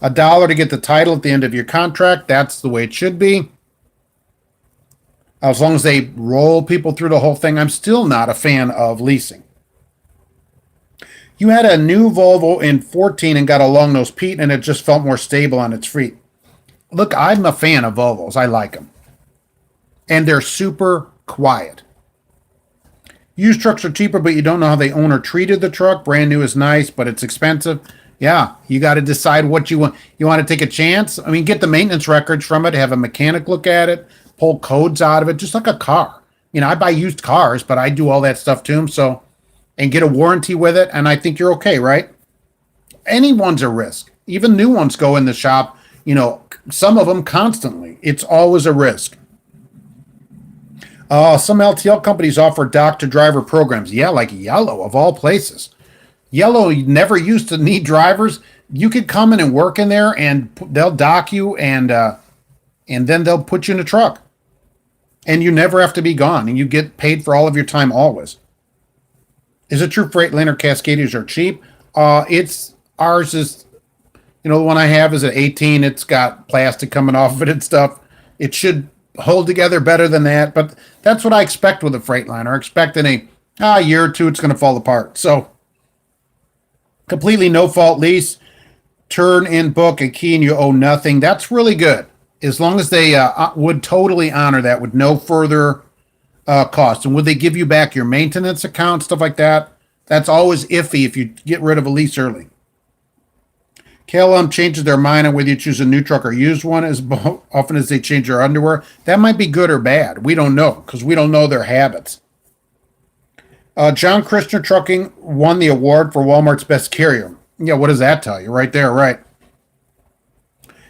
$1 to get the title at the end of your contract. That's the way it should be. As long as they roll people through the whole thing, I'm still not a fan of leasing. You had a new Volvo in 14 and got a long-nosed Pete, and it just felt more stable on its feet. Look, I'm a fan of Volvos. I like them. And they're super quiet. Used trucks are cheaper, but you don't know how the owner treated the truck. Brand new is nice, but it's expensive. Yeah, you got to decide what you want. You want to take a chance? Get the maintenance records from it, have a mechanic look at it, pull codes out of it, just like a car. I buy used cars, but I do all that stuff to them, and get a warranty with it, and I think you're okay, right? Anyone's a risk. Even new ones go in the shop, some of them constantly. It's always a risk. Some LTL companies offer dock-to-driver programs. Yeah, like Yellow, of all places. Yellow never used to need drivers. You could come in and work in there, and they'll dock you, and then they'll put you in a truck. And you never have to be gone, and you get paid for all of your time always. Is it true Freightliner Cascadiers are cheap? Ours is, the one I have is an 18. It's got plastic coming off of it and stuff. It should hold together better than that, but that's what I expect with a Freightliner. I expect in a year or two it's going to fall apart. So completely no fault lease, turn in book a key and you owe nothing. That's really good, as long as they would totally honor that with no further cost. And would they give you back your maintenance account, stuff like that? That's always iffy if you get rid of a lease early. KLM changes their mind on whether you choose a new truck or used one as often as they change their underwear. That might be good or bad. We don't know, because we don't know their habits. John Christner Trucking won the award for Walmart's best carrier. Yeah, what does that tell you? Right there, right.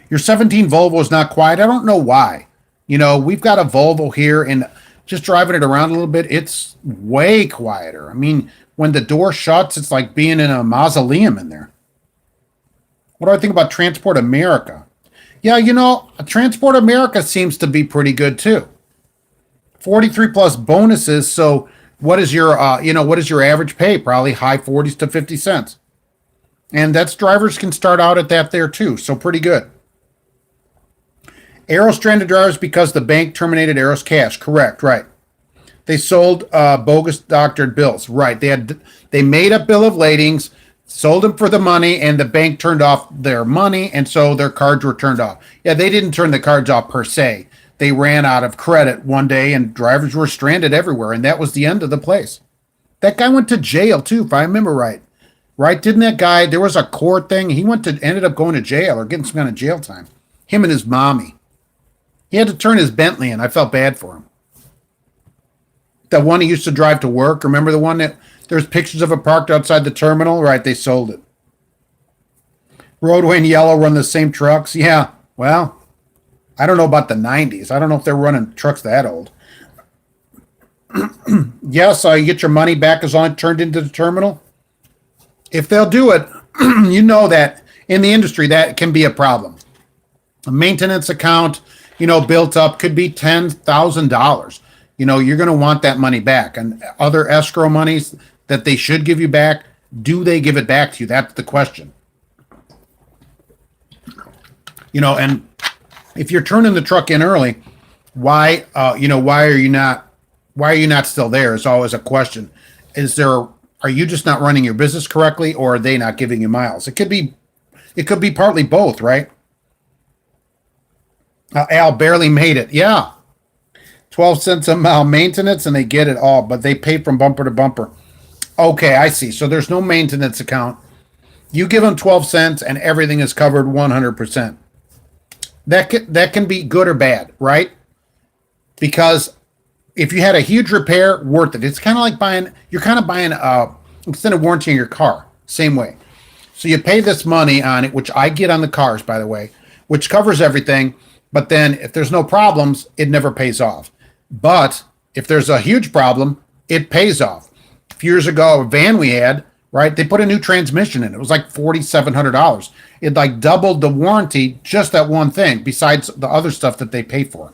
Your 17 Volvo is not quiet. I don't know why. We've got a Volvo here, and just driving it around a little bit, it's way quieter. When the door shuts, it's like being in a mausoleum in there. What do I think about Transport America? Yeah, Transport America seems to be pretty good too. 43 plus bonuses. So what is your average pay? Probably high 40s to 50 cents. And drivers can start out at that there too. So pretty good. Arrow stranded drivers because the bank terminated Arrow's cash. Correct, right. They sold bogus doctored bills. Right. They made up bill of ladings, sold them for the money, and the bank turned off their money, and so their cards were turned off. Yeah, they didn't turn the cards off per se. They ran out of credit one day, and drivers were stranded everywhere, and that was the end of the place. That guy went to jail too, if I remember right. Right? Didn't that guy? There was a court thing. He ended up going to jail or getting some kind of jail time. Him and his mommy. He had to turn his Bentley in. I felt bad for him. The one he used to drive to work. Remember the one that there's pictures of it parked outside the terminal? Right, they sold it. Roadway and Yellow run the same trucks. Yeah, well, I don't know about the 90s. I don't know if they're running trucks that old. Yes, you get your money back as long as it turned into the terminal. If they'll do it, you know that in the industry that can be a problem. A maintenance account, built up could be $10,000. You're going to want that money back. And other escrow monies that they should give you back, do they give it back to you? That's the question. And if you're turning the truck in early, why are you not still there is always a question. Are you just not running your business correctly, or are they not giving you miles? It could be partly both, right? Al barely made it. Yeah. 12 cents a mile maintenance, and they get it all, but they pay from bumper to bumper. Okay, I see. So there's no maintenance account. You give them 12 cents, and everything is covered 100%. That can be good or bad, right? Because if you had a huge repair, worth it. It's kind of like buying extended warranty on your car. Same way. So you pay this money on it, which I get on the cars, by the way, which covers everything. But then if there's no problems, it never pays off. But if there's a huge problem, it pays off. A few years ago, a van we had, right, they put a new transmission in. It was like $4,700. It like doubled the warranty, just that one thing, besides the other stuff that they pay for.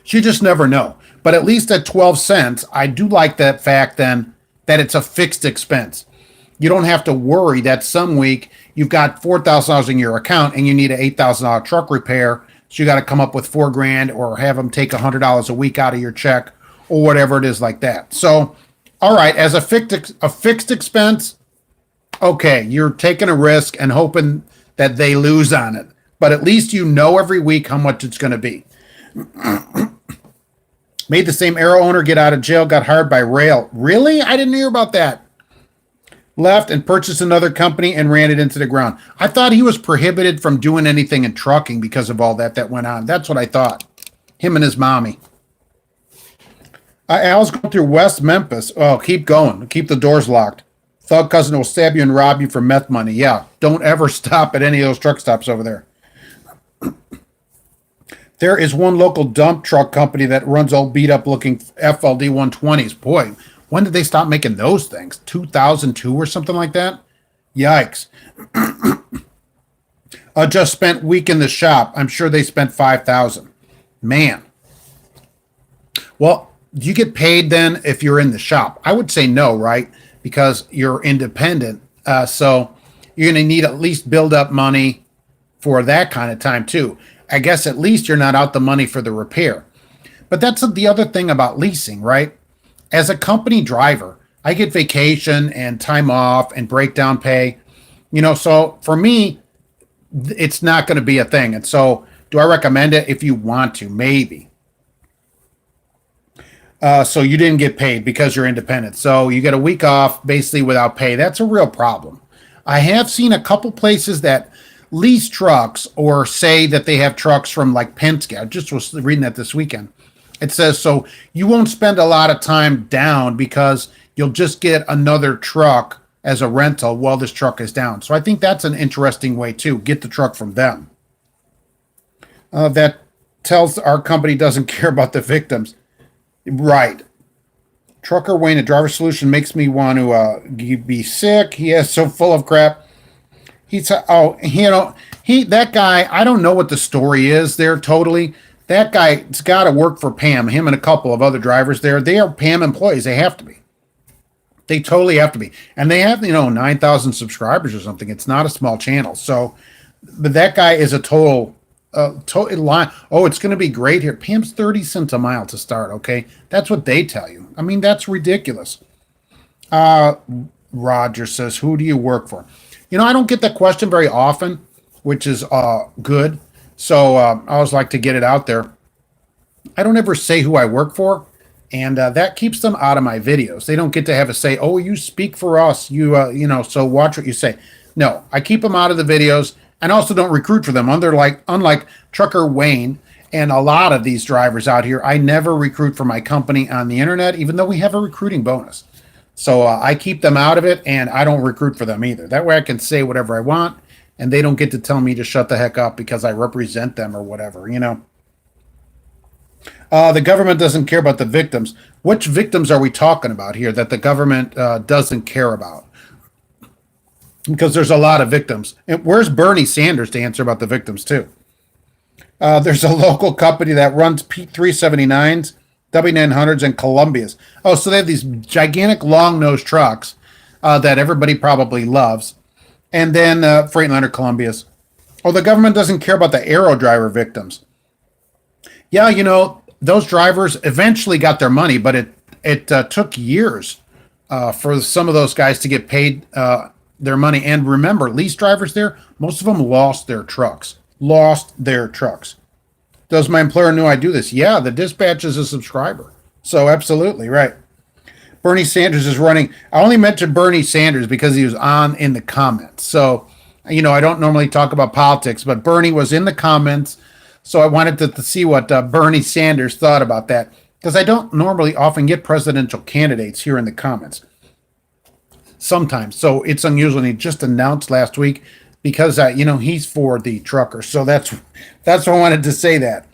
So you just never know. But at least at 12 cents, I do like that fact then that it's a fixed expense. You don't have to worry that some week you've got $4,000 in your account and you need an $8,000 truck repair. So you got to come up with $4,000 or have them take $100 a week out of your check or whatever it is like that. So, all right, as a fixed expense, okay, you're taking a risk and hoping that they lose on it. But at least you know every week how much it's going to be. Made the same Arrow owner get out of jail, got hired by Rail. Really? I didn't hear about that. Left and purchased another company and ran it into the ground. I thought he was prohibited from doing anything in trucking because of all that went on. That's what I thought. Him and his mommy. Al's going through West Memphis. Oh, keep going. Keep the doors locked. Thug cousin will stab you and rob you for meth money. Yeah, don't ever stop at any of those truck stops over there. There is one local dump truck company that runs old beat-up looking FLD 120s. Boy, when did they stop making those things? 2002 or something like that? Yikes. Just spent week in the shop. I'm sure they spent $5,000. Man. Well, do you get paid then if you're in the shop? I would say no, right? Because you're independent. So you're going to need at least build up money for that kind of time too. I guess at least you're not out the money for the repair. But that's the other thing about leasing, right? As a company driver, I get vacation and time off and breakdown pay. So for me, it's not going to be a thing. And so do I recommend it? If you want to, maybe. So you didn't get paid because you're independent. So you get a week off basically without pay. That's a real problem. I have seen a couple places that lease trucks or say that they have trucks from like Penske. I just was reading that this weekend. It says, so you won't spend a lot of time down because you'll just get another truck as a rental while this truck is down. So I think that's an interesting way too. Get the truck from them. That tells our company doesn't care about the victims. Right. Trucker Wayne, a driver solution makes me want to be sick. He is so full of crap. That guy, I don't know what the story is there totally. That guy's got to work for Pam, him and a couple of other drivers there. They are Pam employees. They have to be. They totally have to be. And they have, 9,000 subscribers or something. It's not a small channel. So, but that guy is a total line. Oh, it's going to be great here. Pam's 30 cents a mile to start. Okay, that's what they tell you. I mean, that's ridiculous. Roger says, "Who do you work for?" I don't get that question very often, which is good. So I always like to get it out there. I don't ever say who I work for, and that keeps them out of my videos. They don't get to have a say. Oh, you speak for us. So watch what you say. No, I keep them out of the videos, and also don't recruit for them. Unlike Trucker Wayne and a lot of these drivers out here, I never recruit for my company on the internet, even though we have a recruiting bonus. So I keep them out of it, and I don't recruit for them either. That way I can say whatever I want, and they don't get to tell me to shut the heck up because I represent them or whatever. The government doesn't care about the victims. Which victims are we talking about here that the government doesn't care about? Because there's a lot of victims. And where's Bernie Sanders to answer about the victims, too? There's a local company that runs P379s, W900s, and Columbias. Oh, so they have these gigantic long-nosed trucks that everybody probably loves. And then Freightliner Columbias. Oh, the government doesn't care about the Aero driver victims. Yeah, those drivers eventually got their money, but it took years for some of those guys to get paid their money. And remember, lease drivers there, most of them lost their trucks. Does my employer know I do this? Yeah, the dispatch is a subscriber. So absolutely, right. Bernie Sanders is running. I only mentioned Bernie Sanders because he was on in the comments. So, I don't normally talk about politics, but Bernie was in the comments. So I wanted to see what Bernie Sanders thought about that, because I don't normally often get presidential candidates here in the comments. Sometimes. So it's unusual. And he just announced last week because, he's for the truckers. So that's why I wanted to say that.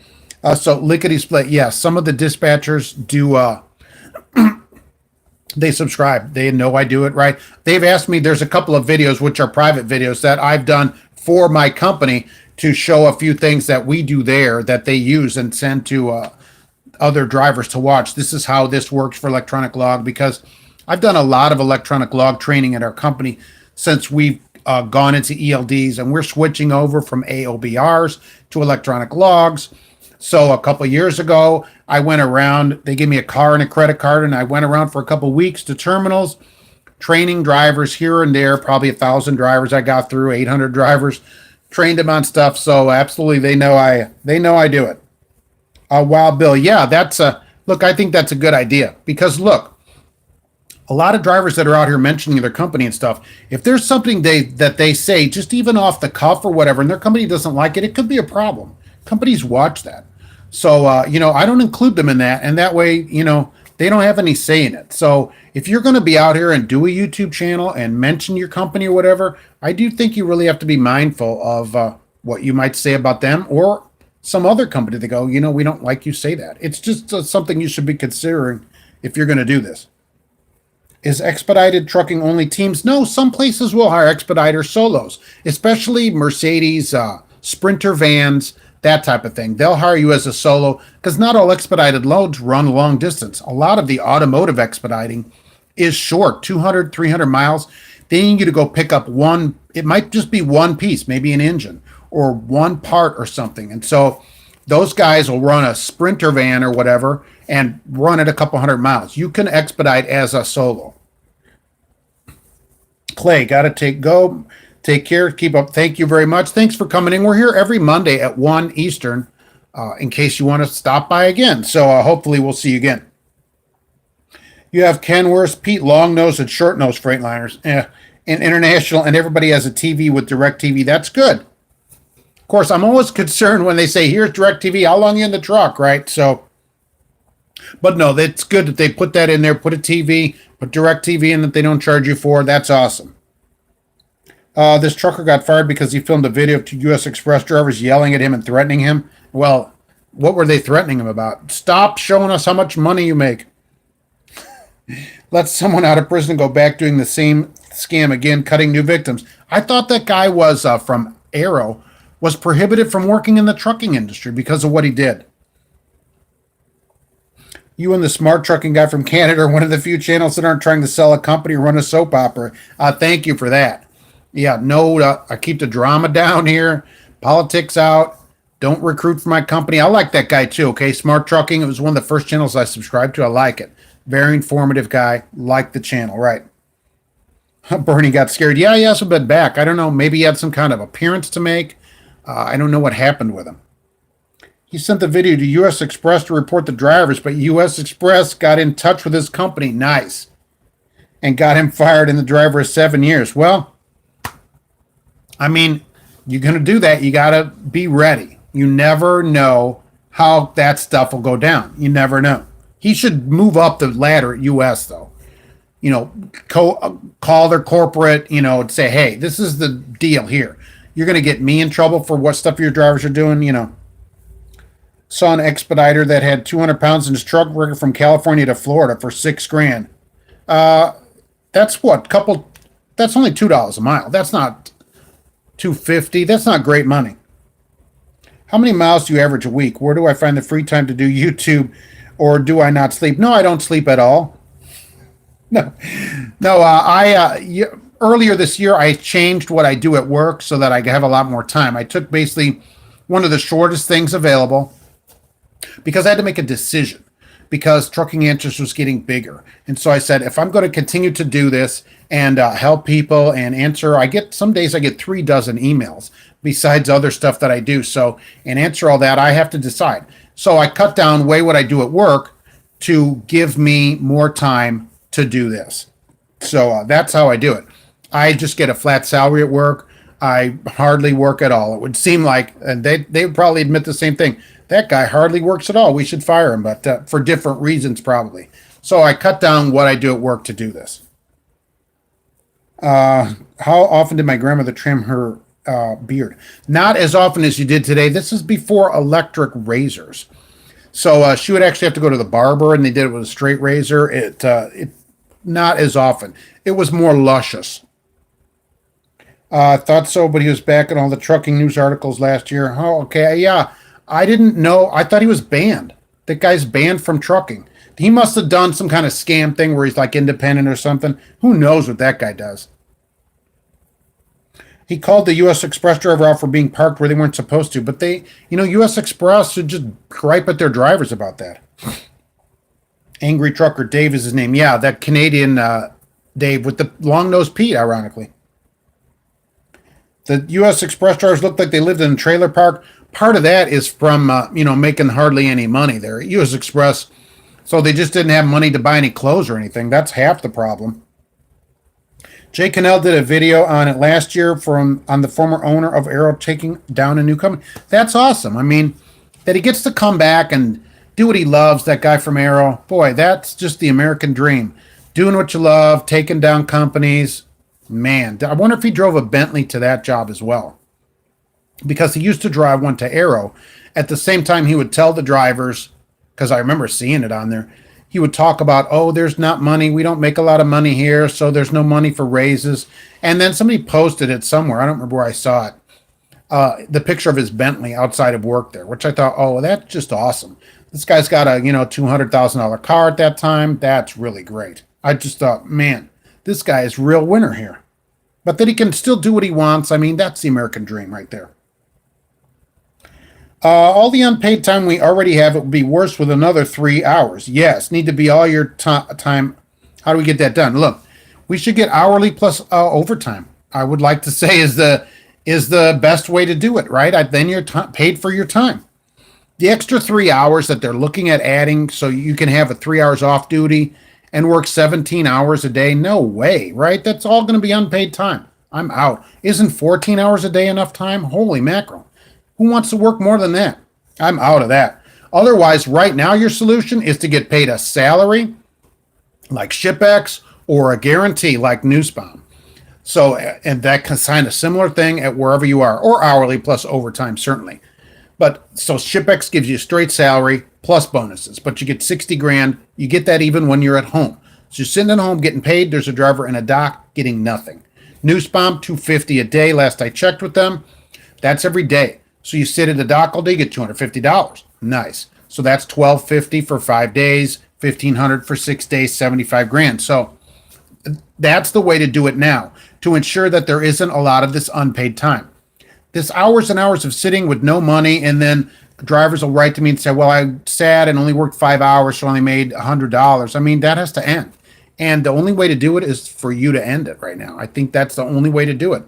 So lickety split. Yeah, some of the dispatchers do, they subscribe. They know I do it, right? They've asked me, there's a couple of videos, which are private videos that I've done for my company to show a few things that we do there that they use and send to other drivers to watch. This is how this works for electronic log, because I've done a lot of electronic log training at our company since we've gone into ELDs, and we're switching over from AOBRs to electronic logs. So a couple of years ago, I went around, they gave me a car and a credit card, and I went around for a couple of weeks to terminals, training drivers here and there, probably 1,000 drivers I got through, 800 drivers, trained them on stuff. So absolutely, they know I do it. Wow, Bill. Yeah, look, I think that's a good idea, because look, a lot of drivers that are out here mentioning their company and stuff, if there's something that they say, just even off the cuff or whatever, and their company doesn't like it, it could be a problem. Companies watch that. So, I don't include them in that. And that way, they don't have any say in it. So if you're going to be out here and do a YouTube channel and mention your company or whatever, I do think you really have to be mindful of what you might say about them or some other company that go, we don't like you say that. It's just something you should be considering if you're going to do this. Is expedited trucking only teams? No, some places will hire expediter solos, especially Mercedes, Sprinter vans, that type of thing. They'll hire you as a solo, because not all expedited loads run long distance. A lot of the automotive expediting is short, 200, 300 miles. They need you to go pick up one. It might just be one piece, maybe an engine or one part or something. And so those guys will run a Sprinter van or whatever and run it a couple hundred miles. You can expedite as a solo. Clay, take care, keep up. Thank you very much. Thanks for coming in. We're here every Monday at 1 Eastern, in case you want to stop by again. So hopefully we'll see you again. You have Kenworth, Pete Longnose, and Short-Nose Freightliners, and International, and everybody has a TV with DirecTV. That's good. Of course, I'm always concerned when they say, here's DirecTV, how long are you in the truck, right? So, but no, it's good that they put that in there, put a TV, put DirecTV in that they don't charge you for. That's awesome. This trucker got fired because he filmed a video of two U.S. Express drivers yelling at him and threatening him. Well, what were they threatening him about? Stop showing us how much money you make. Let someone out of prison go back doing the same scam again, cutting new victims. I thought that guy was from Aero, was prohibited from working in the trucking industry because of what he did. You and the smart trucking guy from Canada are one of the few channels that aren't trying to sell a company or run a soap opera. Thank you for that. Yeah, no, I keep the drama down here, politics out. Don't recruit for my company. I like that guy too. Okay, Smart Trucking. It was one of the first channels I subscribed to. I like it. Very informative guy. Like the channel. Right. Bernie got scared. Yeah, he hasn't been back. I don't know. Maybe he had some kind of appearance to make. I don't know what happened with him. He sent the video to U.S. Express to report the drivers, but U.S. Express got in touch with his company. Nice. And got him fired, and the driver is 7 years. Well, I mean, you're going to do that. You got to be ready. You never know how that stuff will go down. You never know. He should move up the ladder at U.S., though. You know, call their corporate, and say, hey, this is the deal here. You're going to get me in trouble for what stuff your drivers are doing. Saw an expediter that had 200 pounds in his truck working from California to Florida for $6,000. That's what? That's only $2 a mile. That's not $250. That's not great money. How many miles do you average a week? Where do I find the free time to do YouTube, or do I not sleep? No, I don't sleep at all. No. Earlier this year, I changed what I do at work so that I have a lot more time. I took basically one of the shortest things available because I had to make a decision because Trucking Answers was getting bigger. And so I said, if I'm going to continue to do this and help people and answer, some days I get 3 dozen emails besides other stuff that I do. So, and answer all that, I have to decide. So I cut down way what I do at work to give me more time to do this. So that's how I do it. I just get a flat salary at work. I hardly work at all. It would seem like, and they would probably admit the same thing. That guy hardly works at all. We should fire him, but for different reasons probably. So I cut down what I do at work to do this. How often did my grandmother trim her beard? Not as often as you did today. This is before electric razors. So she would actually have to go to the barber, and they did it with a straight razor. It not as often. It was more luscious. Thought so, but he was back in all the trucking news articles last year. Oh, okay. Yeah. I didn't know. I thought he was banned. That guy's banned from trucking. He must have done some kind of scam thing where he's like independent or something. Who knows what that guy does? He called the U.S. Express driver out for being parked where they weren't supposed to, but U.S. Express should just gripe at their drivers about that. Angry Trucker Dave is his name. Yeah, that Canadian Dave with the long-nosed Pete, ironically. The U.S. Express drivers looked like they lived in a trailer park. Part of that is from, making hardly any money there at U.S. Express. So they just didn't have money to buy any clothes or anything. That's half the problem. Jay Cannell did a video on it last year on the former owner of Arrow taking down a new company. That's awesome. I mean, that he gets to come back and do what he loves, that guy from Arrow. Boy, that's just the American dream. Doing what you love, taking down companies. Man, I wonder if he drove a Bentley to that job as well. Because he used to drive one to Arrow. At the same time, he would tell the drivers, because I remember seeing it on there, he would talk about, there's not money. We don't make a lot of money here, so there's no money for raises. And then somebody posted it somewhere. I don't remember where I saw it. The picture of his Bentley outside of work there, which I thought, that's just awesome. This guy's got a, $200,000 car at that time. That's really great. I just thought, man, this guy is real winner here. But that he can still do what he wants. I mean, that's the American dream right there. All the unpaid time we already have, it would be worse with another 3 hours. Yes, need to be all your time. How do we get that done? Look, we should get hourly plus overtime. I would like to say is the best way to do it, right? Then you're paid for your time. The extra 3 hours that they're looking at adding so you can have a 3 hours off duty and work 17 hours a day. No way, right? That's all going to be unpaid time. I'm out. Isn't 14 hours a day enough time? Holy mackerel. Who wants to work more than that? I'm out of that. Otherwise, right now, your solution is to get paid a salary like ShipX or a guarantee like Newsbound. So, and that can sign a similar thing at wherever you are, or hourly plus overtime, certainly. But so ShipX gives you a straight salary plus bonuses, but you get 60 grand. You get that even when you're at home. So you're sitting at home getting paid. There's a driver and a dock getting nothing. Newsbound, $250 a day. Last I checked with them, that's every day. So you sit at a dock all day, get $250. Nice. So that's $1,250 for 5 days, $1,500 for 6 days, 75 grand. So that's the way to do it now to ensure that there isn't a lot of this unpaid time. This hours and hours of sitting with no money, and then drivers will write to me and say, well, I sat and only worked 5 hours, so I only made $100. I mean, that has to end. And the only way to do it is for you to end it right now. I think that's the only way to do it.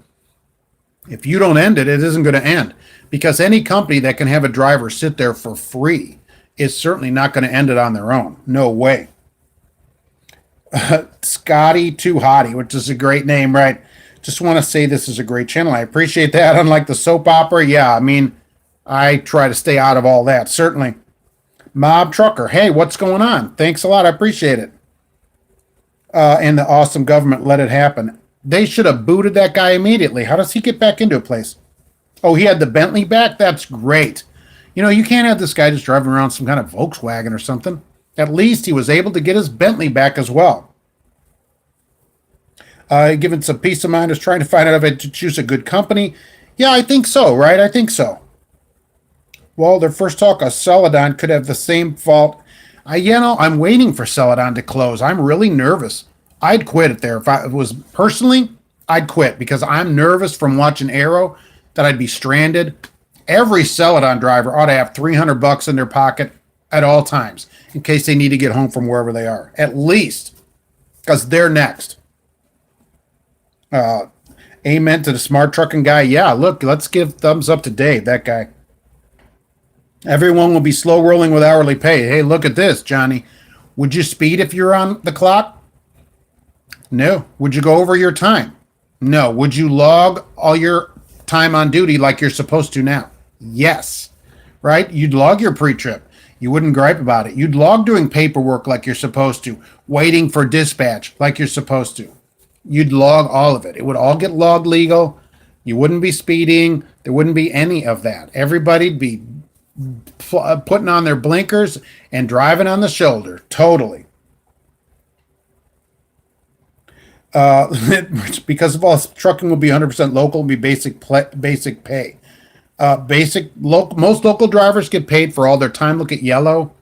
If you don't end it, it isn't going to end, because any company that can have a driver sit there for free is certainly not going to end it on their own. No way. Scotty Too Hottie, which is a great name, right? Just want to say this is a great channel. I appreciate that. Unlike the soap opera, yeah, I mean, I try to stay out of all that, certainly. Mob Trucker, hey, what's going on? Thanks a lot. I appreciate it. And the awesome government let it happen. They should have booted that guy immediately. How does he get back into a place? Oh, he had the Bentley back? That's great. You know, you can't have this guy just driving around some kind of Volkswagen or something. At least he was able to get his Bentley back as well. Given some peace of mind is trying to find out if I to choose a good company. Yeah, I think so, right? I think so. Well, their first talk of Celadon could have the same fault. I'm waiting for Celadon to close. I'm really nervous. I'd quit it there. If I was personally, I'd quit because I'm nervous from watching Arrow that I'd be stranded. Every Celadon driver ought to have $300 in their pocket at all times in case they need to get home from wherever they are. At least, because they're next. Amen to the smart trucking guy. Yeah, look, let's give thumbs up to Dave, that guy. Everyone will be slow rolling with hourly pay. Hey, look at this, Johnny. Would you speed if you're on the clock? No. Would you go over your time? No. Would you log all your time on duty like you're supposed to now? Yes. Right? You'd log your pre-trip. You wouldn't gripe about it. You'd log doing paperwork like you're supposed to, waiting for dispatch like you're supposed to. You'd log all of it. It would all get logged legal. You wouldn't be speeding. There wouldn't be any of that. Everybody'd be putting on their blinkers and driving on the shoulder. Totally. Because of all trucking will be 100% local, be basic pay. Most local drivers get paid for all their time. Look at Yellow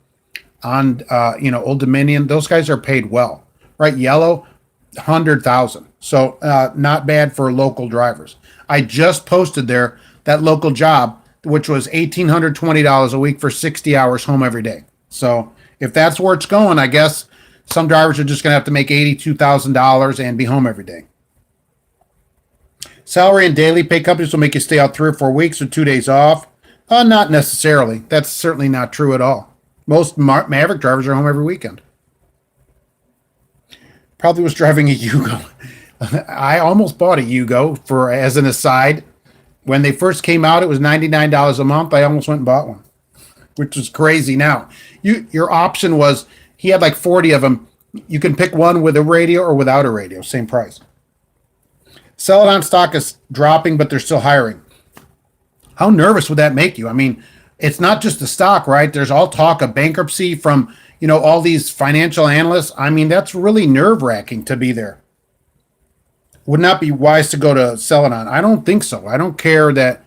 on Old Dominion. Those guys are paid well, right? Yellow, 100,000. So not bad for local drivers. I just posted there that local job, which was $1,820 a week for 60 hours home every day. So if that's where it's going, I guess some drivers are just going to have to make $82,000 and be home every day. Salary and daily pay companies will make you stay out 3 or 4 weeks with 2 days off. Not necessarily. That's certainly not true at all. Most Maverick drivers are home every weekend. Probably was driving a Yugo. I almost bought a Yugo as an aside. When they first came out, it was $99 a month. I almost went and bought one, which is crazy. Now, your option was, he had like 40 of them. You can pick one with a radio or without a radio, same price. Celadon stock is dropping, but they're still hiring. How nervous would that make you? I mean, it's not just the stock, right? There's all talk of bankruptcy from, all these financial analysts. I mean, that's really nerve-wracking to be there. Would not be wise to go to Celadon. I don't think so. I don't care that.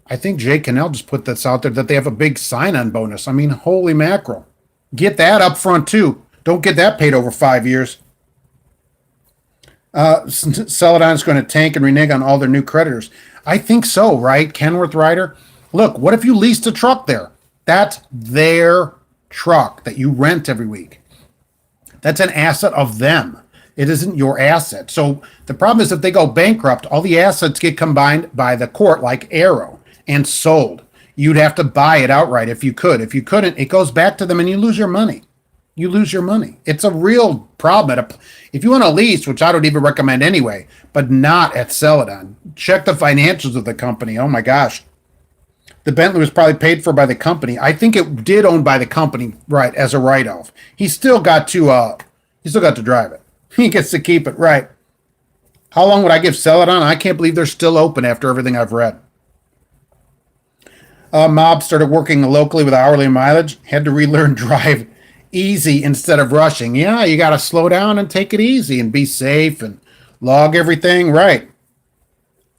I think Jay Cannell just put this out there that they have a big sign-on bonus. I mean, holy mackerel. Get that up front, too. Don't get that paid over 5 years. Celadon's going to tank and renege on all their new creditors. I think so, right? Kenworth Ryder. Look, what if you leased a truck there? That's their truck that you rent every week. That's an asset of them. It isn't your asset. So the problem is if they go bankrupt, all the assets get combined by the court like Arrow and sold. You'd have to buy it outright if you could. If you couldn't, it goes back to them and you lose your money. You lose your money. It's a real problem. If you want to lease, which I don't even recommend anyway, but not at Celadon, check the financials of the company. Oh my gosh. The Bentley was probably paid for by the company. I think it did own by the company, right, as a write-off. He still got to drive it. He gets to keep it, right. How long would I give Celadon? I can't believe they're still open after everything I've read. Mob started working locally with hourly mileage. Had to relearn drive easy instead of rushing. Yeah, you got to slow down and take it easy and be safe and log everything. Right.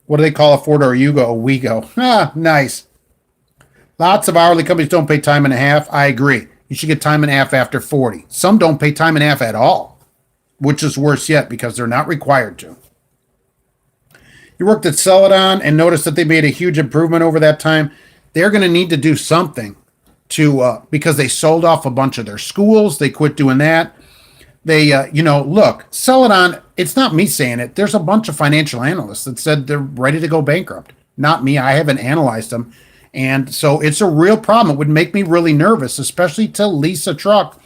What do they call a four-door Yugo? A Wego. Ah, nice. Lots of hourly companies don't pay time and a half. I agree. You should get time and a half after 40. Some don't pay time and a half at all, which is worse yet because they're not required to. You worked at Celadon and noticed that they made a huge improvement over that time. They're going to need to do something to because they sold off a bunch of their schools. They quit doing that. They, look, Celadon, it's not me saying it. There's a bunch of financial analysts that said they're ready to go bankrupt. Not me. I haven't analyzed them. And so it's a real problem. It would make me really nervous, especially to lease a truck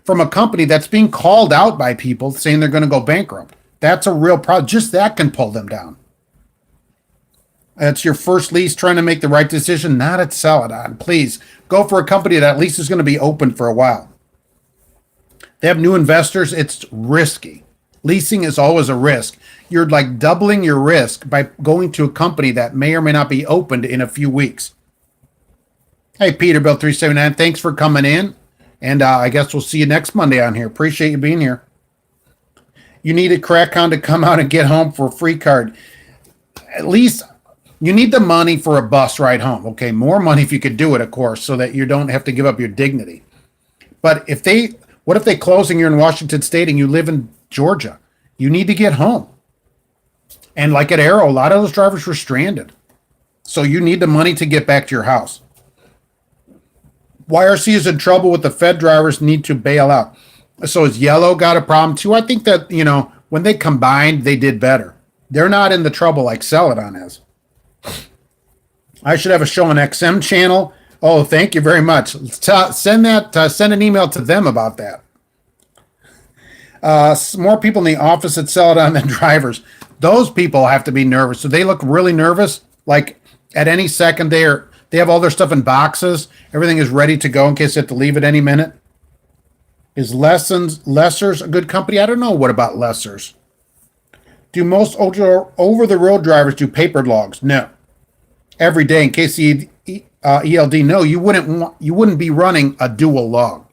from a company that's being called out by people saying they're going to go bankrupt. That's a real problem. Just that can pull them down. That's your first lease, trying to make the right decision, not at Celadon. Please go for a company that at least is going to be open for a while. They have new investors. It's risky. Leasing is always a risk. You're like doubling your risk by going to a company that may or may not be opened in a few weeks. Hey, Peterbilt 379, thanks for coming in. And I guess we'll see you next Monday on here. Appreciate you being here. You need a crack hound to come out and get home for a free card. At least you need the money for a bus ride home. Okay, more money if you could do it, of course, so that you don't have to give up your dignity. But what if they close and you're in Washington State and you live in Georgia? You need to get home. And like at Arrow, a lot of those drivers were stranded. So you need the money to get back to your house. YRC is in trouble with the Fed drivers need to bail out. So has Yellow got a problem too? I think that, when they combined, they did better. They're not in the trouble like Celadon is. I should have a show on XM channel. Oh, thank you very much. Send an email to them about that. More people in the office at Celadon than drivers. Those people have to be nervous. So they look really nervous. Like at any second they have all their stuff in boxes. Everything is ready to go in case they have to leave at any minute. Is Lessers a good company? I don't know. What about Lessers? Do most over-the-road drivers do paper logs? No. Every day in case the ELD. No, you wouldn't be running a dual log.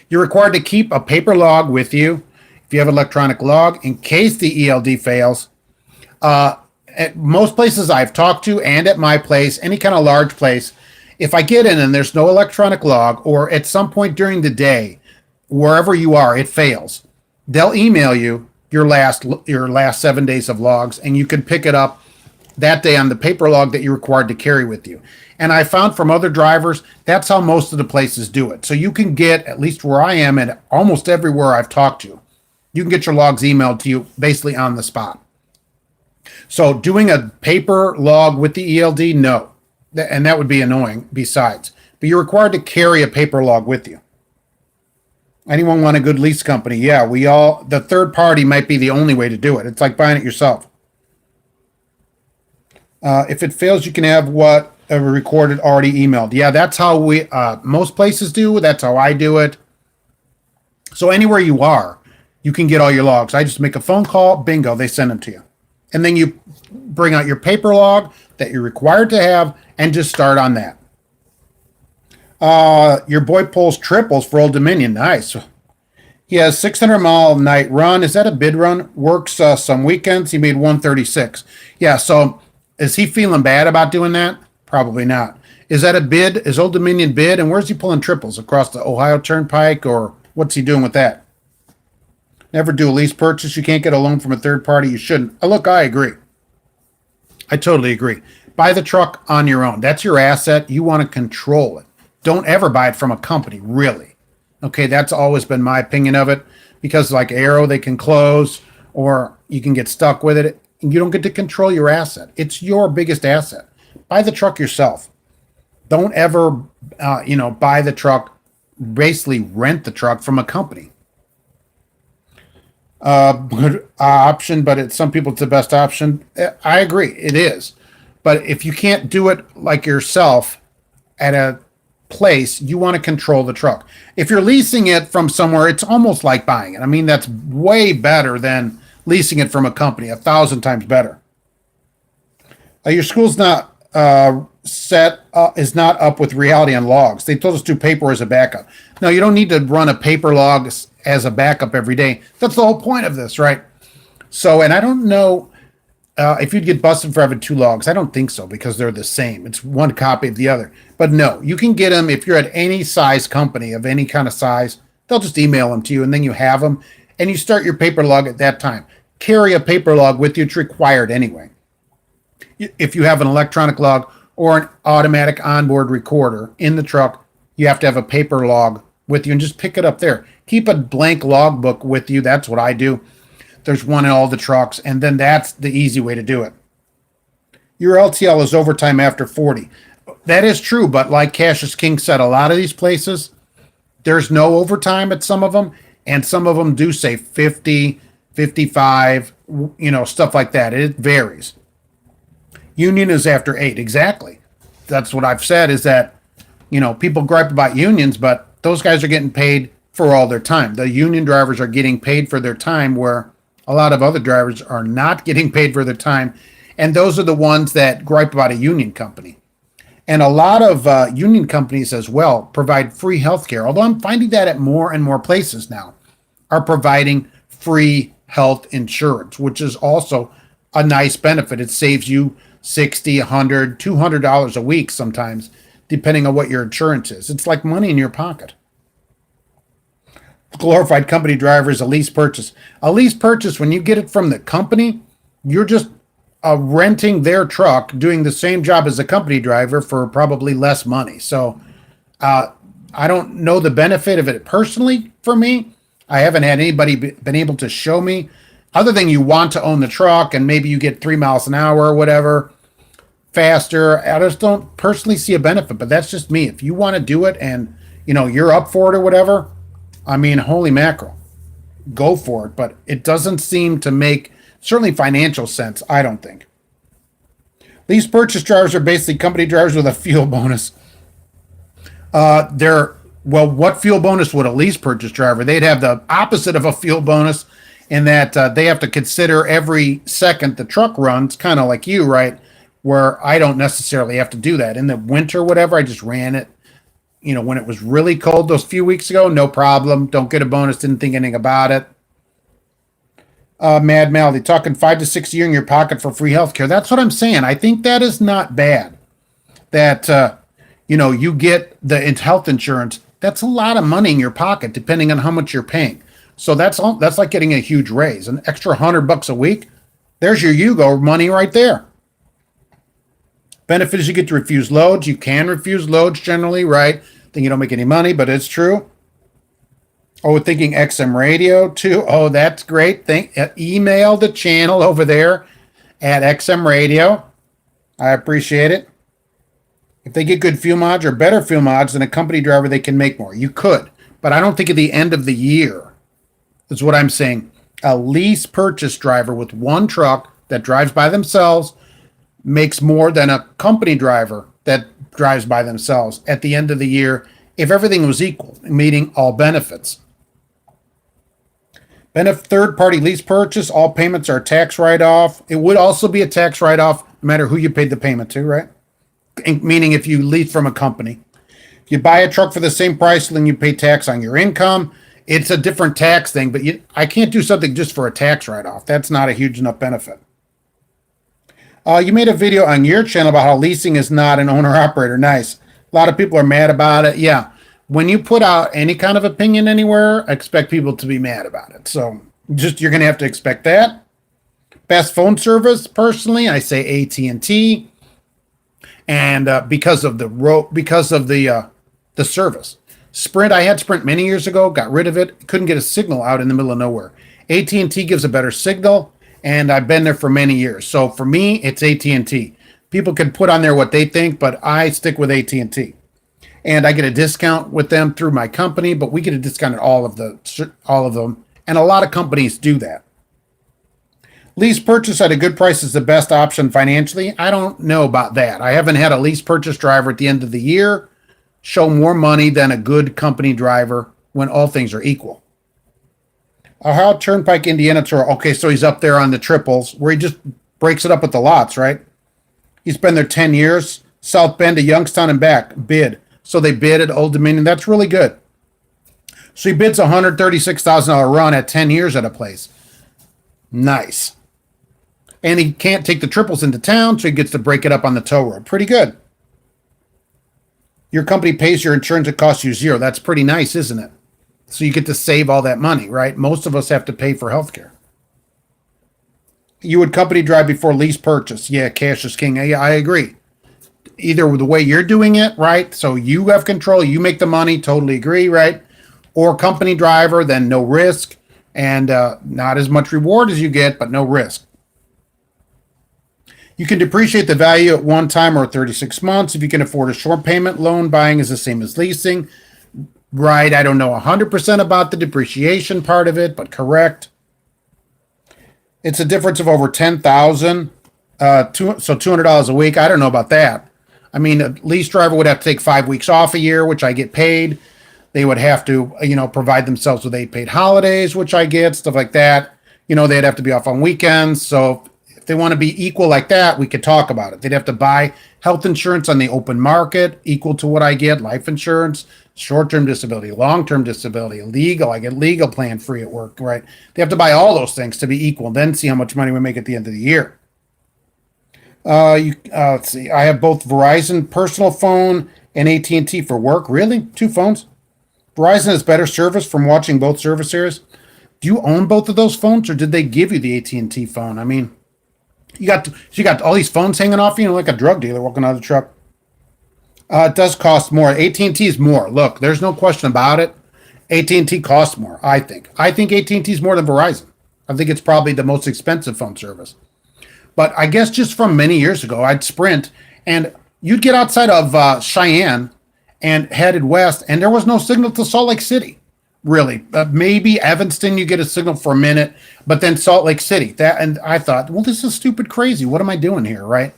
You're required to keep a paper log with you if you have electronic log in case the ELD fails. At most places I've talked to and at my place, any kind of large place, if I get in and there's no electronic log or at some point during the day, wherever you are, it fails, they'll email you your last 7 days of logs and you can pick it up that day on the paper log that you're required to carry with you. And I found from other drivers, that's how most of the places do it. So you can get, at least where I am and almost everywhere I've talked to, you can get your logs emailed to you basically on the spot. So doing a paper log with the ELD, no. And that would be annoying besides. But you're required to carry a paper log with you. Anyone want a good lease company? Yeah, the third party might be the only way to do it. It's like buying it yourself. If it fails, you can have what recorded already emailed. Yeah, that's how most places do. That's how I do it. So anywhere you are, you can get all your logs. I just make a phone call, bingo, they send them to you. And then you bring out your paper log that you're required to have and just start on that. Your boy pulls triples for Old Dominion. Nice. He has 600-mile night run. Is that a bid run? Works some weekends. He made 136. Yeah, so is he feeling bad about doing that? Probably not. Is that a bid? Is Old Dominion bid? And where's he pulling triples? Across the Ohio Turnpike, or what's he doing with that? Never do a lease purchase. You can't get a loan from a third party. You shouldn't. Look, I agree. I totally agree. Buy the truck on your own. That's your asset. You want to control it. Don't ever buy it from a company, really. Okay, that's always been my opinion of it. Because like Arrow, they can close or you can get stuck with it. And you don't get to control your asset. It's your biggest asset. Buy the truck yourself. Don't ever, buy the truck, basically rent the truck from a company. Good option, but some people it's the best option. I agree, it is. But if you can't do it like yourself at a place, you want to control the truck. If you're leasing it from somewhere, it's almost like buying it. I mean, that's way better than leasing it from a company, 1,000 times better. Your school's not is not up with reality on logs. They told us to do paper as a backup. No, you don't need to run a paper log as a backup every day. That's the whole point of this, right? So, and I don't know if you'd get busted for having two logs. I don't think so because they're the same. It's one copy of the other. But no, you can get them if you're at any size company of any kind of size. They'll just email them to you and then you have them and you start your paper log at that time. Carry a paper log with you. It's required anyway. if you have an electronic log or an automatic onboard recorder in the truck, you have to have a paper log with you and just pick it up there. Keep a blank logbook with you. That's what I do. There's one in all the trucks, and then that's the easy way to do it. Your LTL is overtime after 40. That is true, but like Cassius King said, a lot of these places, there's no overtime at some of them, and some of them do say 50, 55, stuff like that. It varies. Union is after 8, exactly. That's what I've said is that, people gripe about unions, but those guys are getting paid for all their time. The union drivers are getting paid for their time where a lot of other drivers are not getting paid for their time. And those are the ones that gripe about a union company. And a lot of union companies as well provide free health care, although I'm finding that at more and more places now are providing free health insurance, which is also a nice benefit. It saves you $60, $100, $200 a week sometimes, depending on what your insurance is. It's like money in your pocket. Glorified company driver is a lease purchase. A lease purchase, when you get it from the company, you're just renting their truck, doing the same job as a company driver for probably less money. So I don't know the benefit of it personally for me. I haven't had anybody been able to show me, other than you want to own the truck and maybe you get 3 miles an hour or whatever faster. I just don't personally see a benefit, but that's just me. If you want to do it and you're up for it or whatever, I mean, holy mackerel, go for it. But it doesn't seem to make certainly financial sense, I don't think. Lease purchase drivers are basically company drivers with a fuel bonus. What fuel bonus would a lease purchase driver? They'd have the opposite of a fuel bonus in that they have to consider every second the truck runs, kind of like you, right? Where I don't necessarily have to do that. In the winter, whatever, I just ran it. When it was really cold those few weeks ago, no problem. Don't get a bonus, didn't think anything about it. Mad Malady, talking 5 to 6 a year in your pocket for free health care. That's what I'm saying. I think that is not bad. That, you get the health insurance. That's a lot of money in your pocket, depending on how much you're paying. So that's like getting a huge raise, an extra $100 a week. There's your Yugo money right there. Benefit is you get to refuse loads. You can refuse loads generally, right? Then you don't make any money, but it's true. Oh, thinking XM radio too. Oh, that's great. Email the channel over there at XM radio. I appreciate it. If they get good fuel mods or better fuel mods than a company driver, they can make more. You could, but I don't think at the end of the year is what I'm saying. A lease purchase driver with one truck that drives by themselves makes more than a company driver that drives by themselves at the end of the year if everything was equal, meeting all benefits. Third-party lease purchase, all payments are tax write-off. It would also be a tax write-off no matter who you paid the payment to, right? Meaning if you lease from a company. If you buy a truck for the same price, then you pay tax on your income. It's a different tax thing, but I can't do something just for a tax write-off. That's not a huge enough benefit. You made a video on your channel about how leasing is not an owner-operator. Nice. A lot of people are mad about it. Yeah. When you put out any kind of opinion anywhere, I expect people to be mad about it. So you're going to have to expect that. Best phone service, personally, I say AT&T. And because of the service. Sprint, I had Sprint many years ago, got rid of it. Couldn't get a signal out in the middle of nowhere. AT&T gives a better signal. And I've been there for many years. So for me, it's AT&T. People can put on there what they think, but I stick with AT&T. And I get a discount with them through my company, but we get a discount at all of them. And a lot of companies do that. Lease purchase at a good price is the best option financially. I don't know about that. I haven't had a lease purchase driver at the end of the year show more money than a good company driver when all things are equal. How Turnpike, Indiana tour. Okay, so he's up there on the triples where he just breaks it up with the lots, right? He's been there 10 years. South Bend to Youngstown and back. Bid. So they bid at Old Dominion. That's really good. So he bids a $136,000 run at 10 years at a place. Nice. And he can't take the triples into town, so he gets to break it up on the tow road. Pretty good. Your company pays your insurance. It costs you $0. That's pretty nice, isn't it? So you get to save all that money, right? Most of us have to pay for healthcare. You would company drive before lease purchase. Yeah, cash is king. Yeah, I agree. Either the way you're doing it, right? So you have control, you make the money, totally agree, right? Or company driver, then no risk and not as much reward as you get, but no risk. You can depreciate the value at one time or 36 months. If you can afford a short payment, loan buying is the same as leasing. Right. I don't know 100% about the depreciation part of it, but correct. It's a difference of over 10,000. So $200 a week. I don't know about that. I mean, a lease driver would have to take 5 weeks off a year, which I get paid. They would have to, provide themselves with 8 paid holidays, which I get, stuff like that. They'd have to be off on weekends. So if they want to be equal like that, we could talk about it. They'd have to buy health insurance on the open market equal to what I get, life insurance, short-term disability, long-term disability, legal. I get legal plan free at work, right? They have to buy all those things to be equal, then see how much money we make at the end of the year. Let's see. I have both Verizon personal phone and AT&T for work. Really? 2 phones? Verizon has better service from watching both service areas. Do you own both of those phones, or did they give you the AT&T phone? I mean, you got all these phones hanging off you, like a drug dealer walking out of the truck. It does cost more. AT&T is more. Look, there's no question about it. AT&T costs more. I think. AT&T is more than Verizon. I think it's probably the most expensive phone service. But I guess just from many years ago, I'd Sprint, and you'd get outside of Cheyenne and headed west, and there was no signal to Salt Lake City, really. Maybe Evanston, you get a signal for a minute, but then Salt Lake City. And I thought, well, this is stupid crazy. What am I doing here, right?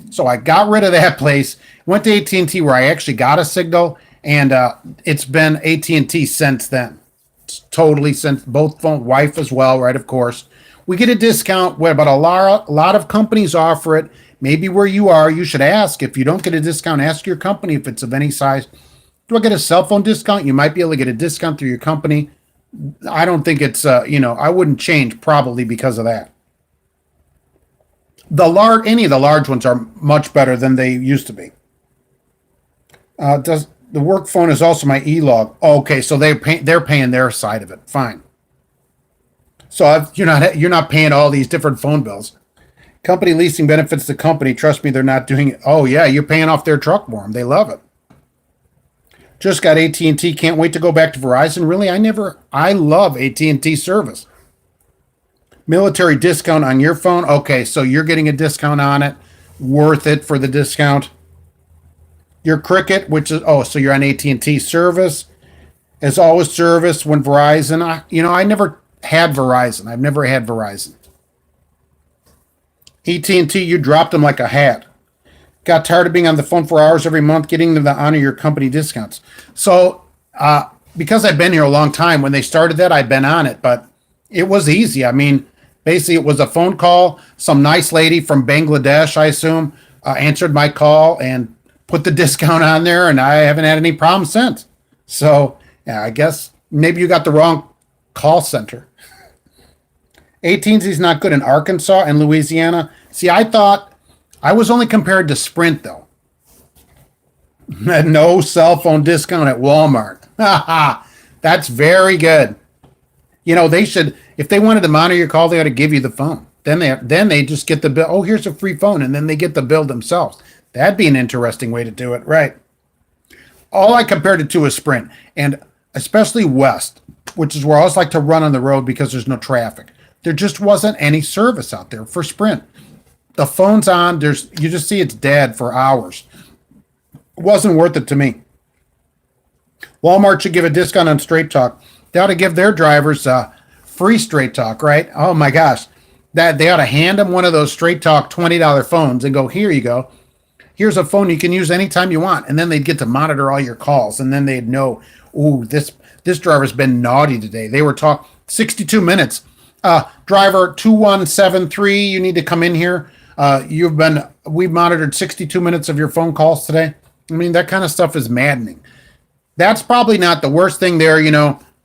So I got rid of that place, went to AT&T where I actually got a signal, and it's been AT&T since then. It's totally since both phone, wife as well, right? Of course. We get a discount, but a lot of companies offer it. Maybe where you are, you should ask. If you don't get a discount, ask your company if it's of any size. Do I get a cell phone discount? You might be able to get a discount through your company. I don't think it's, I wouldn't change probably because of that. Any of the large ones are much better than they used to be. Does the work phone is also my e-log? Okay, so they're paying their side of it. Fine. So you're not paying all these different phone bills. Company leasing benefits the company. Trust me, they're not doing it. Oh yeah, you're paying off their truck for them. They love it. Just got AT&T. Can't wait to go back to Verizon. Really, I love AT&T service. Military discount on your phone. Okay, so you're getting a discount on it. Worth it for the discount. Your Cricket, so you're on AT&T service. As always, service when Verizon. I never had Verizon. I've never had Verizon. AT&T, you dropped them like a hat. Got tired of being on the phone for hours every month, getting them to honor your company discounts. So, because I've been here a long time, when they started that, I've been on it, but it was easy. I mean, basically, it was a phone call. Some nice lady from Bangladesh, I assume, answered my call and put the discount on there, and I haven't had any problems since. So, yeah, I guess maybe you got the wrong call center. AT&T's not good in Arkansas and Louisiana. See, I thought I was only compared to Sprint, though. No cell phone discount at Walmart. That's very good. They should, if they wanted to monitor your call, they ought to give you the phone. Then they just get the bill. Oh, here's a free phone, and then they get the bill themselves. That'd be an interesting way to do it, right? All I compared it to is Sprint, and especially West, which is where I always like to run on the road because there's no traffic. There just wasn't any service out there for Sprint. The phone's on, you just see it's dead for hours. It wasn't worth it to me. Walmart should give a discount on Straight Talk. They ought to give their drivers free Straight Talk, right? Oh my gosh. They ought to hand them one of those Straight Talk $20 phones and go, here you go. Here's a phone you can use anytime you want. And then they'd get to monitor all your calls. And then they'd know, ooh, this driver's been naughty today. They were 62 minutes. Driver 2173, you need to come in here. We've monitored 62 minutes of your phone calls today. I mean, that kind of stuff is maddening. That's probably not the worst thing there.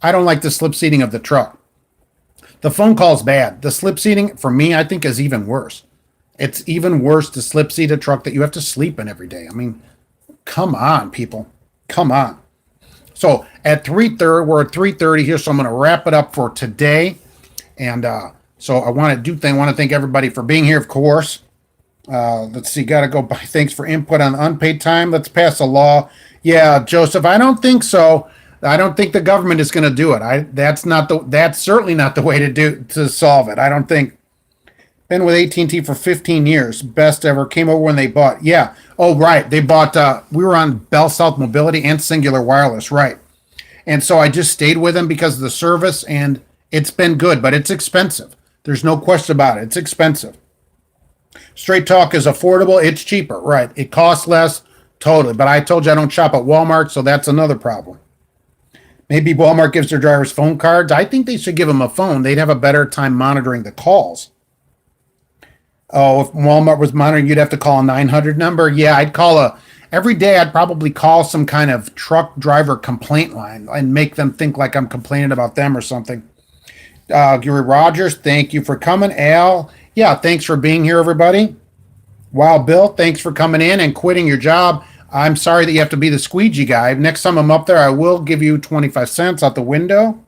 I don't like the slip seating of the truck. The phone call's bad. The slip seating, for me, I think is even worse. It's even worse to slip seat a truck that you have to sleep in every day. I mean, come on, people. Come on. So we're at 3:30 here, so I'm going to wrap it up for today. And So I want to thank everybody for being here, of course. Let's see, got to go by. Thanks for input on unpaid time. Let's pass a law. Yeah, Joseph, I don't think so. I don't think the government is going to do it. That's certainly not the way to solve it. I don't think. Been with AT&T for 15 years. Best ever. Came over when they bought. Yeah. Oh, right. They bought, we were on Bell South Mobility and Singular Wireless. Right. And so I just stayed with them because of the service, and it's been good, but it's expensive. There's no question about it. It's expensive. Straight Talk is affordable. It's cheaper. Right. It costs less. Totally. But I told you I don't shop at Walmart, so that's another problem. Maybe Walmart gives their drivers phone cards. I think they should give them a phone. They'd have a better time monitoring the calls. Oh, if Walmart was monitoring, you'd have to call a 900 number. Yeah, every day I'd probably call some kind of truck driver complaint line and make them think like I'm complaining about them or something. Gary Rogers, thank you for coming. Al, yeah, thanks for being here, everybody. Wow, Bill, thanks for coming in and quitting your job. I'm sorry that you have to be the squeegee guy. Next time I'm up there, I will give you 25 cents out the window.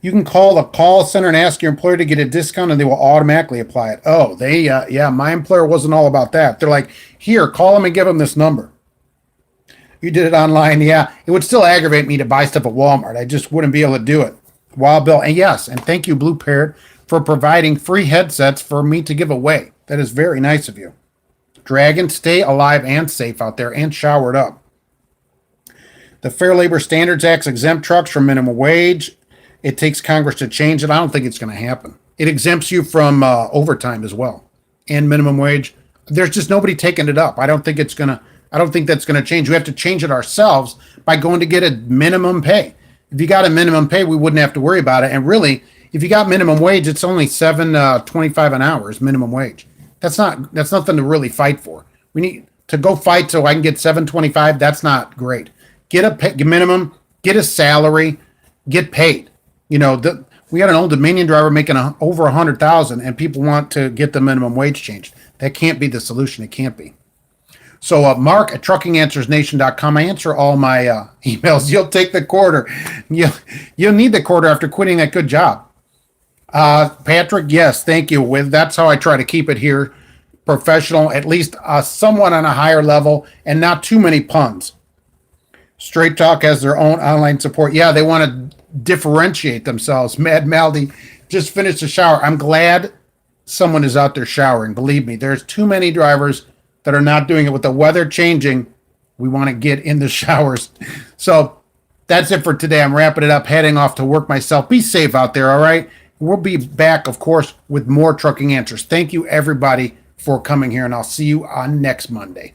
You can call the call center and ask your employer to get a discount, and they will automatically apply it. Oh, my employer wasn't all about that. They're like, here, call them and give them this number. You did it online. Yeah, it would still aggravate me to buy stuff at Walmart. I just wouldn't be able to do it. Wow, Bill. And yes, and thank you, BlueParrott, for providing free headsets for me to give away. That is very nice of you. Dragon, stay alive and safe out there and showered up. The Fair Labor Standards Act exempt trucks from minimum wage. It takes Congress to change it. I don't think it's going to happen. It exempts you from overtime as well and minimum wage. There's just nobody taking it up. I don't think that's going to change. We have to change it ourselves by going to get a minimum pay. If you got a minimum pay, we wouldn't have to worry about it. And really, if you got minimum wage, it's only $7.25 an hour is minimum wage. That's nothing to really fight for. We need to go fight so I can get $7.25. That's not great. Get a minimum, get a salary, get paid. We got an Old Dominion driver making over $100,000, and people want to get the minimum wage changed. That can't be the solution. It can't be. So Mark at truckinganswersnation.com. I answer all my emails. You'll take the quarter. You'll need the quarter after quitting that good job. Patrick, yes, thank you. That's how I try to keep it here, professional, at least somewhat on a higher level, and not too many puns. Straight Talk has their own online support. Yeah, they want to differentiate themselves. Mad Maldy just finished the shower. I'm glad someone is out there showering. Believe me, there's too many drivers that are not doing it. With the weather changing, we want to get in the showers. So that's it for today. I'm wrapping it up, heading off to work myself. Be safe out there, all right? We'll be back, of course, with more Trucking Answers. Thank you, everybody, for coming here, and I'll see you on next Monday.